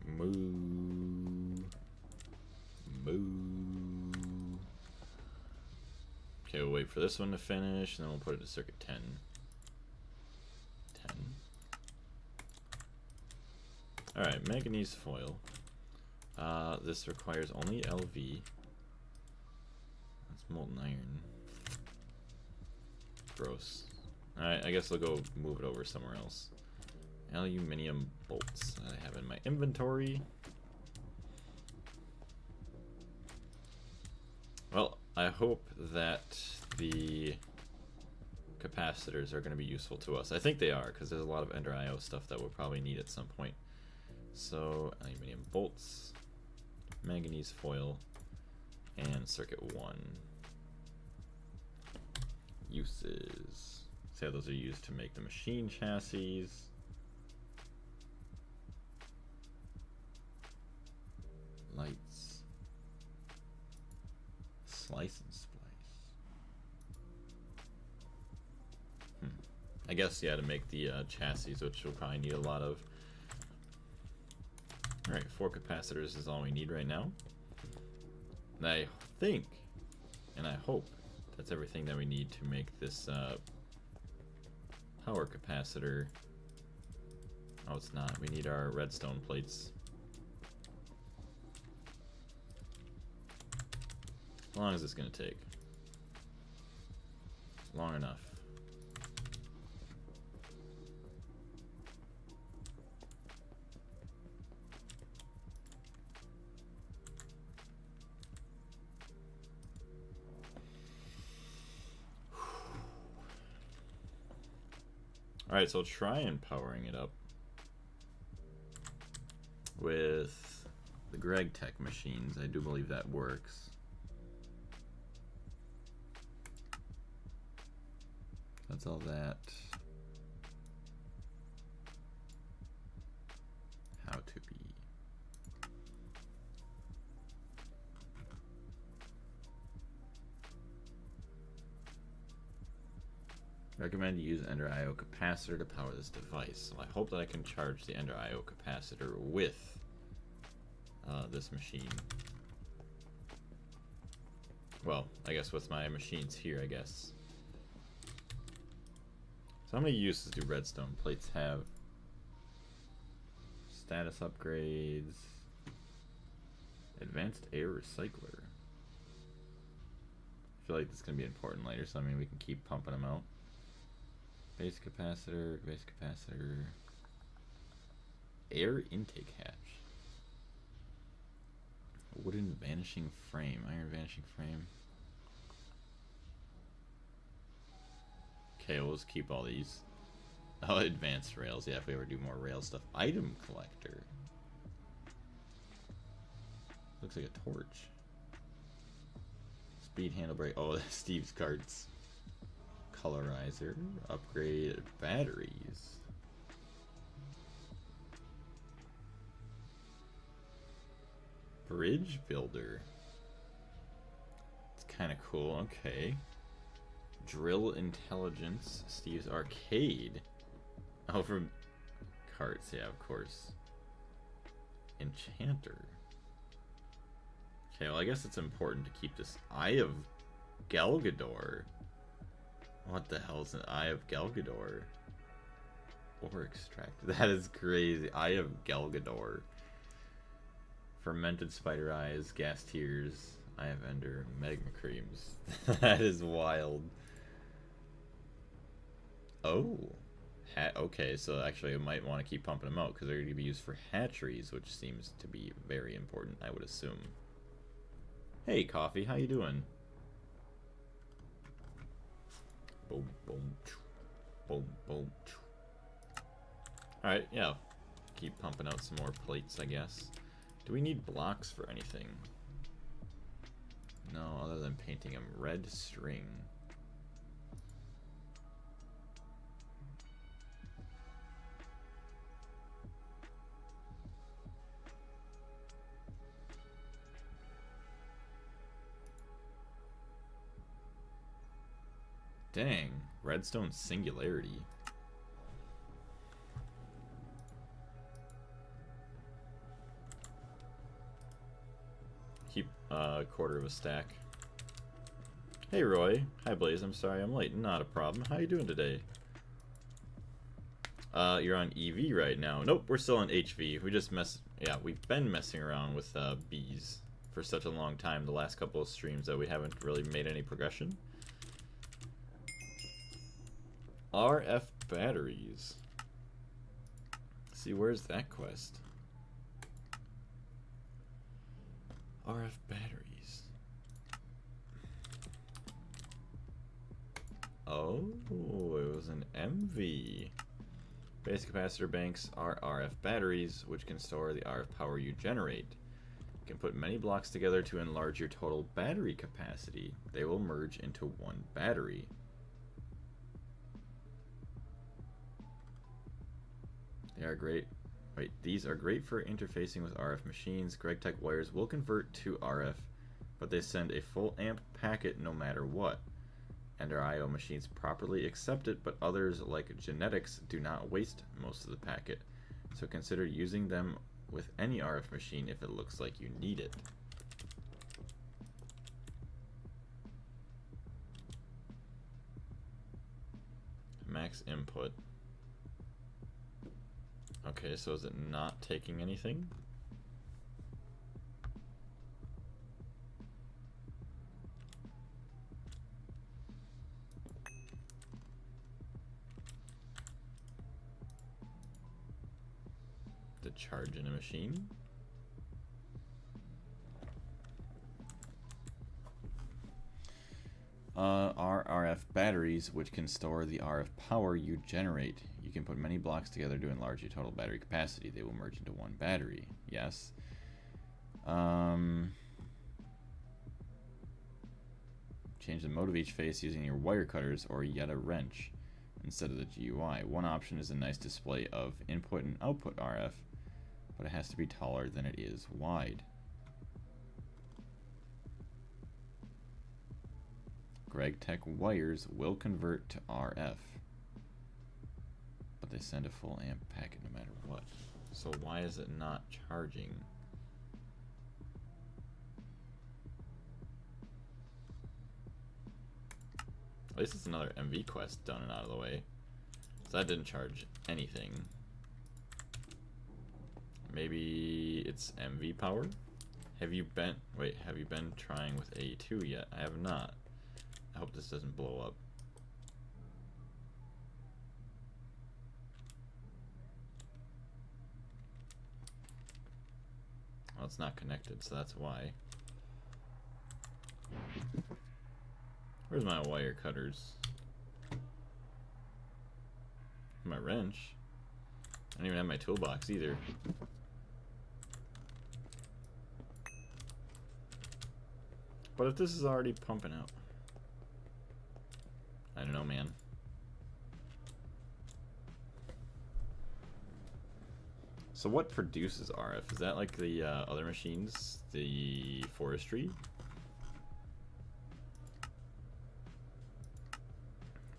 Moo. Moo. Okay, we'll wait for this one to finish, and then we'll put it to circuit 10. 10. Alright, manganese foil. This requires only LV. That's molten iron. Gross. Alright, I guess I'll go move it over somewhere else. Aluminium bolts that I have in my inventory. Well, I hope that the capacitors are going to be useful to us. I think they are, because there's a lot of Ender IO stuff that we'll probably need at some point. So, aluminium bolts, manganese foil, and circuit 1. Uses. See how those are used to make the machine chassis. Lights. Slice and splice. I guess, yeah, to make the chassis, which we'll probably need a lot of. Alright, 4 capacitors is all we need right now. And I think, and I hope, that's everything that we need to make this power capacitor. Oh, it's not. We need our redstone plates. How long is this going to take? Long enough. Alright, so I'll try and powering it up with the Greg Tech machines. I do believe that works. That's all that. How to be. Recommend you use Ender IO capacitor to power this device. So I hope that I can charge the Ender IO capacitor with this machine. Well, I guess with my machines here, I guess. So how many uses do redstone plates have? Status upgrades. Advanced air recycler. I feel like this is going to be important later, so I mean we can keep pumping them out. Base capacitor, air intake hatch. Wooden vanishing frame, iron vanishing frame. Okay, we'll just keep all these. Oh, advanced rails, yeah, if we ever do more rail stuff. Item collector. Looks like a torch. Speed handle brake, oh, Steve's carts. Colorizer, upgrade batteries. Bridge builder. It's kind of cool, okay. Drill intelligence, Steve's arcade. Oh, from carts, yeah, of course. Enchanter. Okay, well, I guess it's important to keep this Eye of Galgador. What the hell is an Eye of Galgador? Ore extract. That is crazy. Eye of Galgador. Fermented spider eyes, gas tears, Eye of Ender, magma creams. That is wild. Oh. Okay, so actually I might want to keep pumping them out because they're going to be used for hatcheries, which seems to be very important, I would assume. Hey, Coffee, how you doing? Boom, boom, boom, boom. Alright, yeah. Keep pumping out some more plates, I guess. Do we need blocks for anything? No, other than painting them red string. Dang, redstone singularity. Keep a quarter of a stack. Hey Roy. Hi Blaze, I'm sorry I'm late. Not a problem. How you doing today? You're on EV right now. Nope, we're still on HV. We've been messing around with bees for such a long time the last couple of streams that we haven't really made any progression. RF batteries. See, where's that quest? RF batteries. Oh, it was an MV. Base capacitor banks are RF batteries, which can store the RF power you generate. You can put many blocks together to enlarge your total battery capacity. They will merge into one battery. They are great. Wait, these are great for interfacing with RF machines. GregTech wires will convert to RF, but they send a full amp packet no matter what. Ender IO machines properly accept it, but others, like genetics, do not waste most of the packet. So consider using them with any RF machine if it looks like you need it. Max input. Okay, so is it not taking anything? The charge in a machine? Are RF batteries, which can store the RF power you generate. You can put many blocks together to enlarge your total battery capacity. They will merge into one battery. Yes. Change the mode of each face using your wire cutters or yet a wrench instead of the GUI. One option is a nice display of input and output RF, but it has to be taller than it is wide. GregTech wires will convert to RF, but they send a full amp packet no matter what. So why is it not charging? At least it's another MV quest done and out of the way. So that didn't charge anything. Maybe it's MV power? Have you been trying with A2 yet? I have not. I hope this doesn't blow up. Well, it's not connected, so that's why. Where's my wire cutters? My wrench? I don't even have my toolbox either. But if this is already pumping out, I don't know, man. So what produces RF? Is that like the other machines? The forestry?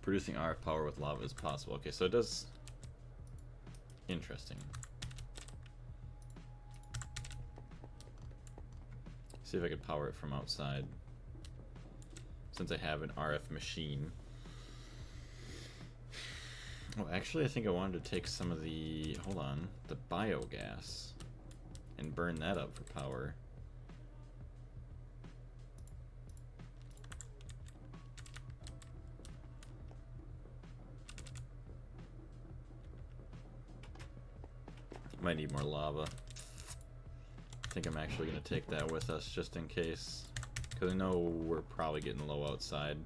Producing RF power with lava is possible. Okay, so it does... Interesting. See if I could power it from outside. Since I have an RF machine. Oh, actually, I think I wanted to take some of the... Hold on. The biogas. And burn that up for power. Might need more lava. I think I'm actually going to take that with us just in case. Because I know we're probably getting low outside.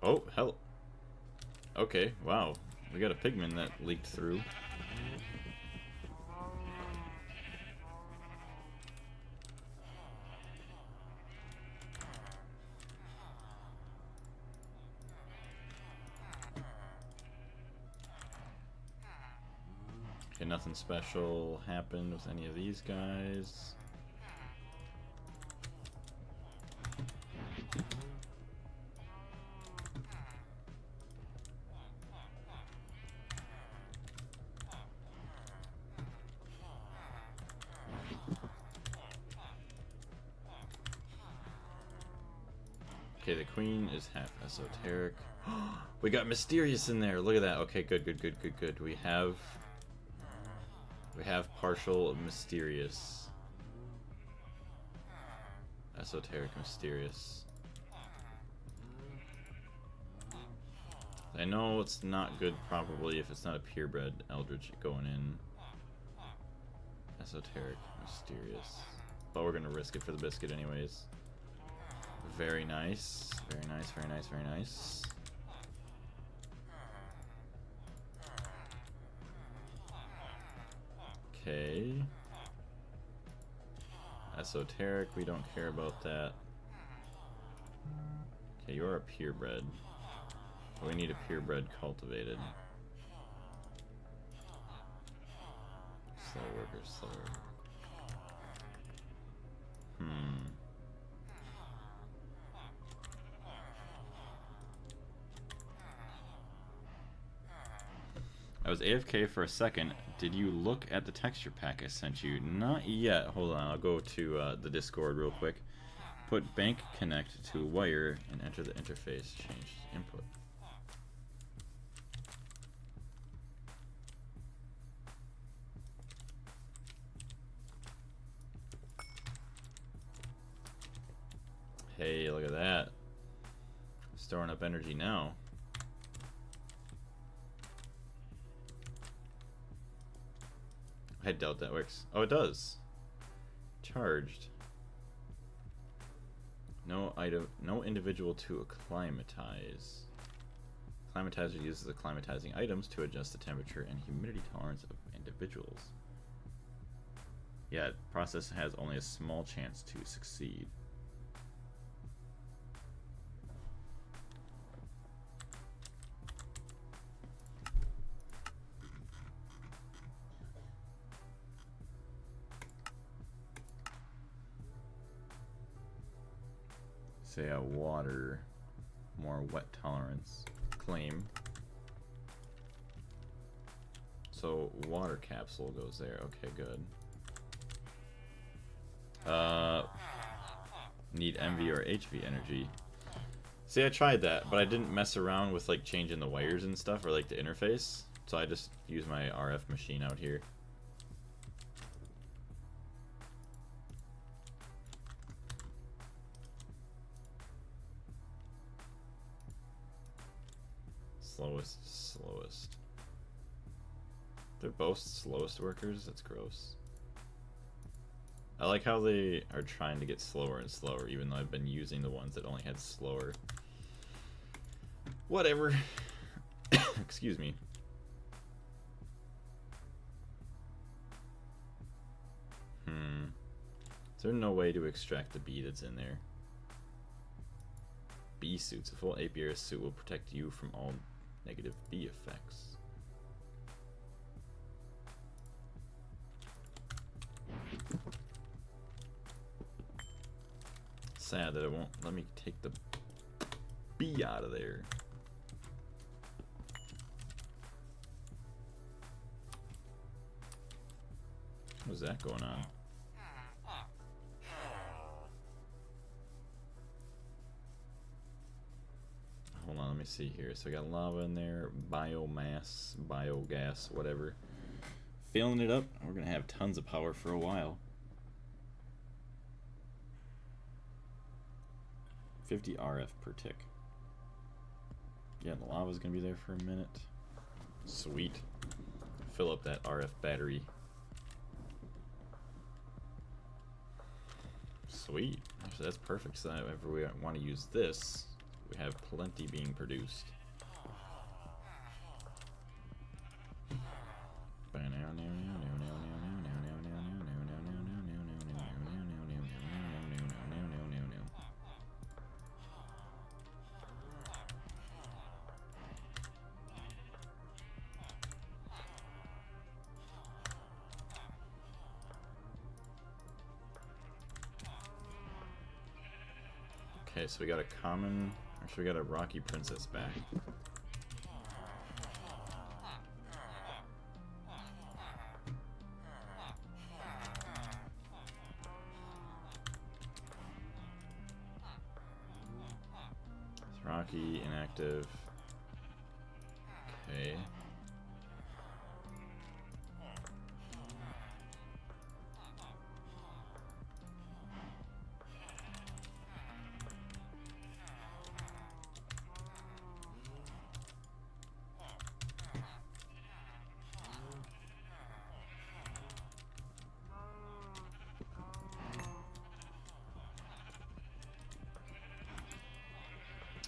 Oh, hell. Okay, wow. We got a pigman that leaked through. Okay, nothing special happened with any of these guys. Okay, the queen is half esoteric. We got mysterious in there. Look at that. Okay, good, good, good, good, good. We have partial mysterious. Esoteric mysterious. I know it's not good probably if it's not a purebred eldritch going in. Esoteric mysterious. But we're gonna risk it for the biscuit anyways. Very nice. Very nice, very nice, very nice. Okay. Esoteric, we don't care about that. Okay, you're a purebred. But we need a purebred cultivated. Slow worker, slow worker. I was AFK for a second. Did you look at the texture pack I sent you? Not yet. Hold on, I'll go to the Discord real quick. Put bank connect to wire and enter the interface. Change input. Hey, look at that. Storing up energy now. I doubt that works. Oh, it does. Charged. No item, no individual to acclimatize. Acclimatizer uses acclimatizing items to adjust the temperature and humidity tolerance of individuals. Yeah, process has only a small chance to succeed. Say a water, more wet tolerance. Claim. So water capsule goes there. Okay, good. Need MV or HV energy. See, I tried that, but I didn't mess around with like changing the wires and stuff or like the interface. So I just use my RF machine out here. Slowest. They're both slowest workers? That's gross. I like how they are trying to get slower and slower, even though I've been using the ones that only had slower. Whatever. Excuse me. Is there no way to extract the bee that's in there? Bee suits. A full apiary suit will protect you from all negative bee effects. Sad that it won't let me take the bee out of there. What's that going on? Hold on, let me see here. So I got lava in there, biomass, biogas, whatever. Filling it up. We're gonna have tons of power for a while. 50 RF per tick. Yeah, the lava's gonna be there for a minute. Sweet. Fill up that RF battery. Sweet. Actually, that's perfect. So that if we want to use this, we have plenty being produced. Okay, so we got a common. Actually, we got a Rocky Princess back. It's Rocky, inactive. Okay.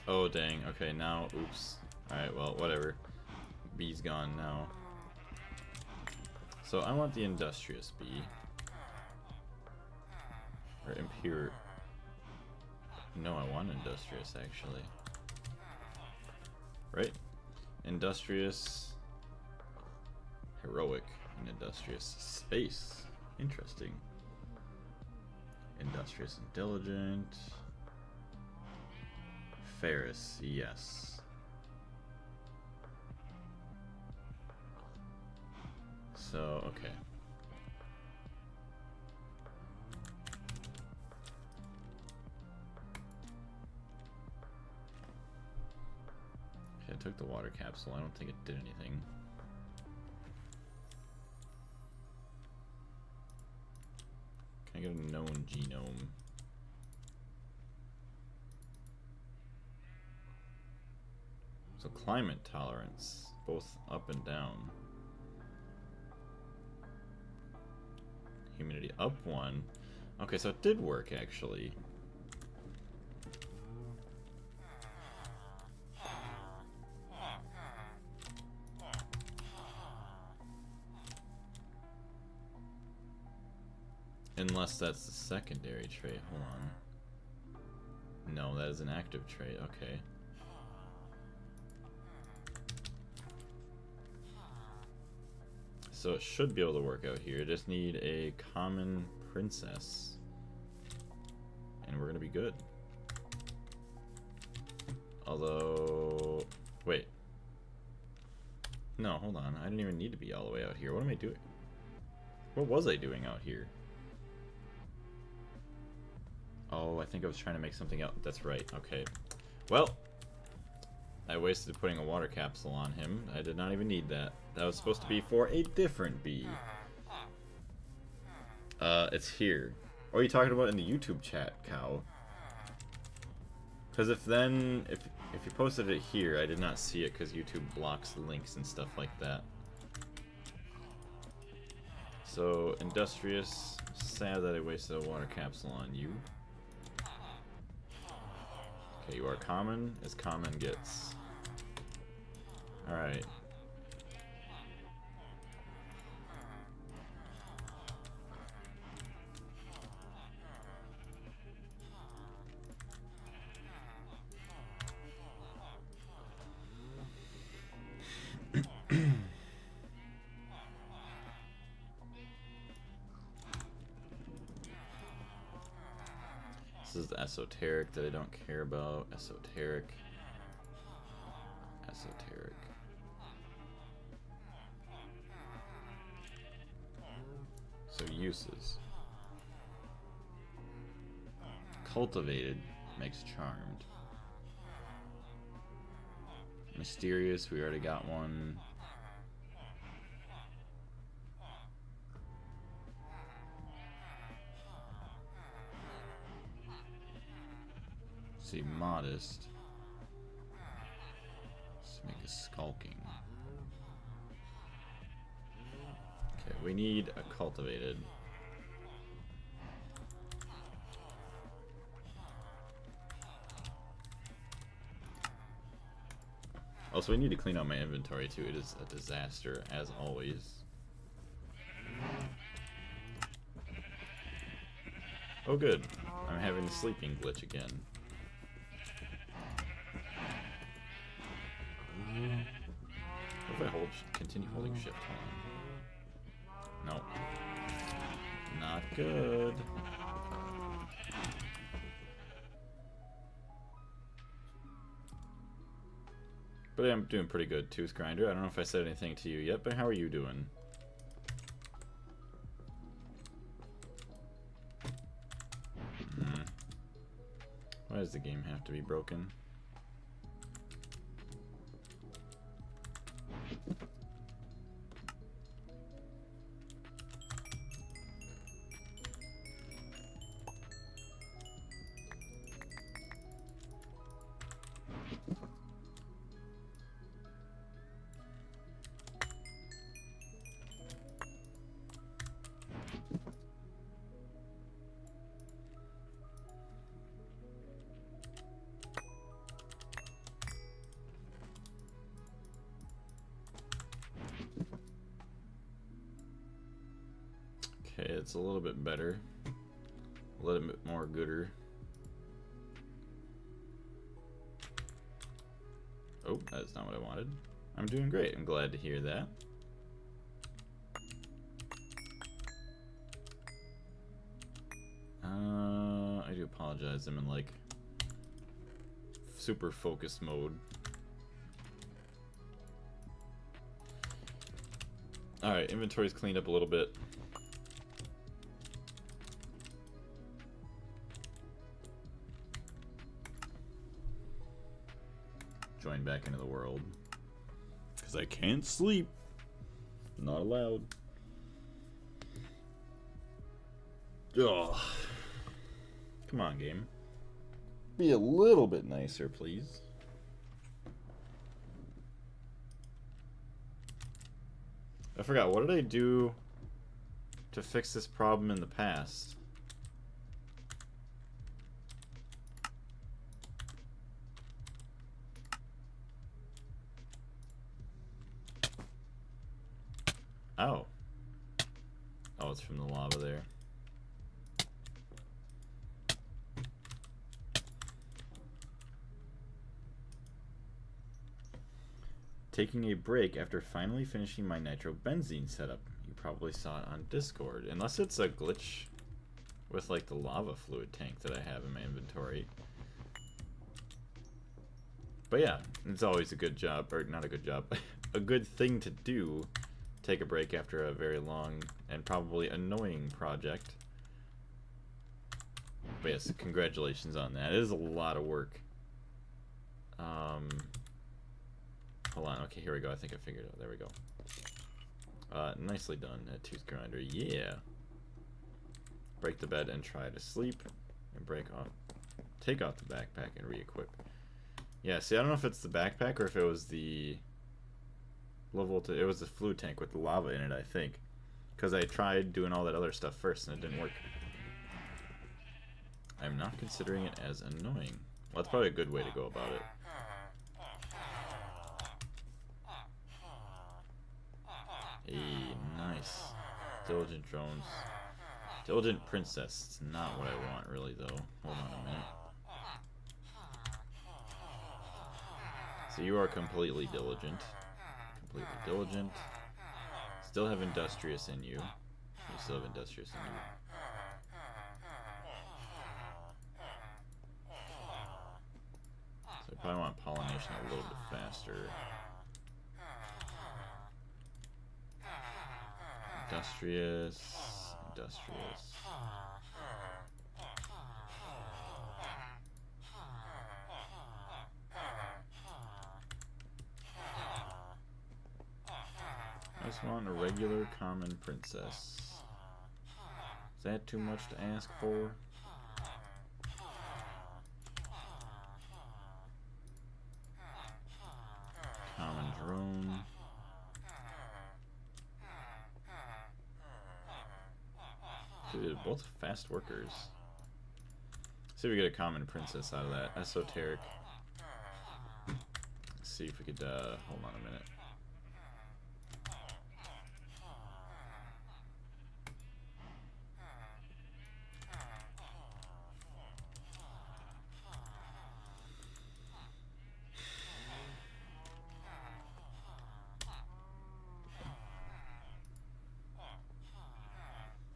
Oh dang, okay, now, oops. Alright, well, whatever. Bee's gone now. So I want the industrious bee. Or impure. No, I want industrious, actually. Right? Industrious. Heroic. And industrious space. Interesting. Industrious and diligent. Ferris, yes. So, okay. Okay, I took the water capsule. I don't think it did anything. Can I get a known genome? So climate tolerance, both up and down. salinity. Up 1. Okay, so it did work, actually. Unless that's the secondary trait. Hold on. No, that is an active trait. Okay. So it should be able to work out here. Just need a common princess. And we're going to be good. Although... Wait. No, hold on. I didn't even need to be all the way out here. What am I doing? What was I doing out here? Oh, I think I was trying to make something out. That's right. Okay. Well, I wasted putting a water capsule on him. I did not even need that. That was supposed to be for a different bee. It's here. What are you talking about in the YouTube chat, Cow? Because if you posted it here, I did not see it because YouTube blocks links and stuff like that. So, Industrious, sad that I wasted a water capsule on you. Okay, you are common as common gets. Alright. This is the esoteric that I don't care about. Esoteric. Esoteric. So uses. Cultivated makes charmed. Mysterious, we already got one. See, modest. Let's make a skulking. Okay, we need a cultivated. Also, we need to clean out my inventory too. It is a disaster, as always. Oh good, I'm having the sleeping glitch again. What if I continue holding shift? Hold on. No. Not good. But I'm doing pretty good, Tooth Grinder. I don't know if I said anything to you yet, but how are you doing? Why does the game have to be broken? Okay, it's a little bit better. A little bit more gooder. Oh, that's not what I wanted. I'm doing great. I'm glad to hear that. I do apologize. I'm in like super focus mode. Alright, inventory's cleaned up a little bit. Join back into the world. Because I can't sleep. Not allowed. Ugh. Come on, game. Be a little bit nicer, please. I forgot, what did I do to fix this problem in the past. Oh. Oh, it's from the lava there. Taking a break after finally finishing my nitrobenzene setup. You probably saw it on Discord. Unless it's a glitch with like the lava fluid tank that I have in my inventory. But yeah, it's always a good job, or not a good job, a good thing to do. Take a break after a very long and probably annoying project. But yes, congratulations on that. It is a lot of work. Hold on. Okay, here we go. I think I figured it out. There we go. Nicely done, that tooth grinder. Yeah. Break the bed and try to sleep. And take off the backpack and re-equip. Yeah, see, I don't know if it's the backpack or if it was the it was the fluid tank with the lava in it, I think. Because I tried doing all that other stuff first and it didn't work. I'm not considering it as annoying. Well, that's probably a good way to go about it. Hey, nice. Diligent drones. Diligent princess. It's not what I want, really, though. Hold on a minute. So you are completely diligent. Completely diligent. Still have industrious in you. You still have industrious in you. So I probably want pollination a little bit faster. Industrious. Industrious. I just want a regular common princess. Is that too much to ask for? Common drone. So they're both fast workers. See if we get a common princess out of that. Esoteric. Let's see if we could, hold on a minute.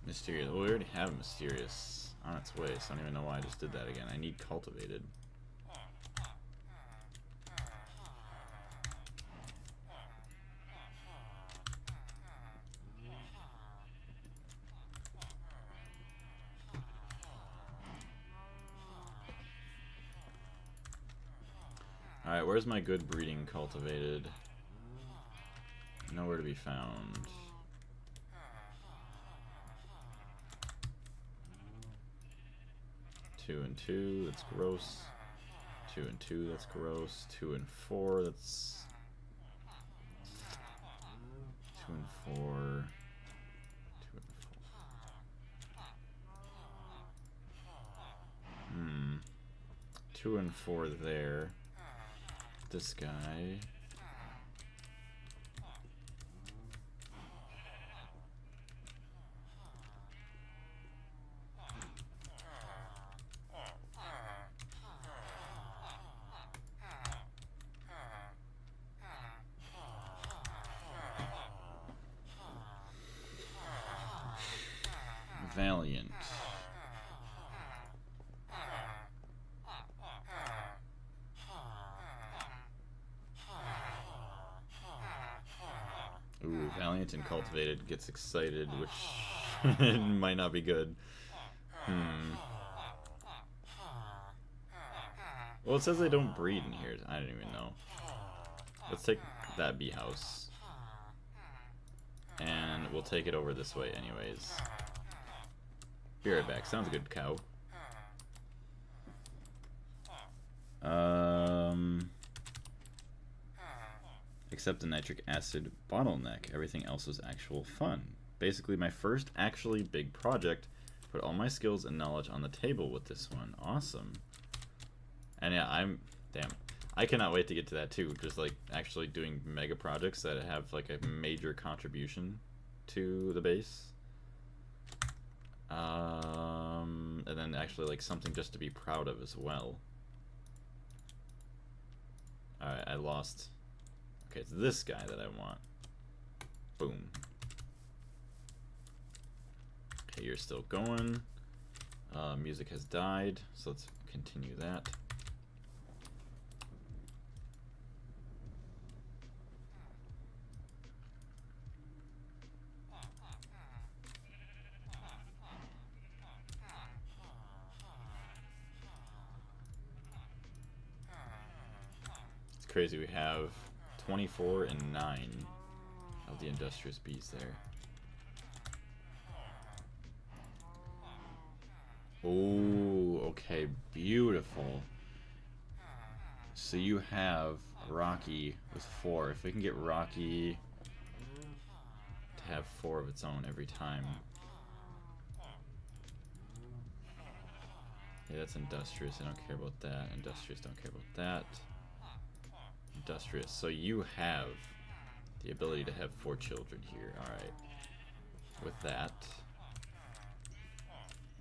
Mysterious. Well, we already have Mysterious on its way, so I don't even know why I just did that again. I need Cultivated. Alright, where's my good breeding Cultivated? Nowhere to be found. Two and two, that's gross. 2 and 2, that's gross. 2 and 4, that's 2 and 4. 2 and 4. 2 and 4 there. This guy. Valiant. Ooh, Valiant and Cultivated gets excited, which might not be good. Well, it says they don't breed in here. I don't even know. Let's take that bee house. And we'll take it over this way anyways. Be right back. Sounds good, cow. Except the nitric acid bottleneck. Everything else was actual fun. basically my first actually big project. Put all my skills and knowledge on the table with this one. Awesome. And yeah, damn. I cannot wait to get to that too. Just like actually doing mega projects that have like a major contribution to the base. And then actually like something just to be proud of as well. Alright, I lost. Okay, it's this guy that I want. Boom. Okay, you're still going. Music has died, so let's continue that. It's crazy, we have 24 and 9 of the industrious bees there. Oh, okay, beautiful. So you have Rocky with 4. If we can get Rocky to have 4 of its own every time. Yeah, that's industrious. I don't care about that. Industrious, don't care about that. Industrious. So you have the ability to have 4 children here. Alright. With that.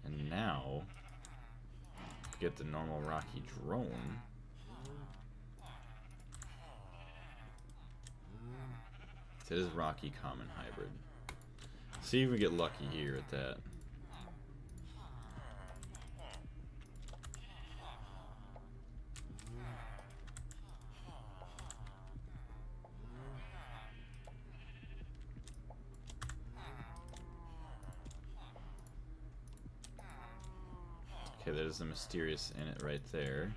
And now, get the normal Rocky drone. It is Rocky Common Hybrid. See if we get lucky here at that. Okay, there's the mysterious in it right there.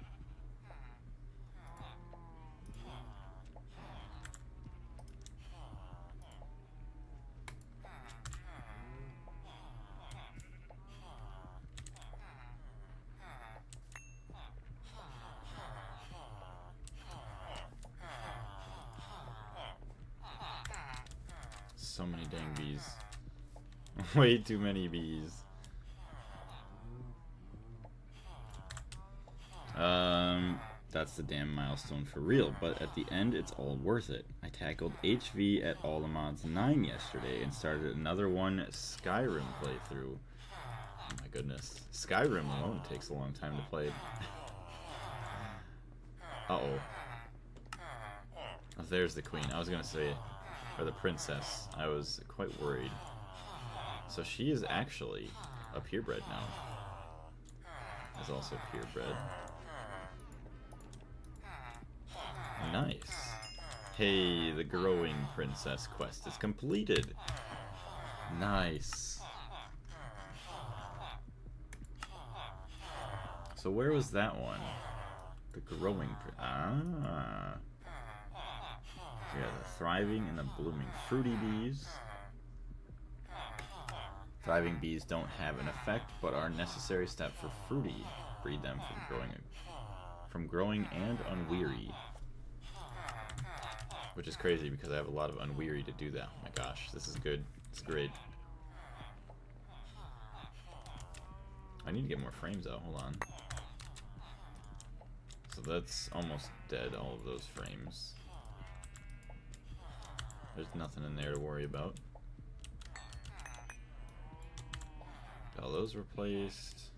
So many dang bees. Way too many bees. That's the damn milestone for real, but at the end it's all worth it. I tackled HV at All the Mods 9 yesterday and started another one Skyrim playthrough. Oh my goodness. Skyrim alone takes a long time to play. Uh-oh. Oh, there's the queen. I was gonna say, or the princess. I was quite worried. So she is actually a purebred now. Is also purebred. Nice. Hey, the growing princess quest is completed. Nice. So where was that one? The growing yeah, the thriving and the blooming fruity bees. Thriving bees don't have an effect, but are a necessary step for fruity. Breed them from growing and unweary. Which is crazy because I have a lot of unweary to do that. Oh my gosh, this is good. It's great. I need to get more frames out. Hold on. So that's almost dead, all of those frames. There's nothing in there to worry about. Got all those replaced.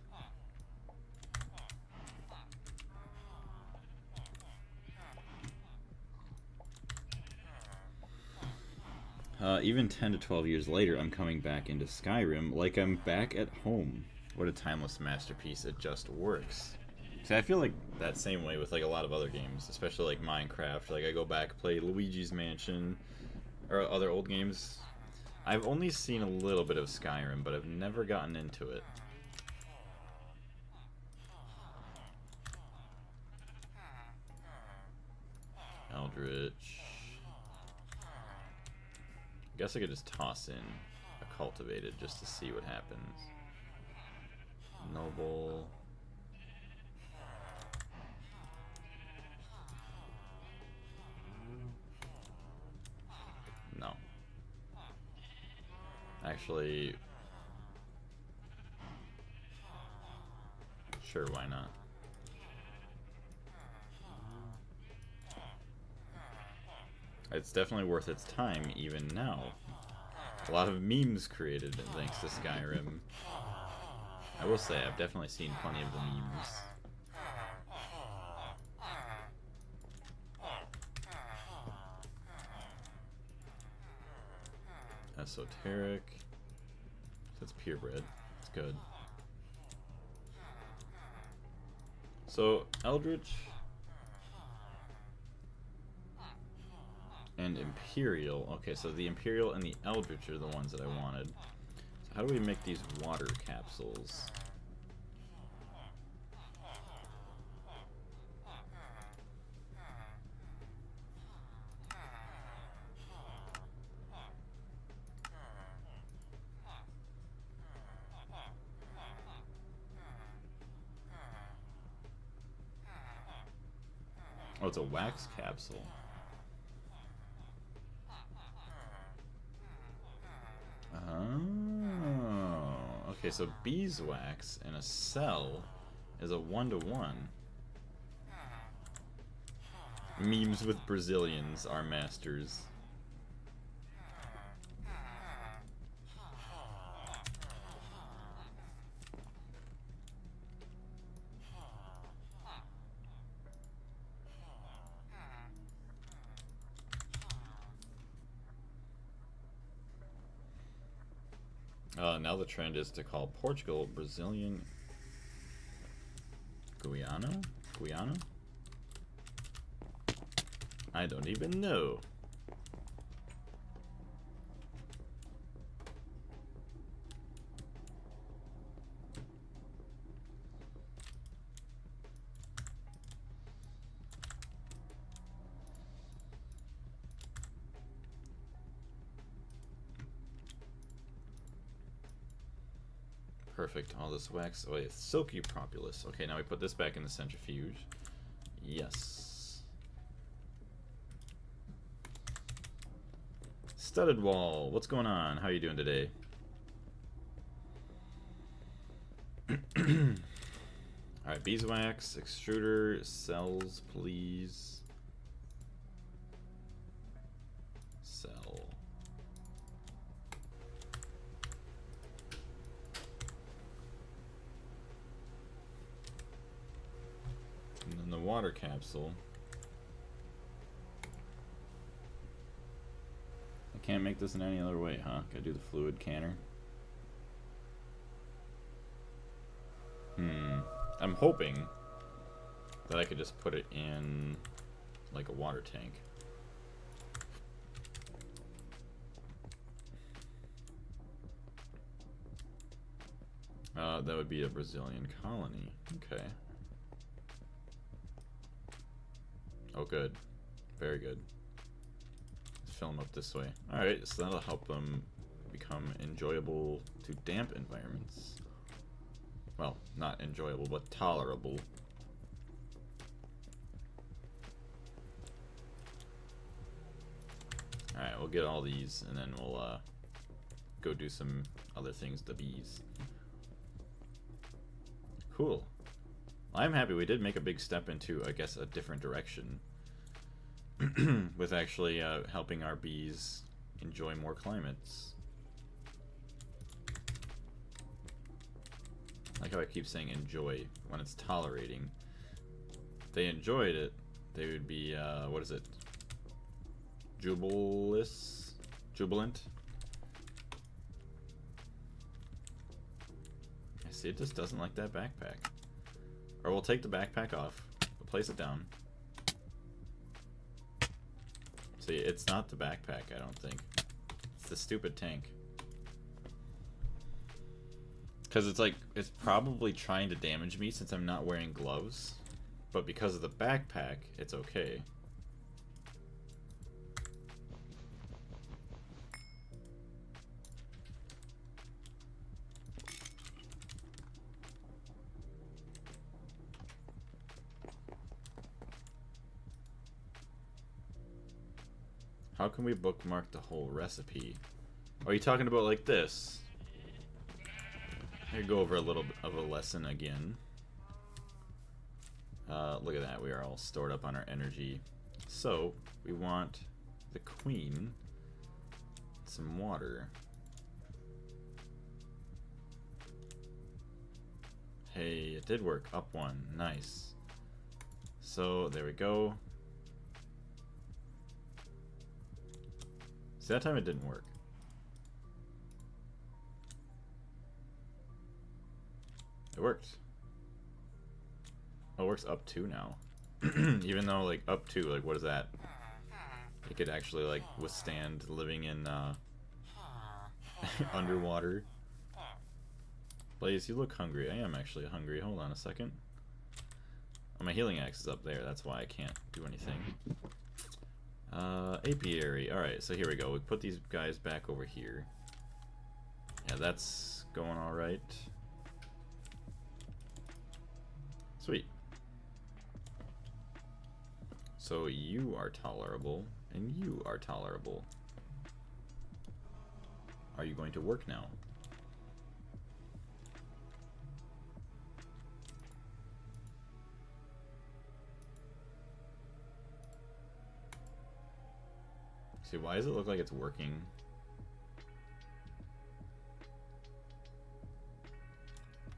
Even 10 to 12 years later, I'm coming back into Skyrim like I'm back at home. What a timeless masterpiece. It just works. See, I feel like that same way with like a lot of other games, especially like Minecraft. Like I go back, play Luigi's Mansion, or other old games. I've only seen a little bit of Skyrim, but I've never gotten into it. Eldritch. I guess I could just toss in a cultivated just to see what happens. Noble. No. Actually, sure, why not? It's definitely worth its time even now. A lot of memes created thanks to Skyrim. I will say, I've definitely seen plenty of the memes. Esoteric. That's purebred. It's good. So, Eldritch and Imperial. Okay, so the Imperial and the Eldritch are the ones that I wanted. So how do we make these water capsules? Oh, it's a wax capsule. Oh, okay, so beeswax in a cell is a 1-to-1. Memes with Brazilians are masters. Now the trend is to call Portugal Brazilian Guyana? Guyana? I don't even know. Perfect. All this wax. Oh, it's silky propolis. Okay, now we put this back in the centrifuge. Yes. Studded wall. What's going on? How are you doing today? Alright, beeswax, extruder, cells, please. Cell. And then the water capsule. I can't make this in any other way, huh? Gotta do the fluid canner. I'm hoping that I could just put it in like a water tank. That would be a Brazilian colony. Okay. Oh, good. Very good. Let's fill them up this way. Alright, so that'll help them become enjoyable to damp environments. Well, not enjoyable, but tolerable. Alright, we'll get all these, and then we'll go do some other things to bees. Cool. I'm happy we did make a big step into, I guess, a different direction. With actually helping our bees enjoy more climates. I like how I keep saying enjoy when it's tolerating. If they enjoyed it, they would be, what is it? Jubilant? I see, it just doesn't like that backpack. Or we'll take the backpack off, we'll place it down. See, it's not the backpack, I don't think. It's the stupid tank. Because it's like, it's probably trying to damage me since I'm not wearing gloves. But because of the backpack, it's okay. How can we bookmark the whole recipe? Are you talking about like this? I could go over a little bit of a lesson again. Look at that, we are all stored up on our energy. So, we want the queen some water. Hey, it did work. Up one. Nice. So, there we go. See, that time it didn't work. It worked. Oh, it works up 2 now. Even though, like, up 2, like, what is that? It could actually, like, withstand living in, underwater. Blaze, you look hungry. I am actually hungry. Hold on a second. Oh, my healing axe is up there. That's why I can't do anything. Apiary. Alright, so here we go. We put these guys back over here. Yeah, that's going alright. Sweet. So you are tolerable, and you are tolerable. Are you going to work now? See, why does it look like it's working?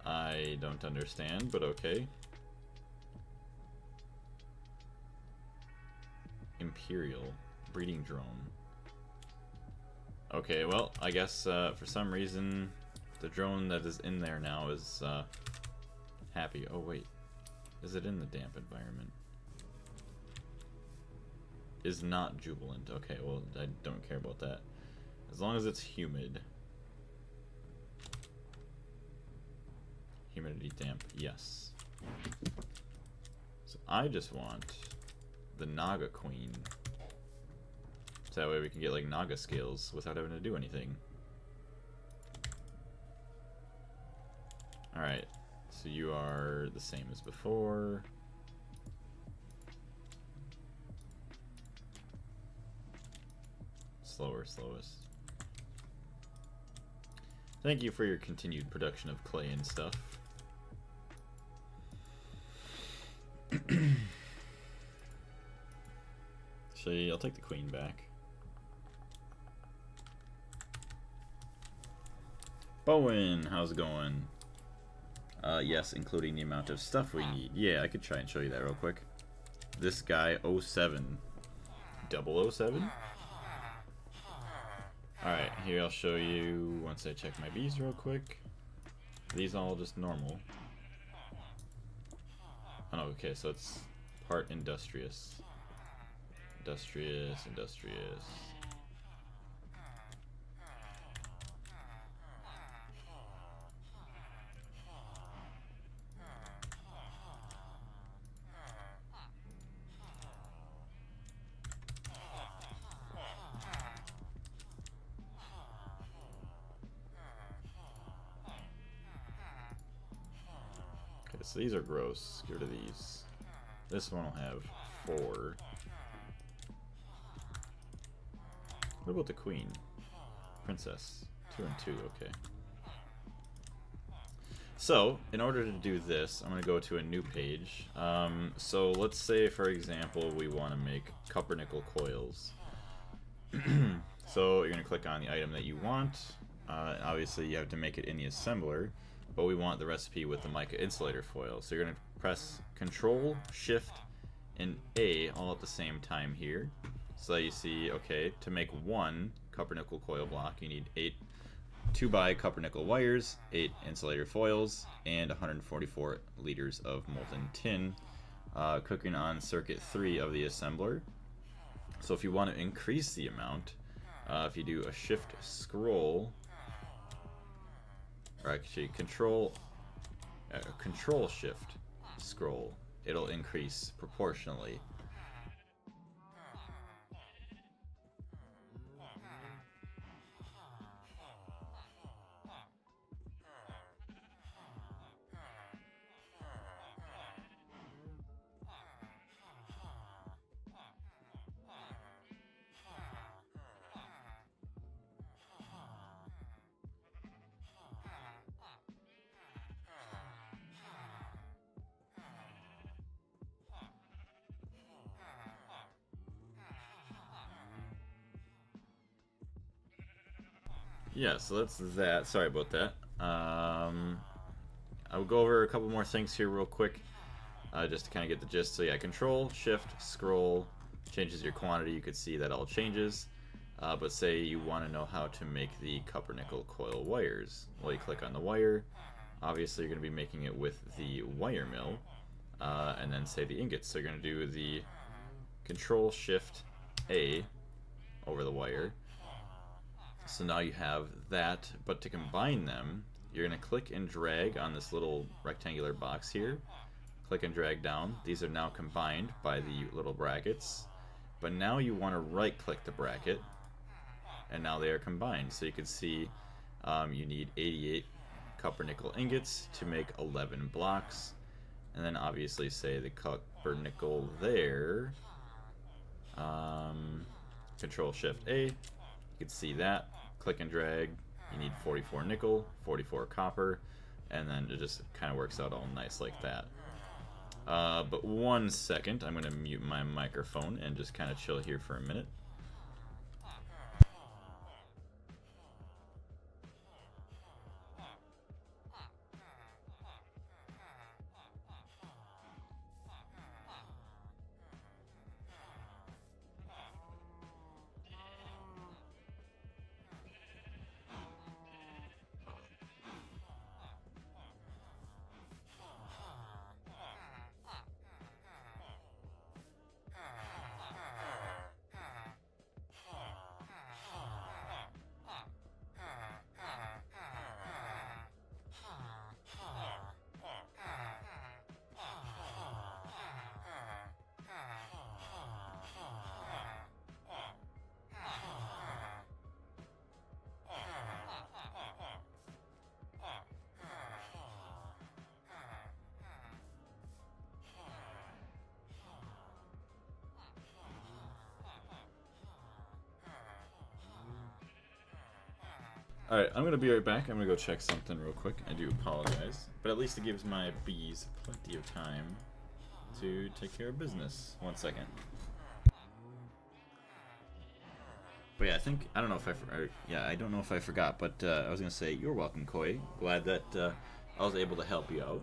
I don't understand, but okay. Imperial breeding drone. Okay, well, I guess for some reason the drone that is in there now is happy. Oh wait, is it in the damp environment? Is not jubilant. Okay, well, I don't care about that. As long as it's humid. Humidity damp, yes. So I just want the Naga Queen. So that way we can get like Naga scales without having to do anything. Alright, so you are the same as before. Slowest. Thank you for your continued production of clay and stuff. Actually, I'll take the queen back. Bowen, how's it going? Yes, including the amount of stuff we need. Yeah, I could try and show you that real quick. This guy, 07. 007? Alright, here I'll show you once I check my bees real quick. These all just normal. Oh, okay, so it's part industrious. Industrious. Okay, so these are gross. Get rid of these. This one will have 4. What about the queen? Princess. 2 and 2, okay. So, in order to do this, I'm going to go to a new page. So let's say, for example, we want to make copper nickel coils. So you're going to click on the item that you want. Obviously, you have to make it in the assembler, but we want the recipe with the mica insulator foil. So you're going to press Control, Shift, and A all at the same time here. So that you see, okay, to make 1 copper nickel coil block, you need 8 2x copper nickel wires, 8 insulator foils, and 144 liters of molten tin, cooking on circuit 3 of the assembler. So if you want to increase the amount, if you do a shift scroll, or actually control shift scroll, it'll increase proportionally. yeah, so that's that. Sorry about that. I will go over a couple more things here real quick, just to kind of get the gist. So yeah, Control, Shift, Scroll changes your quantity. You could see that all changes. But say you want to know how to make the copper nickel coil wires. Well, you click on the wire. Obviously, you're going to be making it with the wire mill, and then say the ingots. So you're going to do the Control Shift A over the wire. So now you have that, but to combine them, you're going to click and drag on this little rectangular box here. Click and drag down. These are now combined by the little brackets. But now you want to right-click the bracket, and now they are combined. So you can see you need 88 copper nickel ingots to make 11 blocks. And then obviously say the copper nickel there. Control Shift A. You can see that. Click and drag. You need 44 nickel, 44 copper, and then it just kind of works out all nice like that. But 1 second, I'm going to mute my microphone and just kind of chill here for a minute. Alright, I'm going to be right back. I'm going to go check something real quick. I do apologize. But at least it gives my bees plenty of time to take care of business. 1 second. But yeah, I don't know if I don't know if I forgot, but I was going to say, you're welcome, Koi. Glad that I was able to help you out.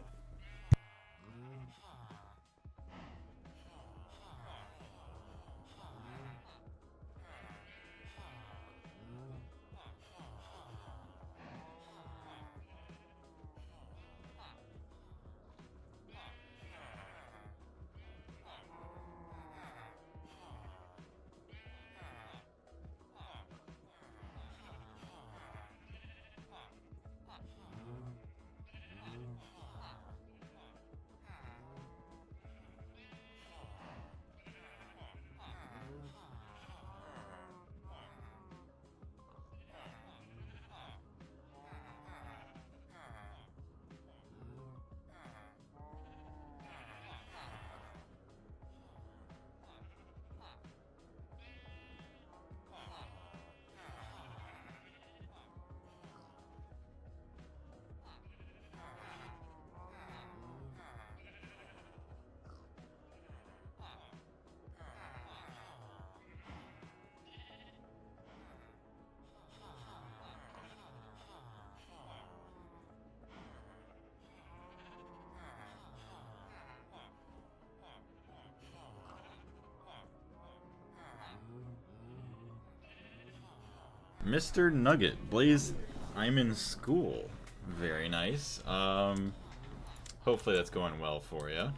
Mr. Nugget, Blaze, I'm in school. Very nice. Hopefully that's going well for you.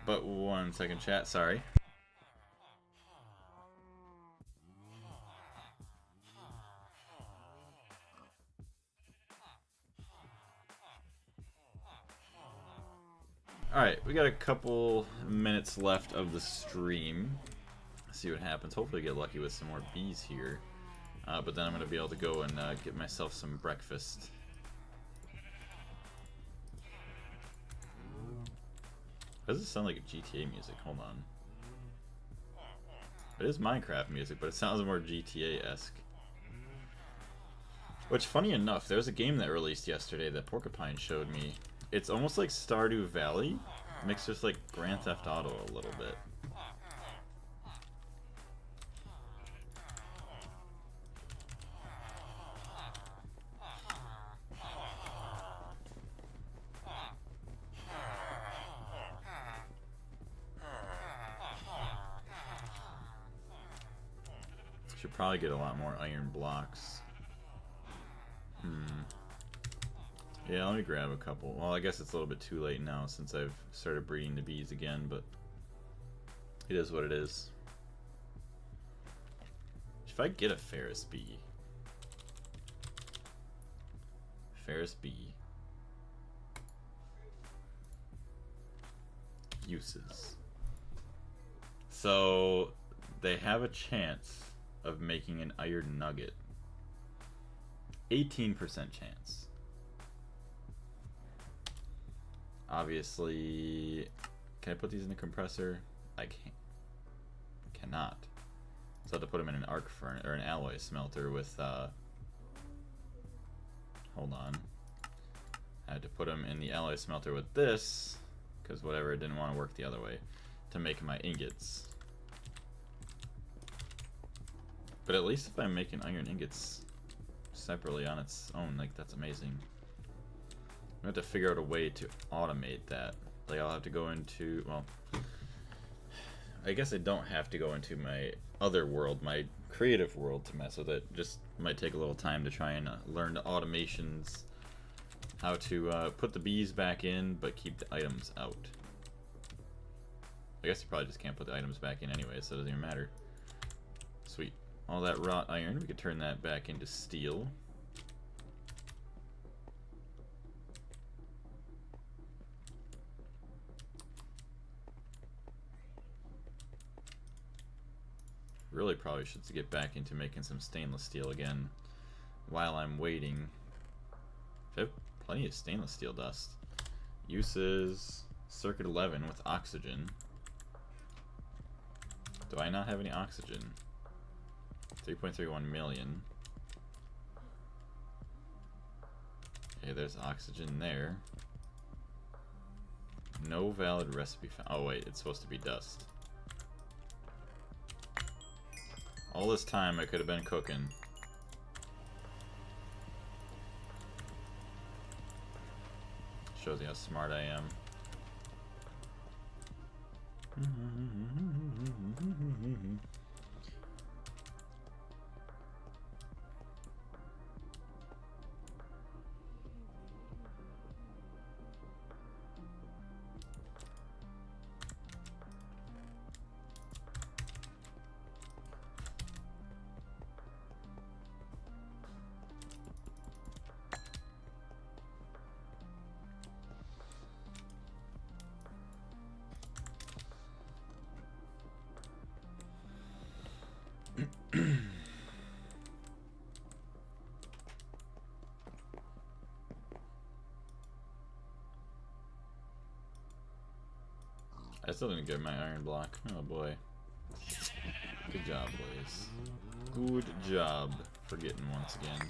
But 1 second, chat, sorry. Alright, we got a couple minutes left of the stream. See what happens. Hopefully get lucky with some more bees here. But then I'm going to be able to go and get myself some breakfast. Why does it sound like GTA music? Hold on. It is Minecraft music, but it sounds more GTA-esque. Which, funny enough, there's a game that released yesterday that Porcupine showed me. It's almost like Stardew Valley, mixed with like Grand Theft Auto a little bit. Should probably get a lot more iron blocks. Yeah, let me grab a couple. Well, I guess it's a little bit too late now since I've started breeding the bees again, but it is what it is. If I get a Ferris bee. Ferris bee. Uses. So, they have a chance of making an iron nugget. 18% chance. Obviously, can I put these in the compressor? I can't. Cannot. So I have to put them in an arc furnace or an alloy smelter with. Hold on. I had to put them in the alloy smelter with this because whatever, it didn't want to work the other way to make my ingots. But at least if I'm making iron ingots separately on its own, like that's amazing. I have to figure out a way to automate that. Like I'll have to go into, well, I guess I don't have to go into my other world, my creative world to mess with it. Just might take a little time to try and learn the automations, how to put the bees back in but keep the items out. I guess you probably just can't put the items back in anyway, so it doesn't even matter. Sweet. All that wrought iron, we could turn that back into steel. Really probably should get back into making some stainless steel again while I'm waiting. I have plenty of stainless steel dust. Uses circuit 11 with oxygen. Do I not have any oxygen? 3.31 million. Okay, there's oxygen there. No valid recipe found. Oh wait, it's supposed to be dust. All this time I could have been cooking. Shows you how smart I am. I still didn't get my iron block. Oh boy. Good job, Blaze. Good job for getting once again.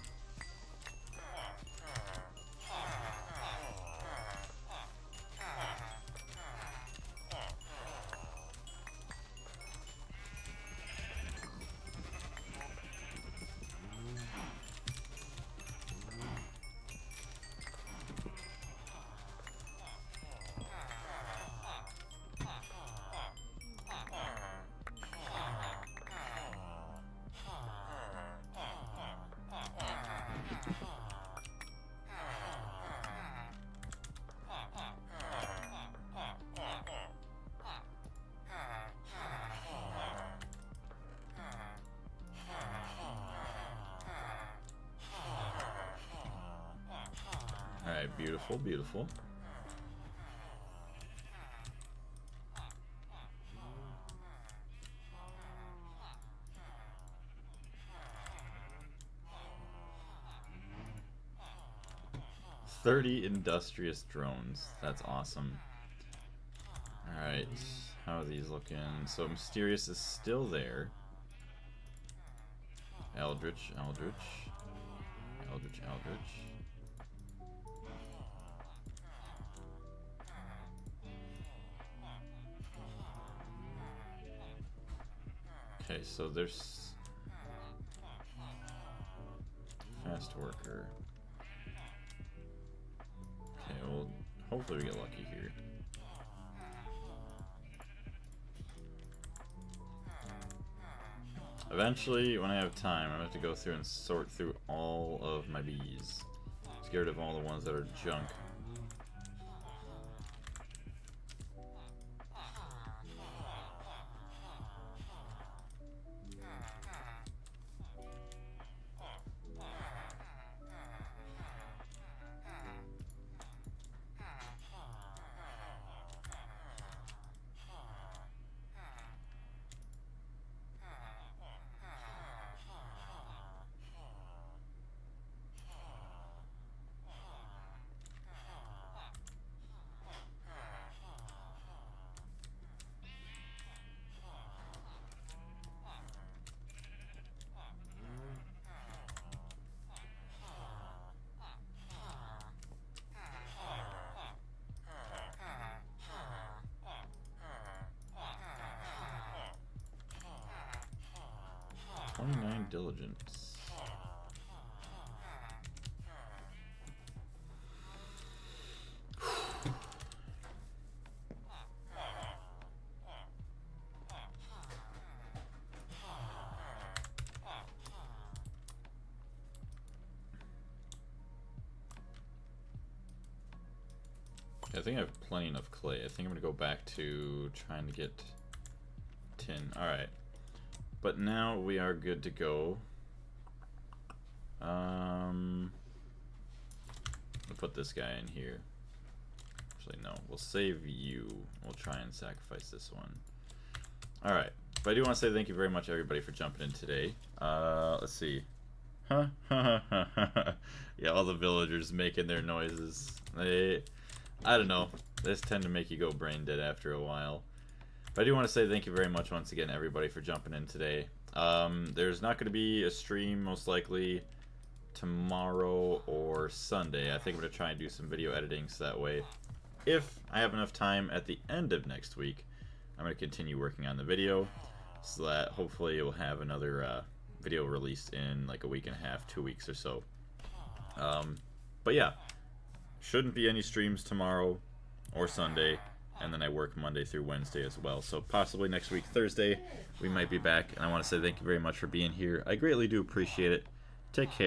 Alright, beautiful, beautiful. "30 industrious drones." That's awesome. Alright, how are these looking? So Mysterious is still there. Eldritch, Eldritch. Eldritch, Eldritch. Okay, so there's fast worker. Okay, well, hopefully we get lucky here. Eventually, when I have time, I'm going to have to go through and sort through all of my bees. Just get rid of all the ones that are junk. Diligence. I think I have plenty enough clay. I think I'm gonna go back to trying to get tin. Alright. But now we are good to go. We'll put this guy in here. Actually, no. We'll save you. We'll try and sacrifice this one. Alright. But I do want to say thank you very much, everybody, for jumping in today. Let's see. Huh? Yeah, all the villagers making their noises. I don't know. They tend to make you go brain dead after a while. But I do want to say thank you very much once again, everybody, for jumping in today. There's not going to be a stream, most likely, tomorrow or Sunday. I think I'm going to try and do some video editing so that way, if I have enough time at the end of next week, I'm going to continue working on the video so that hopefully we'll have another video released in like a week and a half, 2 weeks or so. But yeah, shouldn't be any streams tomorrow or Sunday. And then I work Monday through Wednesday as well. So possibly next week, Thursday, we might be back. And I want to say thank you very much for being here. I greatly do appreciate it. Take care.